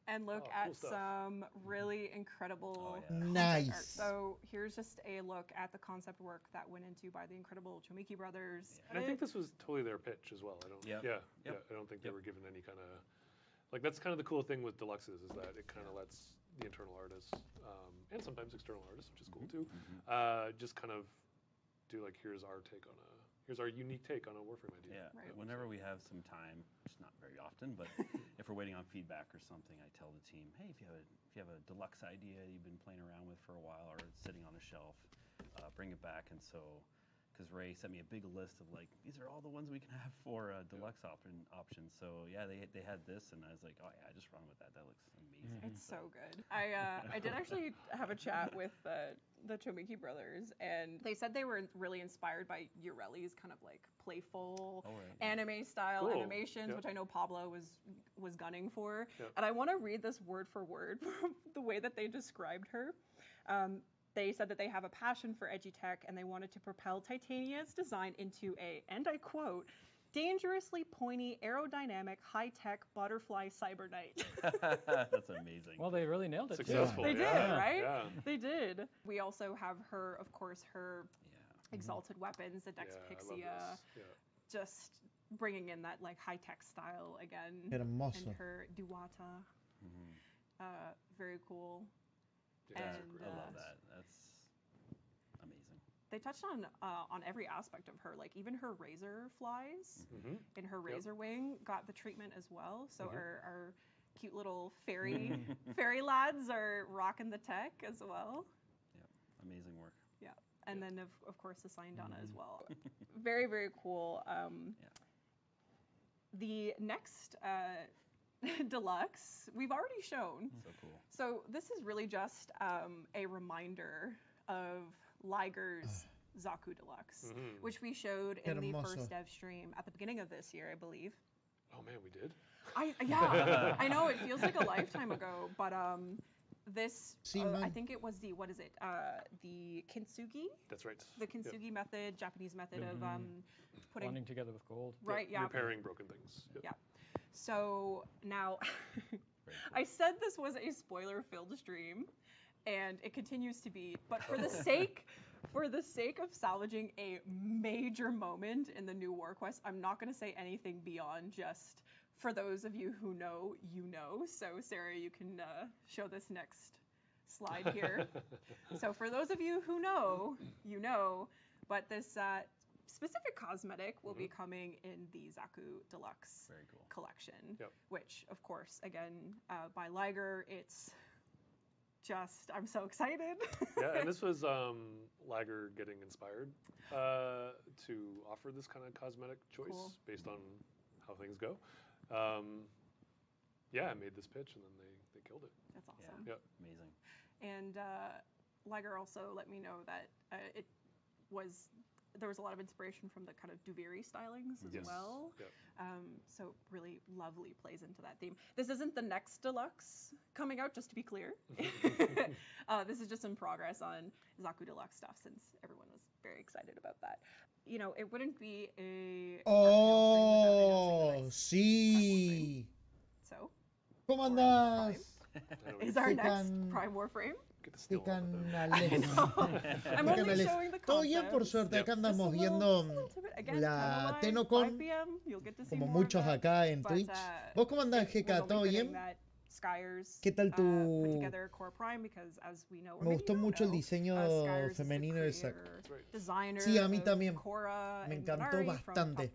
and look at some really incredible concept art. So here's just a look at the concept work that went into by the incredible Chomiki brothers. And I think this was totally their pitch as well. I don't think they were given any kind of, like, that's kind of the cool thing with deluxes, is that it kind of lets the internal artists and sometimes external artists, which is cool too, just kind of do like, here's our unique take on a Warframe idea. Yeah, whenever we have some time, which is not very often, but if we're waiting on feedback or something, I tell the team, hey, if you have a deluxe idea you've been playing around with for a while, or it's sitting on a shelf, bring it back. And so, because Ray sent me a big list of like, these are all the ones we can have for deluxe options. So yeah, they had this, and I was like, oh yeah, just run with that. That looks amazing. It's so good. I did actually have a chat with the Chomiki brothers, and they said they were really inspired by Ureli's kind of like playful anime style animations, which I know Pablo was gunning for. And I want to read this word for word from the way that they described her. They said that they have a passion for edgy tech, and they wanted to propel Titania's design into a, and I quote, dangerously pointy, aerodynamic, high-tech butterfly cyber knight. That's amazing. Well, they really nailed it. Successful. They did, right? Yeah. They did. We also have her, of course, her exalted weapons, the Dex Pixia, just bringing in that like high-tech style again. And her Duwata. Very cool. Yeah, and, I love that. That's amazing. they touched on every aspect of her, like even her razor flies in her razor wing got the treatment as well. So our cute little fairy lads are rocking the tech as well. Yeah, amazing work. Yeah, and then of course the sign Donna as well. Very, very cool. The next deluxe we've already shown. So cool. So this is really just a reminder of Liger's Zaku Deluxe, which we showed in the first dev stream at the beginning of this year, I believe. Oh man, we did? Yeah, I know, it feels like a lifetime ago, but this, I think it was the, what is it, the kintsugi? That's right. The kintsugi method, Japanese method of putting... Blending together with gold. Right, yeah. Repairing broken things. Yeah. So now, I said this was a spoiler-filled stream, and it continues to be, but for the sake of salvaging a major moment in the new War Quest, I'm not going to say anything beyond just, for those of you who know, you know. So Sarah, you can show this next slide here. So for those of you who know, you know, but this specific cosmetic will be coming in the Zaku Deluxe collection, which, of course, again, by Liger, it's just, I'm so excited. Yeah, and this was Liger getting inspired to offer this kind of cosmetic choice based on how things go. Yeah, I made this pitch and then they killed it. That's awesome. Yeah. Amazing. And Liger also let me know that there was a lot of inspiration from the kind of Duviri stylings as well. Yep. So really lovely plays into that theme. This isn't the next deluxe coming out, just to be clear. This is just in progress on Zaku Deluxe stuff, since everyone was very excited about that. You know, it wouldn't be a... ¡Oh, sí! So, ¿Cómo andás? Is our next Prime Warframe. ¿Qué canales? I'm only showing the Todo bien, por suerte. Acá andamos viendo la TennoCon, como muchos acá en Twitch. ¿Vos cómo andás, GK? ¿Todo bien? ¿Qué tal tu...? Me gustó mucho el diseño femenino de Zack. Sí, a mí también. Me encantó bastante.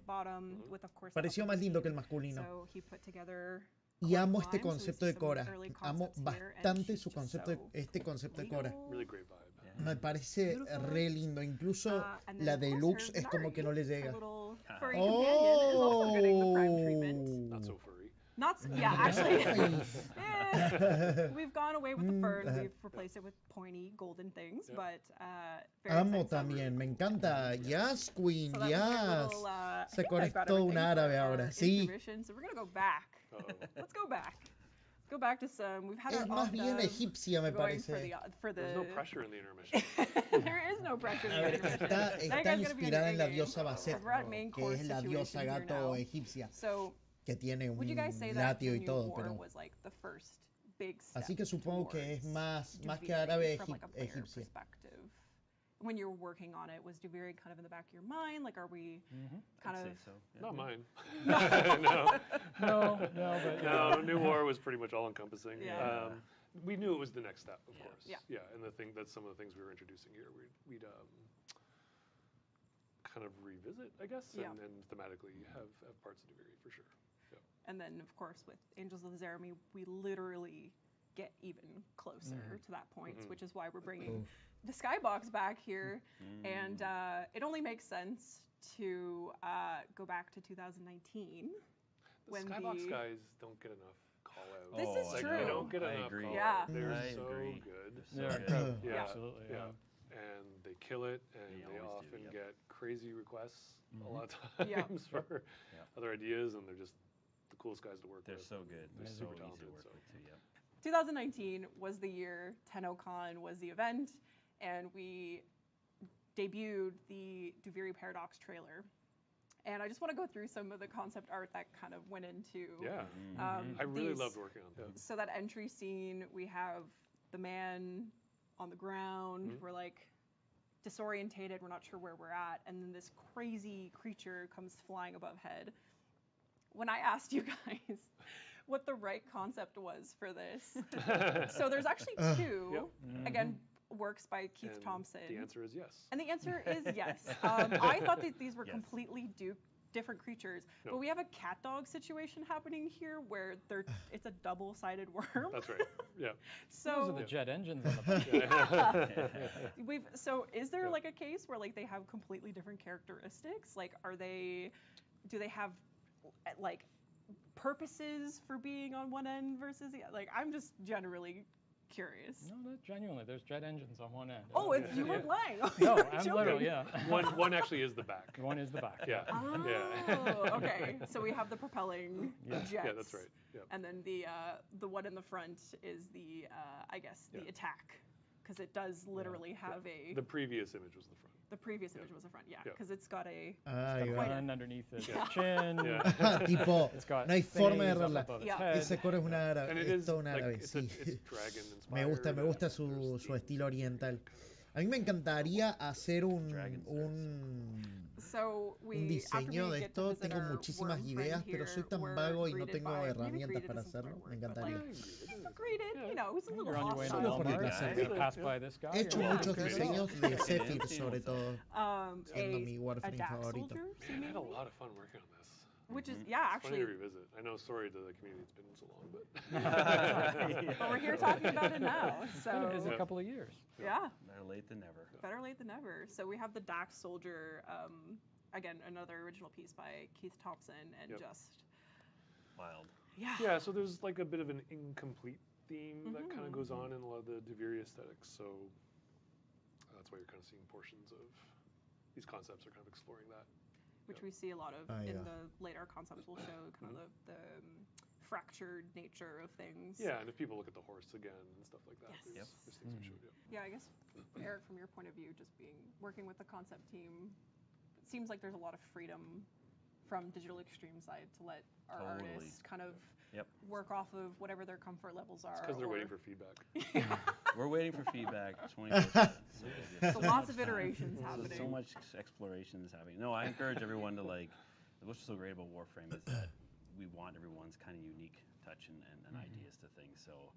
Pareció más lindo que el masculino. Y amo este concepto de Cora. Amo bastante su concepto, este concepto de Cora. Me parece re lindo. Incluso la deluxe es como que no le llega. Oh. Not so furry. Actually, we've gone away with the fur and we've replaced it with pointy golden things, but amo también, me encanta. Yes, Queen, yes. Se conectó un árabe ahora, sí. So we're gonna go back. Let's go back. Let's go back to some. We've had es más bien egipcia, me parece. There's no pressure in the intermission. There is no pressure in the intermission. Está inspirada en la diosa Bastet, que es la diosa gato egipcia. Que tiene un látigo y todo, pero... Así que supongo que es más que árabe egipcia. When you're working on it, was Duviri kind of in the back of your mind? Like, are we kind of... So, yeah. Not mine. No, New War was pretty much all-encompassing. Yeah. We knew it was the next step, of course. Yeah. And that's some of the things we were introducing here. We'd kind of revisit, I guess, and thematically have parts of Duviri for sure. Yeah. And then, of course, with Angels of the Zeremi, we literally get even closer to that point, which is why we're bringing the Skybox back here. And it only makes sense to go back to 2019. The Skybox guys don't get enough call-outs. This is true. They don't get enough call-outs. Yeah. They're so good. They're incredible. Absolutely. Yeah. And they kill it, and they often get crazy requests a lot of times for other ideas, and they're just the coolest guys to work with. They're so good. They're super talented. So. 2019 was the year, TennoCon was the event, and we debuted the Duviri Paradox trailer. And I just want to go through some of the concept art that kind of went into... I really loved working on that. So that entry scene, we have the man on the ground, we're like disorientated, we're not sure where we're at, and then this crazy creature comes flying above head. When I asked you guys what the right concept was for this, so there's actually two. Again, works by Keith And Thompson. the answer is yes. And the answer is yes. I thought that these were Yes. completely different creatures, No. but we have a cat dog situation happening here where it's a double-sided worm. That's right. Yeah. So Those are the jet engines on the yeah. So is there like a case where like they have completely different characteristics? Like do they have like purposes for being on one end versus the other? Like I'm just generally curious. No, not genuinely. There's jet engines on one end. Oh, you weren't lying. No, I'm literally, yeah. One actually is the back. One is the back. Yeah. Oh, yeah. okay. So we have the propelling jets. Yeah, that's right. Yeah. And then the one in the front is the I guess the attack, because it does literally have a. The previous image was the front. The previous image was the front, because it's got a. One underneath the chin. Tipo, no hay forma de arreglar. Yeah. Ese core es una árabe. And it Es is todo un like, árabe, it's sí. dragon Me gusta su estilo oriental. A mí me encantaría hacer un diseño de esto. Tengo muchísimas ideas, pero soy tan vago y no tengo herramientas para hacerlo. Me encantaría. Solo por el placer. He hecho muchos diseños de Zephyr, sobre todo, siendo mi Warframe favorito. Man, I had a lot of fun working on this. Which is, It's actually. funny to revisit. I know, sorry to the community, it's been so long, but. But we're here talking about it now, so. It's a couple of years. Yeah. Better late than never. Better late than never. So we have the Dax Soldier, again, another original piece by Keith Thompson, and just. Wild. Yeah. Yeah, so there's like a bit of an incomplete theme that kind of goes on in a lot of the Deviri aesthetics, so that's why you're kind of seeing portions of these concepts are kind of exploring that. Which we see a lot of in the later concepts we'll show, kind of the fractured nature of things. Yeah, and if people look at the horse again and stuff like that, there's things we showed. Yeah, I guess, Eric, from your point of view, just working with the concept team, it seems like there's a lot of freedom from Digital Extreme side to let our artists kind of work off of whatever their comfort levels are. It's because they're waiting for feedback. We're waiting for feedback 24/7. So lots of iterations happening. So much exploration is happening. No, I encourage everyone to what's so great about Warframe is that we want everyone's kind of unique touch and ideas to things. So,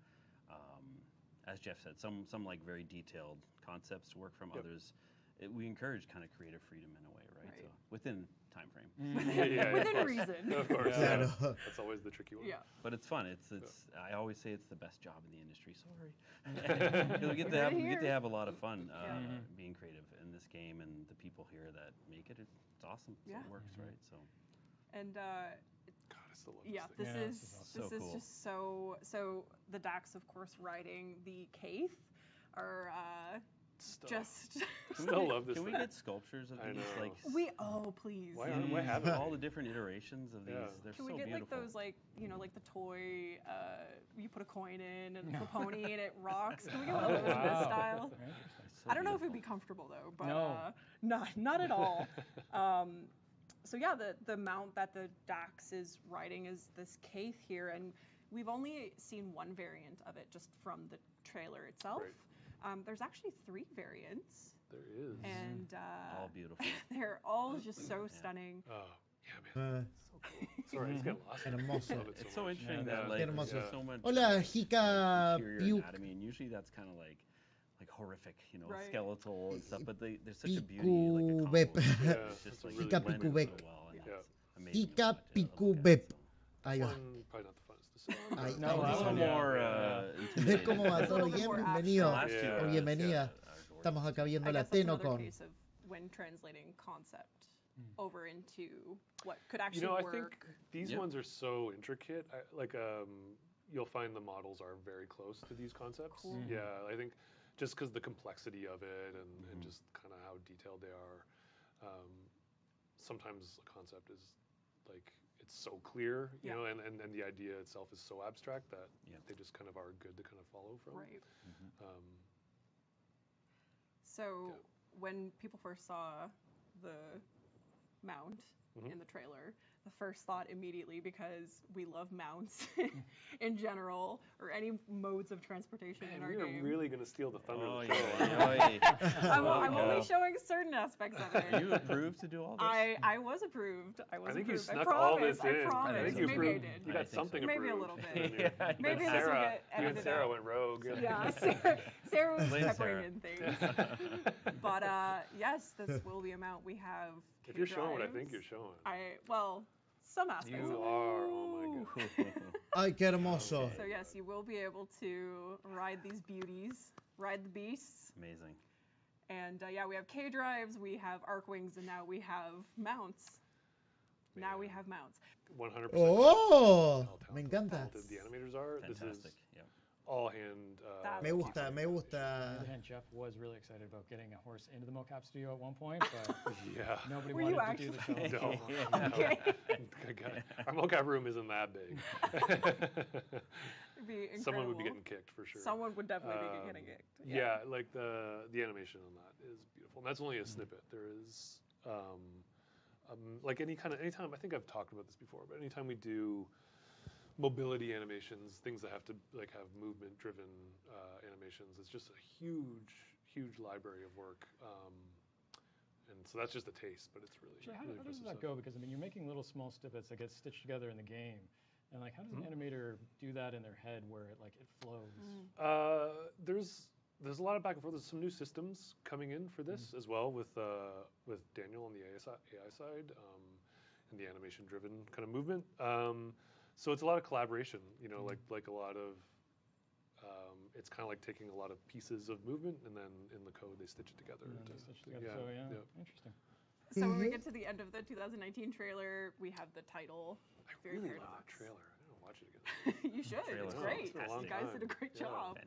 as Jeff said, some like very detailed concepts work from others. We encourage kind of creative freedom in a way, right? So within time frame. Within reason. Of course. Yeah. That's always the tricky one. Yeah. But it's fun. It's I always say it's the best job in the industry. Sorry. we get to have a lot of fun being creative in this game, and the people here that make it. It's awesome. So it works, right? So. And God, I still love this is cool. just so the Dax, of course, riding the Kaith are just. Still love this. Can we get sculptures of these? Like please. Why haven't all the different iterations of these? They're Can so we get beautiful. like those like the toy you put a coin in and the pony and it rocks? Can we get one of those in this style? So I don't know if it'd be comfortable though, but not at all. So yeah, the mount that the Dax is riding is this Kaith here, and we've only seen one variant of it just from the trailer itself. Right. There's actually 3 variants. There is. And all beautiful. They're all just so stunning. Oh, yeah, man. So cool. Sorry, I just get lost. Hermoso. It's so interesting that like there's so much Hola, Hika interior anatomy, and usually that's kind of like horrific, skeletal and stuff. But there's such a beauty, like a combo. It's just like Hika blended so Pikubek. well, and it's amazing. Hika Pikubek. Ahí va. Probably not the funnest to say. Ahí No, a little more ¿Ves cómo va todo bien? Bienvenido Yeah. o bienvenida. Estamos acá viendo la Tenocon. Case of when translating concept over into what could actually I work. think these ones are so intricate. You'll find the models are very close to these concepts. Cool. Yeah, I think just because the complexity of it and just kind of how detailed they are. Sometimes a concept is like it's so clear, you know, and the idea itself is so abstract that they just kind of are good to kind of follow from. Right. So when people first saw the mount, in the trailer. The first thought immediately, because we love mounts in general, or any modes of transportation in our game. You're really going to steal the thunder of the show. I'm only showing certain aspects of it. Are you approved to do all this? I was approved. I think you snuck all this in. I promise. I think you Maybe I did. You got something Maybe approved. a little bit. Maybe this will get edited. You and Sarah went rogue. Yeah, Sarah was peppering in things. But yes, this will be a mount. We have If you're showing what I think you're showing. Some aspects you of it. are, oh my god. Ay, qué hermoso. So yes, you will be able to ride these beauties, ride the beasts. Amazing. And yeah, we have K drives, we have arc wings, and now we have mounts. Man. Now we have mounts. 100%. Oh, me encanta. The animators are. Fantastic. This is all hand. Me gusta, me gusta. And Jeff was really excited about getting a horse into the mocap studio at one point, but nobody Were wanted to do the show. No. Okay. Our mocap room isn't that big. It'd be incredible. Someone would be getting kicked for sure. Someone would definitely be getting kicked. Yeah, like the animation on that is beautiful. And that's only a snippet. There is like anytime, I think I've talked about this before, but anytime we do mobility animations, things that have to like have movement driven animations, it's just a huge library of work. And so that's just a taste, but it's really. So how does that go? Because I mean, you're making little small snippets that get stitched together in the game, and like, how does an animator do that in their head where it flows? There's a lot of back and forth. There's some new systems coming in for this as well with Daniel on the AI side and the animation driven kind of movement. So it's a lot of collaboration. You know, like a lot of. It's kind of like taking a lot of pieces of movement and then in the code they stitch it together. Interesting. So when we get to the end of the 2019 trailer, we have the title. I really love that trailer. I don't watch it again. You should. It's great. You guys did a great job.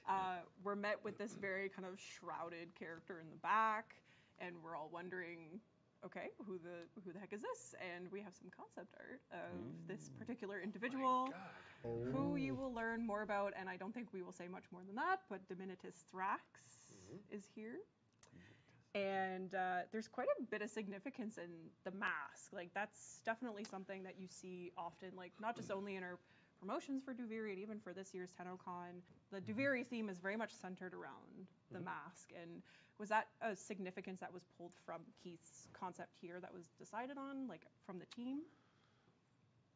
Fantastic. We're met with this very kind of shrouded character in the back, and we're all wondering, okay, who the heck is this? And we have some concept art of this particular individual, who you will learn more about. And I don't think we will say much more than that. But Dominitus Thrax is here. And there's quite a bit of significance in the mask. Like, that's definitely something that you see often, like not just only in our promotions for Duviri and even for this year's TennoCon. The Duviri theme is very much centered around the mask. And was that a significance that was pulled from Keith's concept here that was decided on, like from the team?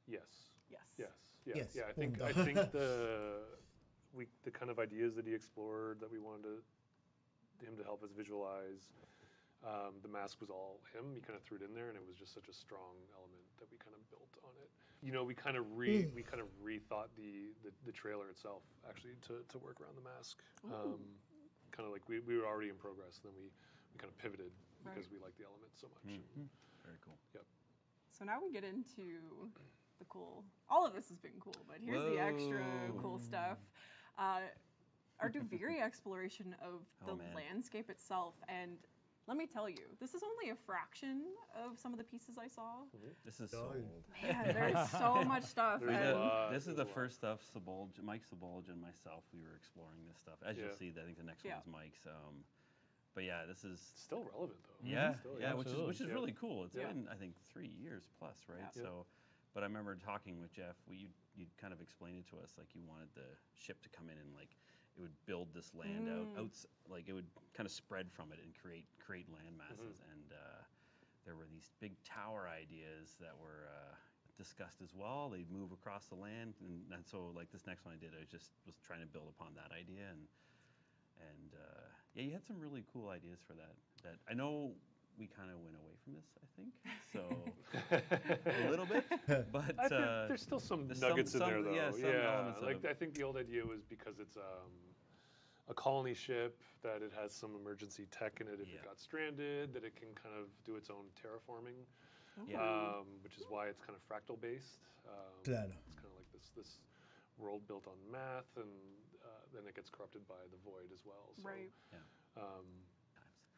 Yes. Yes. Yeah. I think the kind of ideas that he explored that we wanted him to help us visualize. The mask was all him. He kind of threw it in there, and it was just such a strong element that we kind of built on it. You know, we kind of rethought the trailer itself actually to work around the mask. Kind of like we were already in progress, and then we kind of pivoted because we liked the element so much. Very cool. Yep. So now we get into the cool. All of this has been cool, but here's the extra cool stuff. Our Duviri exploration of the landscape itself, and let me tell you, this is only a fraction of some of the pieces I saw. This is so old. Man, there's so much stuff. This is the first stuff Mike Sabolge and myself, we were exploring this stuff. As you'll see, I think the next one's Mike's. But yeah, this is still relevant though. Yeah, which is really cool. It's been, I think, 3 years plus, right? Yeah. So, but I remember talking with Jeff. You kind of explained it to us, like you wanted the ship to come in and like it would build this land out, like it would kind of spread from it and create land masses. And there were these big tower ideas that were discussed as well. They'd move across the land, and so like this next one I did, I was trying to build upon that idea, and yeah, you had some really cool ideas for that I know we kind of went away from this, I think, so a little bit, but there's still some nuggets in there though. Yeah, some elements like I think the old idea was because it's a colony ship, that it has some emergency tech in it if it got stranded, that it can kind of do its own terraforming, which is why it's kind of fractal based. It's kind of like this world built on math, and then it gets corrupted by the void as well. So, right. Yeah.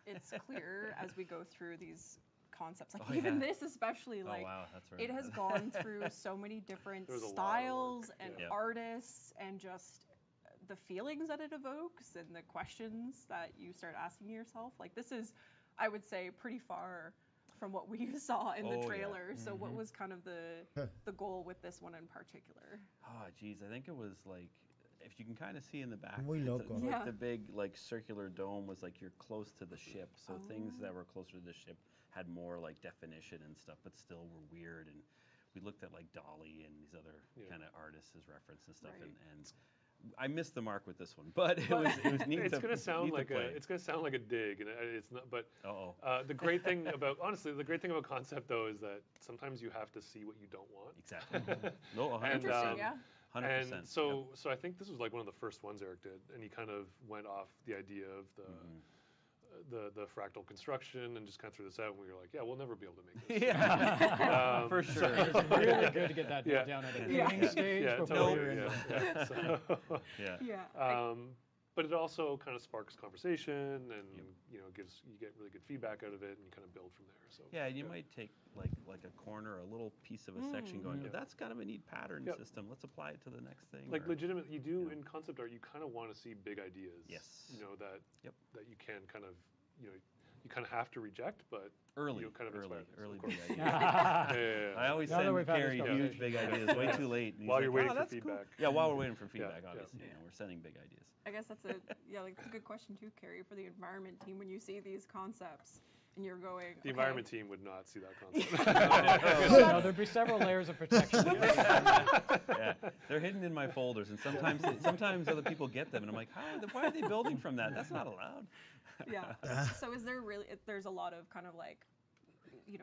It's clear as we go through these concepts, like even this especially, like it has gone through so many different styles and artists, and just the feelings that it evokes and the questions that you start asking yourself. Like this is, I would say, pretty far from what we saw in the Oh, yeah. trailer. So what was kind of the goal with this one in particular? Oh, geez, I think it was like, if you can kind of see in the back, Muy loco. like the big like circular dome was like you're close to the ship, so things that were closer to the ship had more like definition and stuff, but still were weird. And we looked at like Dolly and these other kind of artists as reference and stuff, and I missed the mark with this one, but it was neat. It's gonna sound like a dig, and it's not. But the great thing about concept though is that sometimes you have to see what you don't want. Exactly. No, 100%. Interesting, yeah. 100%. And so I think this was like one of the first ones Eric did, and he kind of went off the idea of the fractal construction and just kind of threw this out, and we were like, yeah, we'll never be able to make this. For sure. It's really good to get that down at a beginning stage before you're in. But it also kind of sparks conversation, and you get really good feedback out of it, and you kind of build from there. So you might take like a corner, a little piece of a section, going, that's kind of a neat pattern system. Let's apply it to the next thing. Like legitimately, you do in concept art, you kind of want to see big ideas. Yes. You know that you can kind of you kind of have to reject, but early big ideas. I always send Carrie huge big ideas way too late. While you're waiting for feedback. Yeah, while we're waiting for feedback, obviously, we're sending big ideas. I guess that's a good question too, Carrie, for the environment team. When you see these concepts and you're going, the environment team would not see that concept. No, there'd be several layers of protection. They're hidden in my folders, and sometimes other people get them, and I'm like, why are they building from that? That's not allowed. So is there really? There's a lot of kind of like,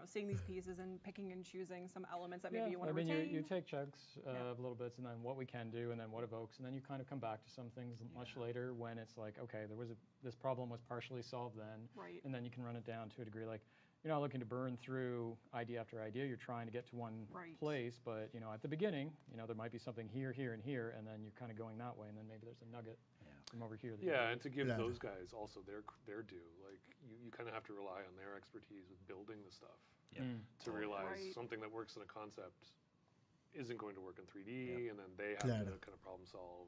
seeing these pieces and picking and choosing some elements that maybe you want to retain. You take chunks of little bits, and then what we can do, and then what evokes, and then you kind of come back to some things much later when it's like, okay, this problem was partially solved then, and then you can run it down to a degree. Like, you're not looking to burn through idea after idea. You're trying to get to one place, but at the beginning, there might be something here, here, and here, and then you're kind of going that way, and then maybe there's a nugget from over here. And to give those guys also their due, like you kind of have to rely on their expertise with building the stuff to realize something that works in a concept isn't going to work in 3D, and then they have to kind of problem solve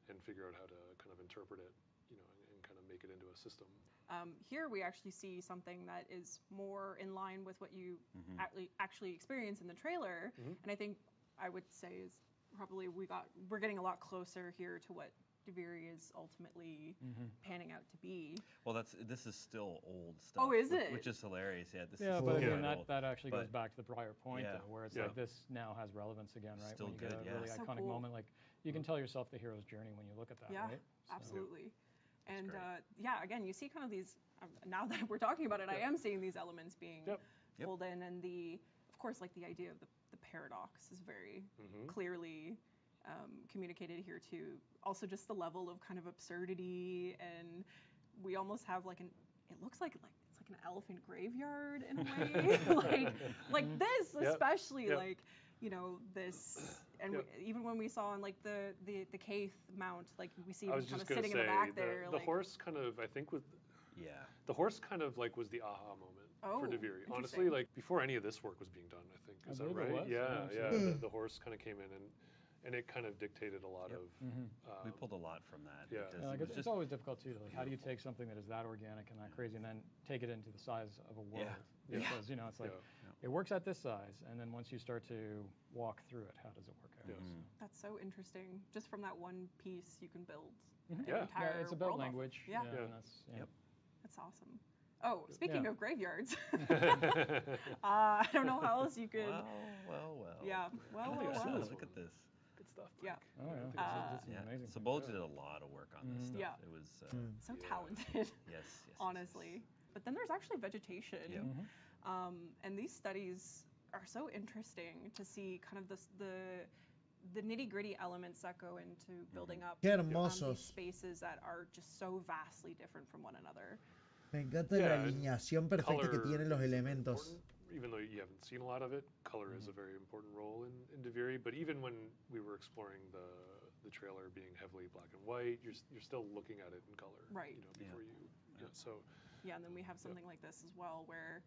and figure out how to kind of interpret it, and kind of make it into a system. Here we actually see something that is more in line with what you actually experience in the trailer, and I think I would say is probably we're getting a lot closer here to what Duviri is ultimately panning out to be. Well, this is still old stuff. Oh, is it? Which is hilarious. Yeah, this but is again, that actually goes back to the prior point, though, where it's like this now has relevance again, right? Still when you get a really iconic moment, like you can tell yourself the hero's journey when you look at that, right? Absolutely. And again, you see kind of these. Now that we're talking about it, I am seeing these elements being pulled in, and of course, like the idea of the paradox is very clearly communicated here too. Also, just the level of kind of absurdity, and we almost have it looks like it's like an elephant graveyard in a way, like this especially this, and even when we saw on like the Kaith mount, like we see him kind of sitting in the back there. The horse kind of, I think, the horse kind of like was the aha moment for Duviri. Honestly, like before any of this work was being done, I think. Is that right? The horse kind of came in and it kind of dictated a lot of. We pulled a lot from that. It's always difficult too. Like, how do you take something that is that organic and that crazy, and then take it into the size of a world? Because it's like it works at this size, and then once you start to walk through it, how does it work out? That's so interesting. Just from that one piece, you can build an entire it's a build world language. That's awesome. Oh, speaking of graveyards, I don't know how else you could. Well. Look at this. Good stuff. Yeah. This is amazing. Sabol did a lot of work on this stuff. Yeah. It was so talented. Yes. Honestly, but then there's actually vegetation, and these studies are so interesting to see kind of the nitty-gritty elements that go into building up these spaces that are just so vastly different from one another. Me encanta la alineación perfecta que tienen los elementos. Even though you haven't seen a lot of it, color is a very important role in Duviri. But even when we were exploring the trailer being heavily black and white, you're still looking at it in color, before you. And then we have something like this as well, where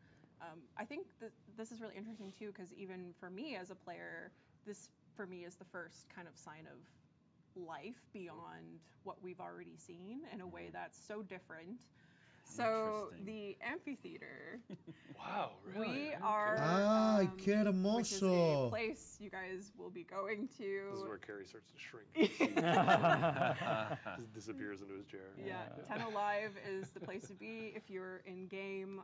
I think that this is really interesting too, because even for me as a player, this for me is the first kind of sign of life beyond what we've already seen in a way that's so different. So the amphitheater. Wow, really? We are. ¡Ay, qué Which is a hermoso! place you guys will be going to. This is where Carrie starts to shrink. Just disappears into his chair. Yeah, Tenno Live is the place to be. If you're in game,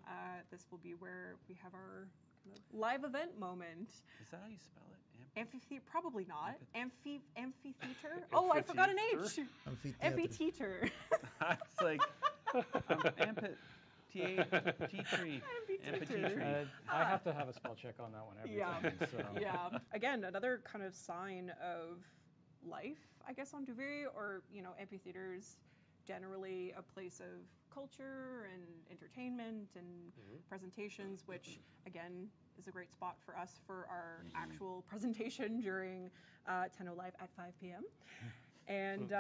this will be where we have our kind of live event moment. Is that how you spell it? Amphitheater? Probably not. Amphitheater? Oh, I forgot an H. Amphitheater. It's like amphitheater. I have to have a spell check on that one every time. So. Yeah. Again, another kind of sign of life, I guess, on Duviri, or, you know, amphitheaters generally a place of culture and entertainment and presentations, which, again, is a great spot for us for our actual presentation during Tenno Live at 5 p.m. And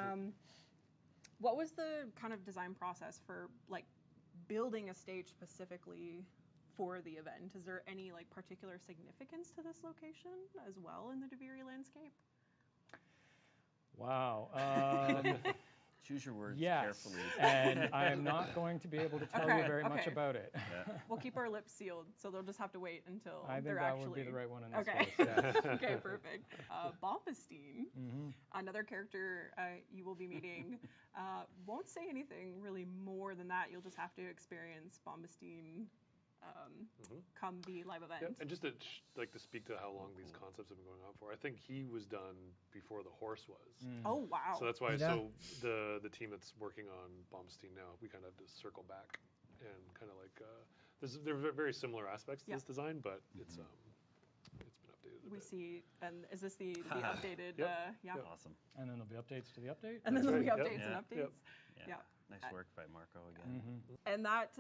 what was the kind of design process for, like, building a stage specifically for the event? Is there any, like, particular significance to this location as well in the Duviri landscape? Wow. Choose your words carefully. And I am not going to be able to tell you very much about it. We'll keep our lips sealed, so they'll just have to wait until I think they're that actually... would be the right one in this case. Yes. Okay, perfect. Bombastine, another character you will be meeting. Won't say anything really more than that. You'll just have to experience Bombastine come the live event. Yeah, and just to speak to how long these concepts have been going on for, I think he was done before the horse was. Oh, wow. So that's why. So the team that's working on Bombastine now, we kind of have to circle back and kind of like there are very similar aspects to this design, but it's been updated a bit. We see, and is this the updated? Yeah. Awesome. And then there'll be updates to the update. And then there'll be updates and updates. Yeah. Nice work by Marco again. And that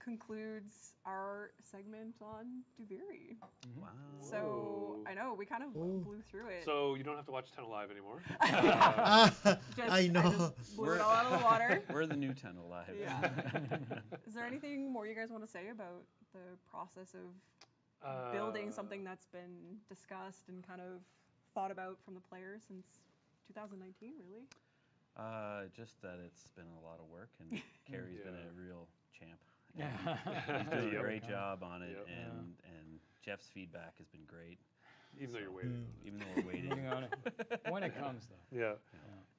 concludes our segment on Duviri. Wow. So I know we kind of blew through it. So you don't have to watch Tenno Live anymore. I know. I just blew it all out of the water. We're the new Tenno Live. Yeah. Is there anything more you guys want to say about the process of building something that's been discussed and kind of thought about from the players since 2019, really? Just that it's been a lot of work, and Carrie's been a real champ. He's doing a great job on it, and Jeff's feedback has been great. Even though you're waiting. Even though we're waiting. On it. When it comes, though. Yeah.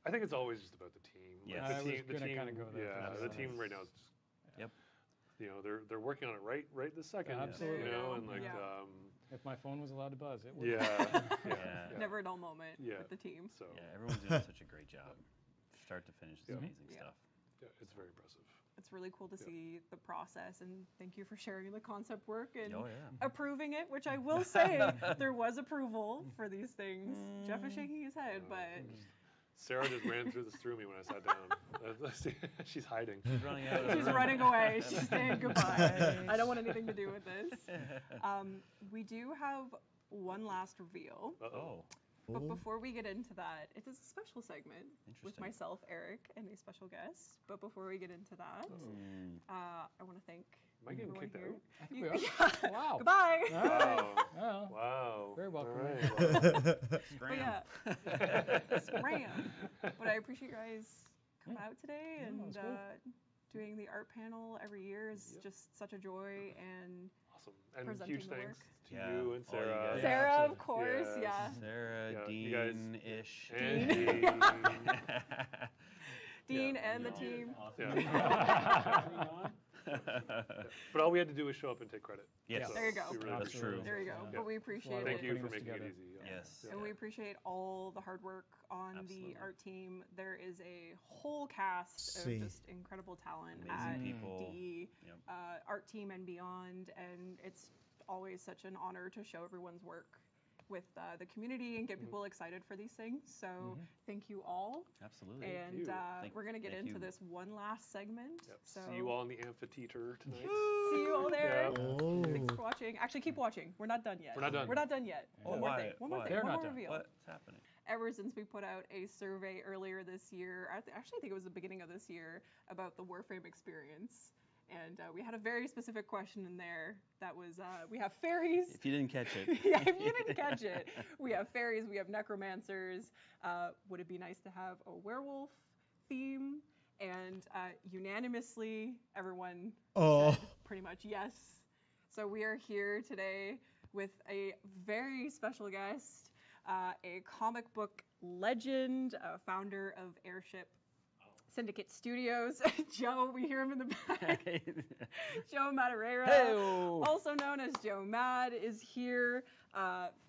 I think it's always just about the team. Yeah. Like the team kind of go there. The team right now is just. You know, they're working on it right this second. Absolutely. You know, and like. If my phone was allowed to buzz, it would. Never a dull moment with the team. So. Yeah, everyone's doing such a great job. Start to finish, it's amazing stuff. Yeah, it's very impressive. It's really cool to see the process, and thank you for sharing the concept work and approving it, which I will say there was approval for these things. Jeff is shaking his head, but... Sarah just ran through me when I sat down. She's hiding. She's running out. She's running away. She's saying goodbye. I don't want anything to do with this. We do have one last reveal. But before we get into that, it is a special segment with myself, Eric, and a special guest. But before we get into that, I want to thank everyone here. I think we are. Wow. Goodbye. Wow. Very welcome. Scram. Scram. But I appreciate you guys coming out today and doing the art panel every year is just such a joy and awesome. And presenting huge the thanks work. to you and Sarah. Sarah, of course, Sarah, Dean-ish. Dean and the team. But all we had to do was show up and take credit. Yes. So there you go. That's true. There you go. But we appreciate Thank it. you for making it easy. Yes. And we appreciate all the hard work on the art team. There is a whole cast of just incredible talent at DE, art team and beyond. And it's always such an honor to show everyone's work with the community and get people excited for these things. So thank you all. Absolutely. And we're going to get into this one last segment. So see you all in the amphitheater tonight. See you all there. Thanks for watching. Actually, keep watching. We're not done yet. We're not done. We're not done yet. One more thing. One more reveal. What's happening? Ever since we put out a survey earlier this year, I actually think it was the beginning of this year, about the WARFRAME experience. And we had a very specific question in there that was, we have fairies. If you didn't catch it. Yeah, if you didn't catch it. We have fairies, we have necromancers. Would it be nice to have a werewolf theme? and unanimously, everyone Oh. said pretty much yes. So we are here today with a very special guest, a comic book legend, founder of Airship Syndicate Studios, Joe, we hear him in the back. Joe Madureira, Hey-o. also known as Joe Mad, is here,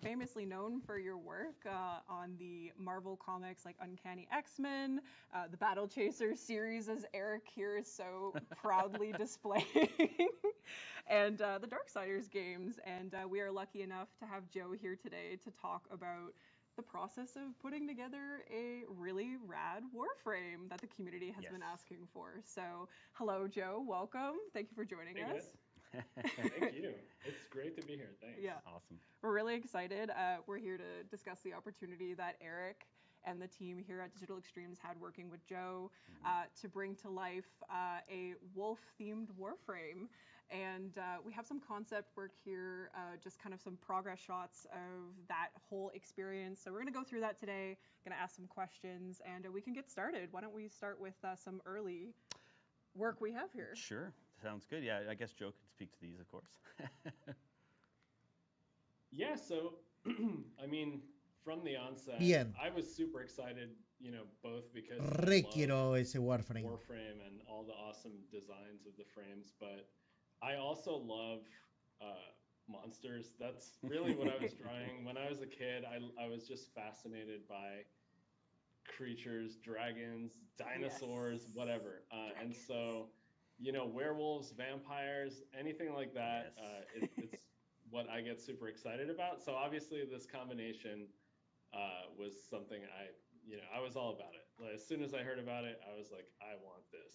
famously known for your work on the Marvel comics like Uncanny X-Men, the Battle Chaser series, as Eric here is so proudly displaying, and the Darksiders games. And we are lucky enough to have Joe here today to talk about the process of putting together a really rad Warframe that the community has been asking for. So, hello, Joe. Welcome. Thank you for joining us. Thank you. It's great to be here. Thanks. Yeah. Awesome. We're really excited. We're here to discuss the opportunity that Eric and the team here at Digital Extremes had working with Joe to bring to life a wolf-themed Warframe. And we have some concept work here, just kind of some progress shots of that whole experience. So we're going to go through that today, going to ask some questions, and we can get started. Why don't we start with some early work we have here? Sure. Sounds good. Yeah, I guess Joe could speak to these, of course. Yeah, so, I mean, from the onset, Bien. I was super excited, you know, both because Re quiero ese Warframe. Warframe and all the awesome designs of the frames, but I also love monsters. That's really what I was drawing. When I was a kid, I was just fascinated by creatures, dragons, dinosaurs, whatever. And so, you know, werewolves, vampires, anything like that, it's what I get super excited about. So obviously this combination was something I was all about it. Like, as soon as I heard about it, I was like, I want this.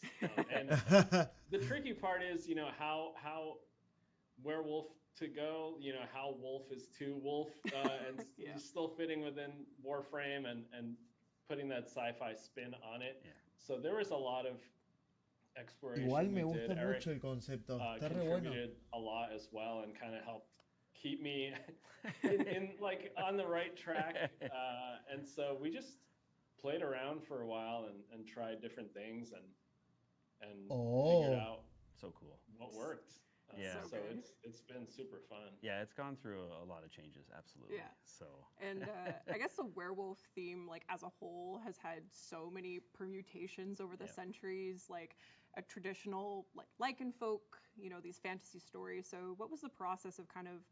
And the tricky part is, you know, how werewolf to go, you know, how wolf is to wolf, and still fitting within Warframe and putting that sci-fi spin on it. Yeah. So there was a lot of exploration. Igual me we gusta did. mucho Eric, el concepto. Está re bueno. contributed a lot as well and kind of helped keep me in like on the right track. And so we just played around for a while and tried different things and figured out so cool what worked. So it's been super fun. Yeah, it's gone through a lot of changes, absolutely. Yeah. So. And I guess the werewolf theme, like as a whole, has had so many permutations over the centuries, like a traditional like lycanfolk, you know, these fantasy stories. So what was the process of kind of,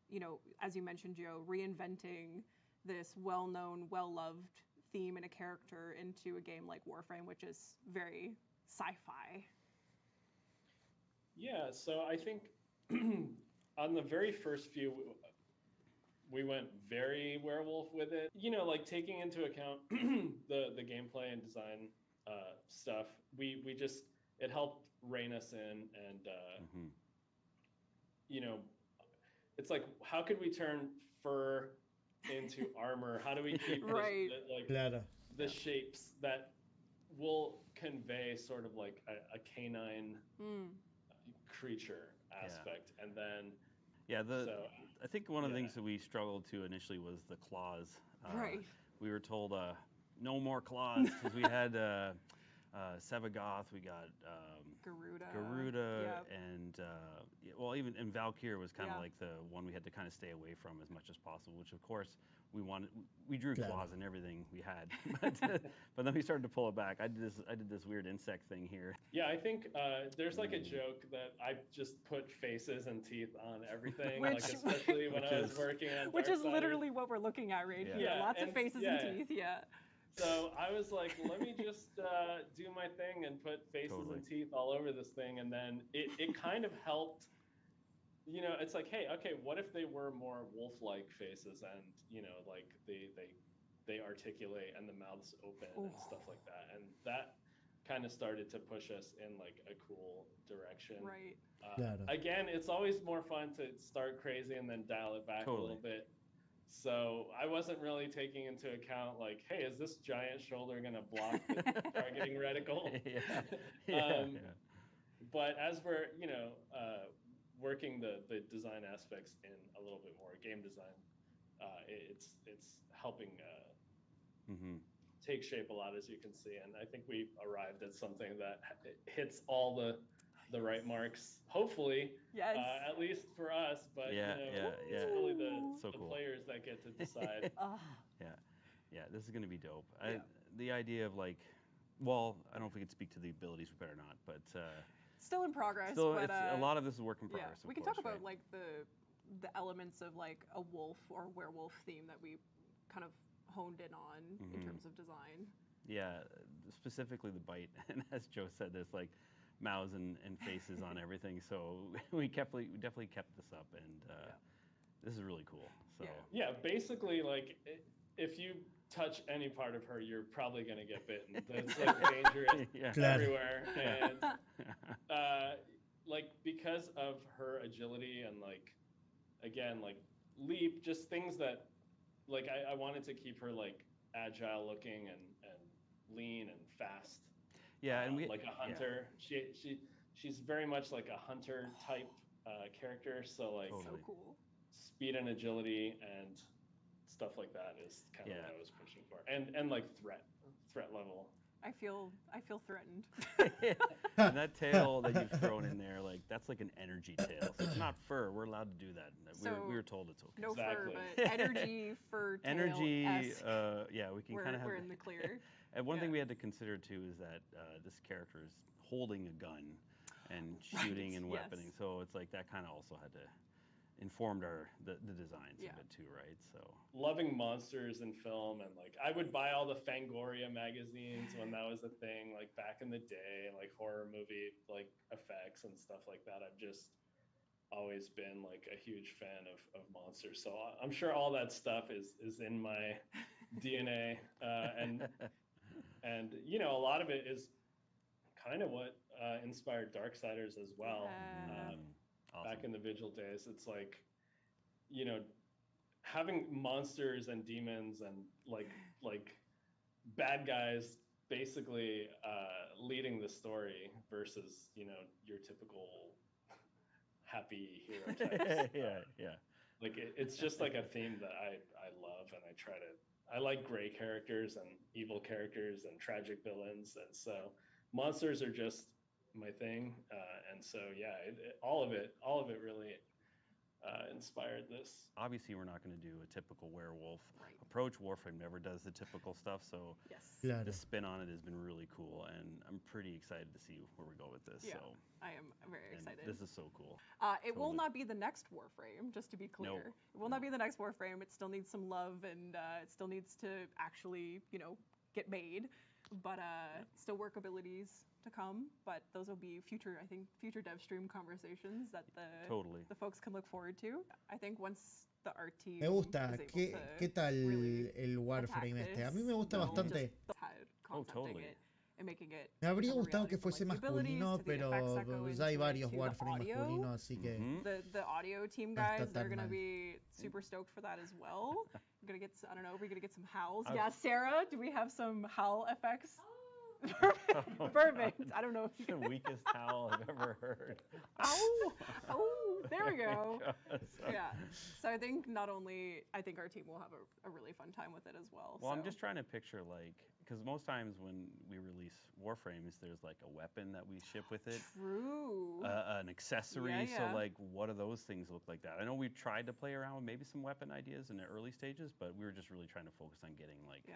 you know, as you mentioned, Joe, reinventing this well-known, well-loved theme and a character into a game like Warframe, which is very sci-fi? Yeah, so I think on the very first few, we went very werewolf with it. You know, like taking into account the gameplay and design stuff, we just, it helped rein us in and, you know, it's like, how could we turn fur into armor? How do we keep the shapes that will convey sort of like a canine creature aspect? And then I think one of the things that we struggled to initially was the claws. We were told no more claws because we had Sevagoth, we got Garuda, and well, even and Valkyr was kind of like the one we had to kind of stay away from as much as possible. Which of course we drew claws and everything we had, but then we started to pull it back. I did this weird insect thing here. Yeah, I think there's like a joke that I just put faces and teeth on everything, like especially when I was working on which is literally what we're looking at right here. Lots of faces and teeth. Yeah. So I was like, let me just do my thing and put faces and teeth all over this thing, and then it kind of helped. You know, it's like, hey, okay, what if they were more wolf-like faces and, you know, like they articulate and the mouth's open and stuff like that. And that kind of started to push us in like a cool direction. Right. Again, it's always more fun to start crazy and then dial it back a little bit. So I wasn't really taking into account like, hey, is this giant shoulder going to block the targeting reticle? But as we're, you know, working the design aspects in a little bit more game design, it's helping take shape a lot, as you can see, and I think we arrived at something that hits all the right marks, hopefully. Yes. At least for us, but it's really the cool. players that get to decide. Yeah, this is gonna be dope. The idea of like, well, I don't know if we could speak to the abilities, we better not, but still in progress. Still, but, a lot of this is work in progress. We can talk about like the elements of like a wolf or werewolf theme that we kind of honed in on in terms of design. Yeah, specifically the bite, and as Joe said, there's like mouths and faces on everything. So we definitely kept this up, and this is really cool. So yeah, basically like if you touch any part of her, you're probably gonna get bitten. That's like dangerous everywhere, and like because of her agility and like again like leap, just things that like I wanted to keep her like agile looking and lean and fast. Yeah, and like a hunter. She's very much like a hunter type character. So like so cool. Speed and agility and stuff like that is kind of what I was pushing for, and like threat level. I feel threatened. And that tail that you've thrown in there, like that's like an energy tail. So it's not fur. We're allowed to do that. We were told it's okay. No fur, but energy fur tail. Energy. Yeah, we can kind of have. We're in the clear. And one thing we had to consider too is that this character is holding a gun and shooting and weaponing. So it's like that kind of also had to informed the designs a bit too, right? So loving monsters in film, and like I would buy all the Fangoria magazines when that was a thing, like back in the day, like horror movie like effects and stuff like that. I've just always been like a huge fan of monsters, so I'm sure all that stuff is in my DNA, and you know a lot of it is kind of what inspired Darksiders as well. Awesome. Back in the Vigil days, it's like, you know, having monsters and demons and like bad guys basically leading the story versus, you know, your typical happy hero types. Yeah. Like it's just like a theme that I love, and I like gray characters and evil characters and tragic villains, and so monsters are just my thing, and so all of it really inspired this. Obviously, we're not going to do a typical werewolf approach. Warframe never does the typical stuff, so the spin on it has been really cool, and I'm pretty excited to see where we go with this. Yeah, so I am very excited. This is so cool. It will not be the next Warframe, just to be clear. It will not be the next Warframe. It still needs some love, and it still needs to actually, you know, get made. But still work abilities to come, but those will be future dev stream conversations that the folks can look forward to. I think once the art team me gusta. ¿Qué tal el Warframe este? A mí me gusta bastante. Totally. Me habría gustado que fuese masculino, pero ya hay varios Warframe masculinos, así que the audio team guys, they're gonna be super stoked for that as well. We're gonna get, I don't know, we're gonna get some howls. Yeah, Sarah, do we have some howl effects? Perfect. I don't know if the weakest howl I've ever heard. Ow! Oh, there we go. Yeah. So I think not only, I think our team will have a really fun time with it as well. Well, I'm just trying to picture like, because most times when we release Warframes, there's like a weapon that we ship with it. True. An accessory. So like, what do those things look like that? I know we tried to play around with maybe some weapon ideas in the early stages, but we were just really trying to focus on getting like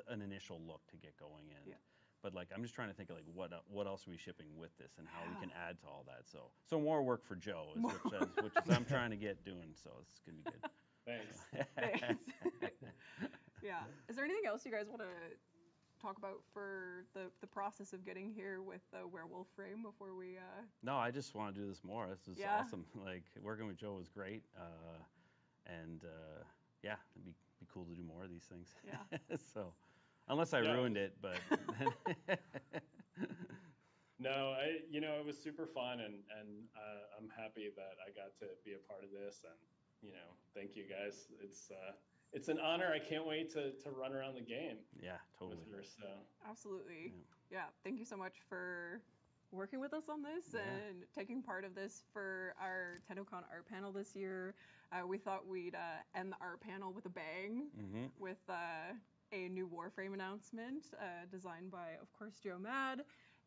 an initial look to get going in. But like, I'm just trying to think of like what else are we shipping with this and how we can add to all that. So more work for Joe, which I'm trying to get doing. So it's gonna be good. Thanks. Yeah. Is there anything else you guys want to talk about for the process of getting here with the WARFRAME before we? No, I just want to do this more. This is awesome. Like working with Joe was great, and it'd be cool to do more of these things. Yeah. So. Unless I ruined it, but no, it was super fun, and I'm happy that I got to be a part of this, and thank you guys. It's an honor. I can't wait to run around the game. Yeah, totally. With her, so. Absolutely. Yeah. Thank you so much for working with us on this and taking part of this for our TennoCon art panel this year. We thought we'd end the art panel with a bang with a new Warframe announcement designed by, of course, Joe Mad.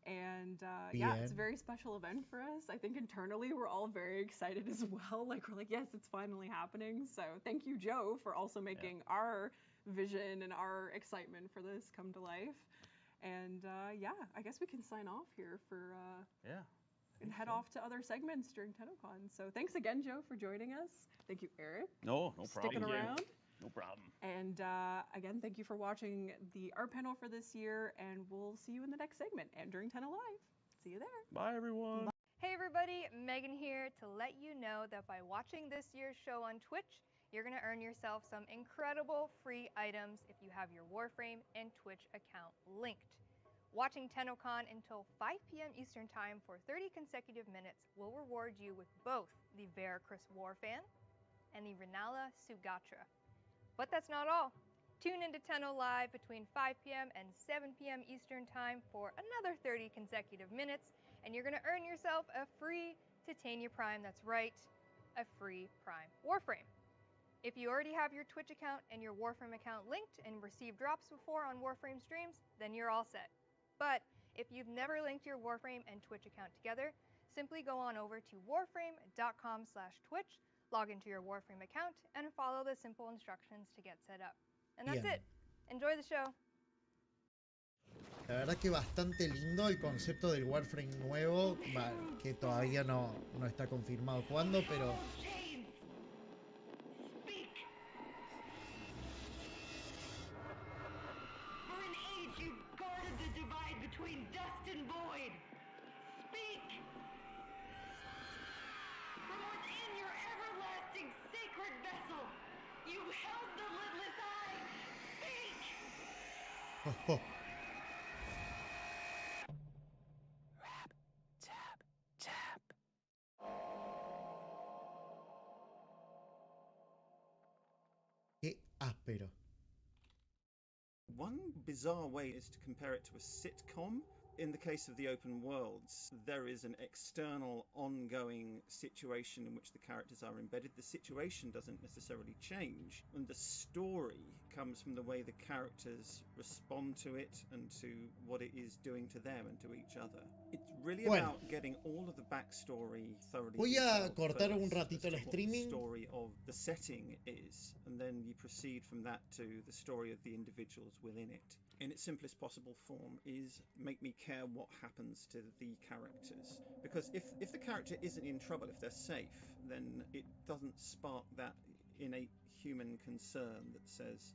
And yeah, it's a very special event for us. I think internally we're all very excited as well. Like, we're like, yes, it's finally happening. So thank you, Joe, for also making our vision and our excitement for this come to life. And yeah, I guess we can sign off here for and head off to other segments during TennoCon. So thanks again, Joe, for joining us. Thank you, Eric. No problem. Sticking around. No problem. And again, thank you for watching the art panel for this year, and we'll see you in the next segment and during Tenno Live. See you there. Bye, everyone. Bye. Hey everybody, Megan here to let you know that by watching this year's show on Twitch, you're going to earn yourself some incredible free items if you have your Warframe and Twitch account linked. Watching TennoCon until 5 p.m. Eastern Time for 30 consecutive minutes will reward you with both the Veracruz Warfan and the Renala Sugatra. But that's not all. Tune into Tenno Live between 5 p.m. and 7 p.m. Eastern Time for another 30 consecutive minutes, and you're going to earn yourself a free Titania Prime. That's right, a free Prime Warframe. If you already have your Twitch account and your Warframe account linked and received drops before on Warframe streams, then you're all set. But if you've never linked your Warframe and Twitch account together, simply go on over to warframe.com/Twitch, log into your Warframe account, and follow the simple instructions to get set up. And that's it. Enjoy the show. La verdad que bastante lindo el concepto del Warframe nuevo, que todavía no está confirmado cuándo, pero... Oh. Qué áspero. One bizarre way is to compare it to a sitcom. In the case of the open worlds, there is an external ongoing situation in which the characters are embedded. The situation doesn't necessarily change, and the story comes from the way the characters respond to it and to what it is doing to them and to each other. It's really about getting all of the backstory thoroughly. Voy a cortar un ratito el streaming. The story of the setting is, and then you proceed from that to the story of the individuals within it. In its simplest possible form is make me care what happens to the characters. Because if the character isn't in trouble, if they're safe, then it doesn't spark that innate human concern that says,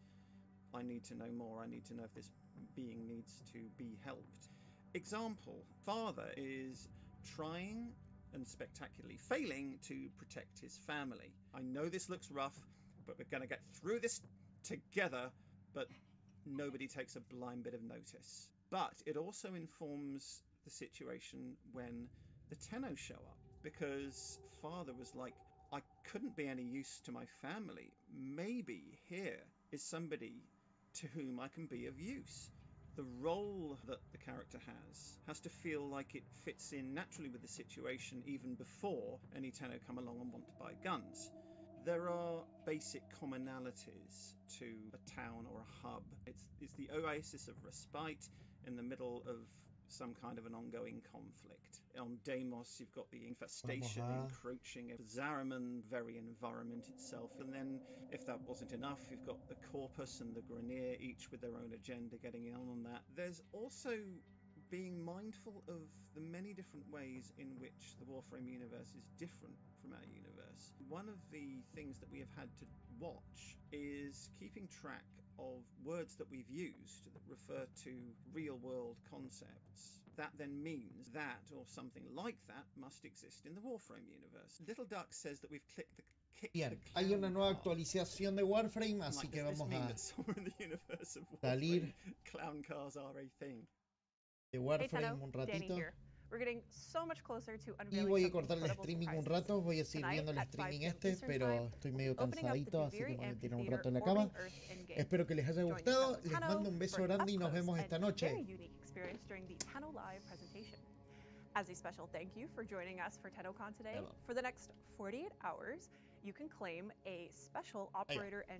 I need to know more, I need to know if this being needs to be helped. Example, father is trying and spectacularly failing to protect his family. I know this looks rough, but we're going to get through this together, but nobody takes a blind bit of notice. But it also informs the situation when the Tenno show up, because father was like, I couldn't be any use to my family. Maybe here is somebody to whom I can be of use. The role that the character has to feel like it fits in naturally with the situation even before any Tenno come along and want to buy guns. There are basic commonalities to a town or a hub. It's the oasis of respite in the middle of some kind of an ongoing conflict. On Deimos, you've got the infestation encroaching of Zariman, very environment itself. And then, if that wasn't enough, you've got the Corpus and the Grineer, each with their own agenda getting in on that. There's also being mindful of the many different ways in which the Warframe universe is different from our universe. One of the things that we have had to watch is keeping track of words that we've used that refer to real-world concepts. That then means that, or something like that, must exist in the Warframe universe. Little Duck says that we've clicked the Bien, hay una nueva actualización de Warframe, así que vamos a salir clown cars are a thing. De Warframe un ratito. We're getting so much closer to Y voy a cortar el streaming un rato, voy a seguir viendo el streaming pero estoy medio cansadito, así que voy a tirar un rato en la cama. Espero que les haya gustado, les mando un beso grande y nos vemos esta noche. As a special thank you for joining us for TennoCon today. For the next 48 hours, you can claim a special operator and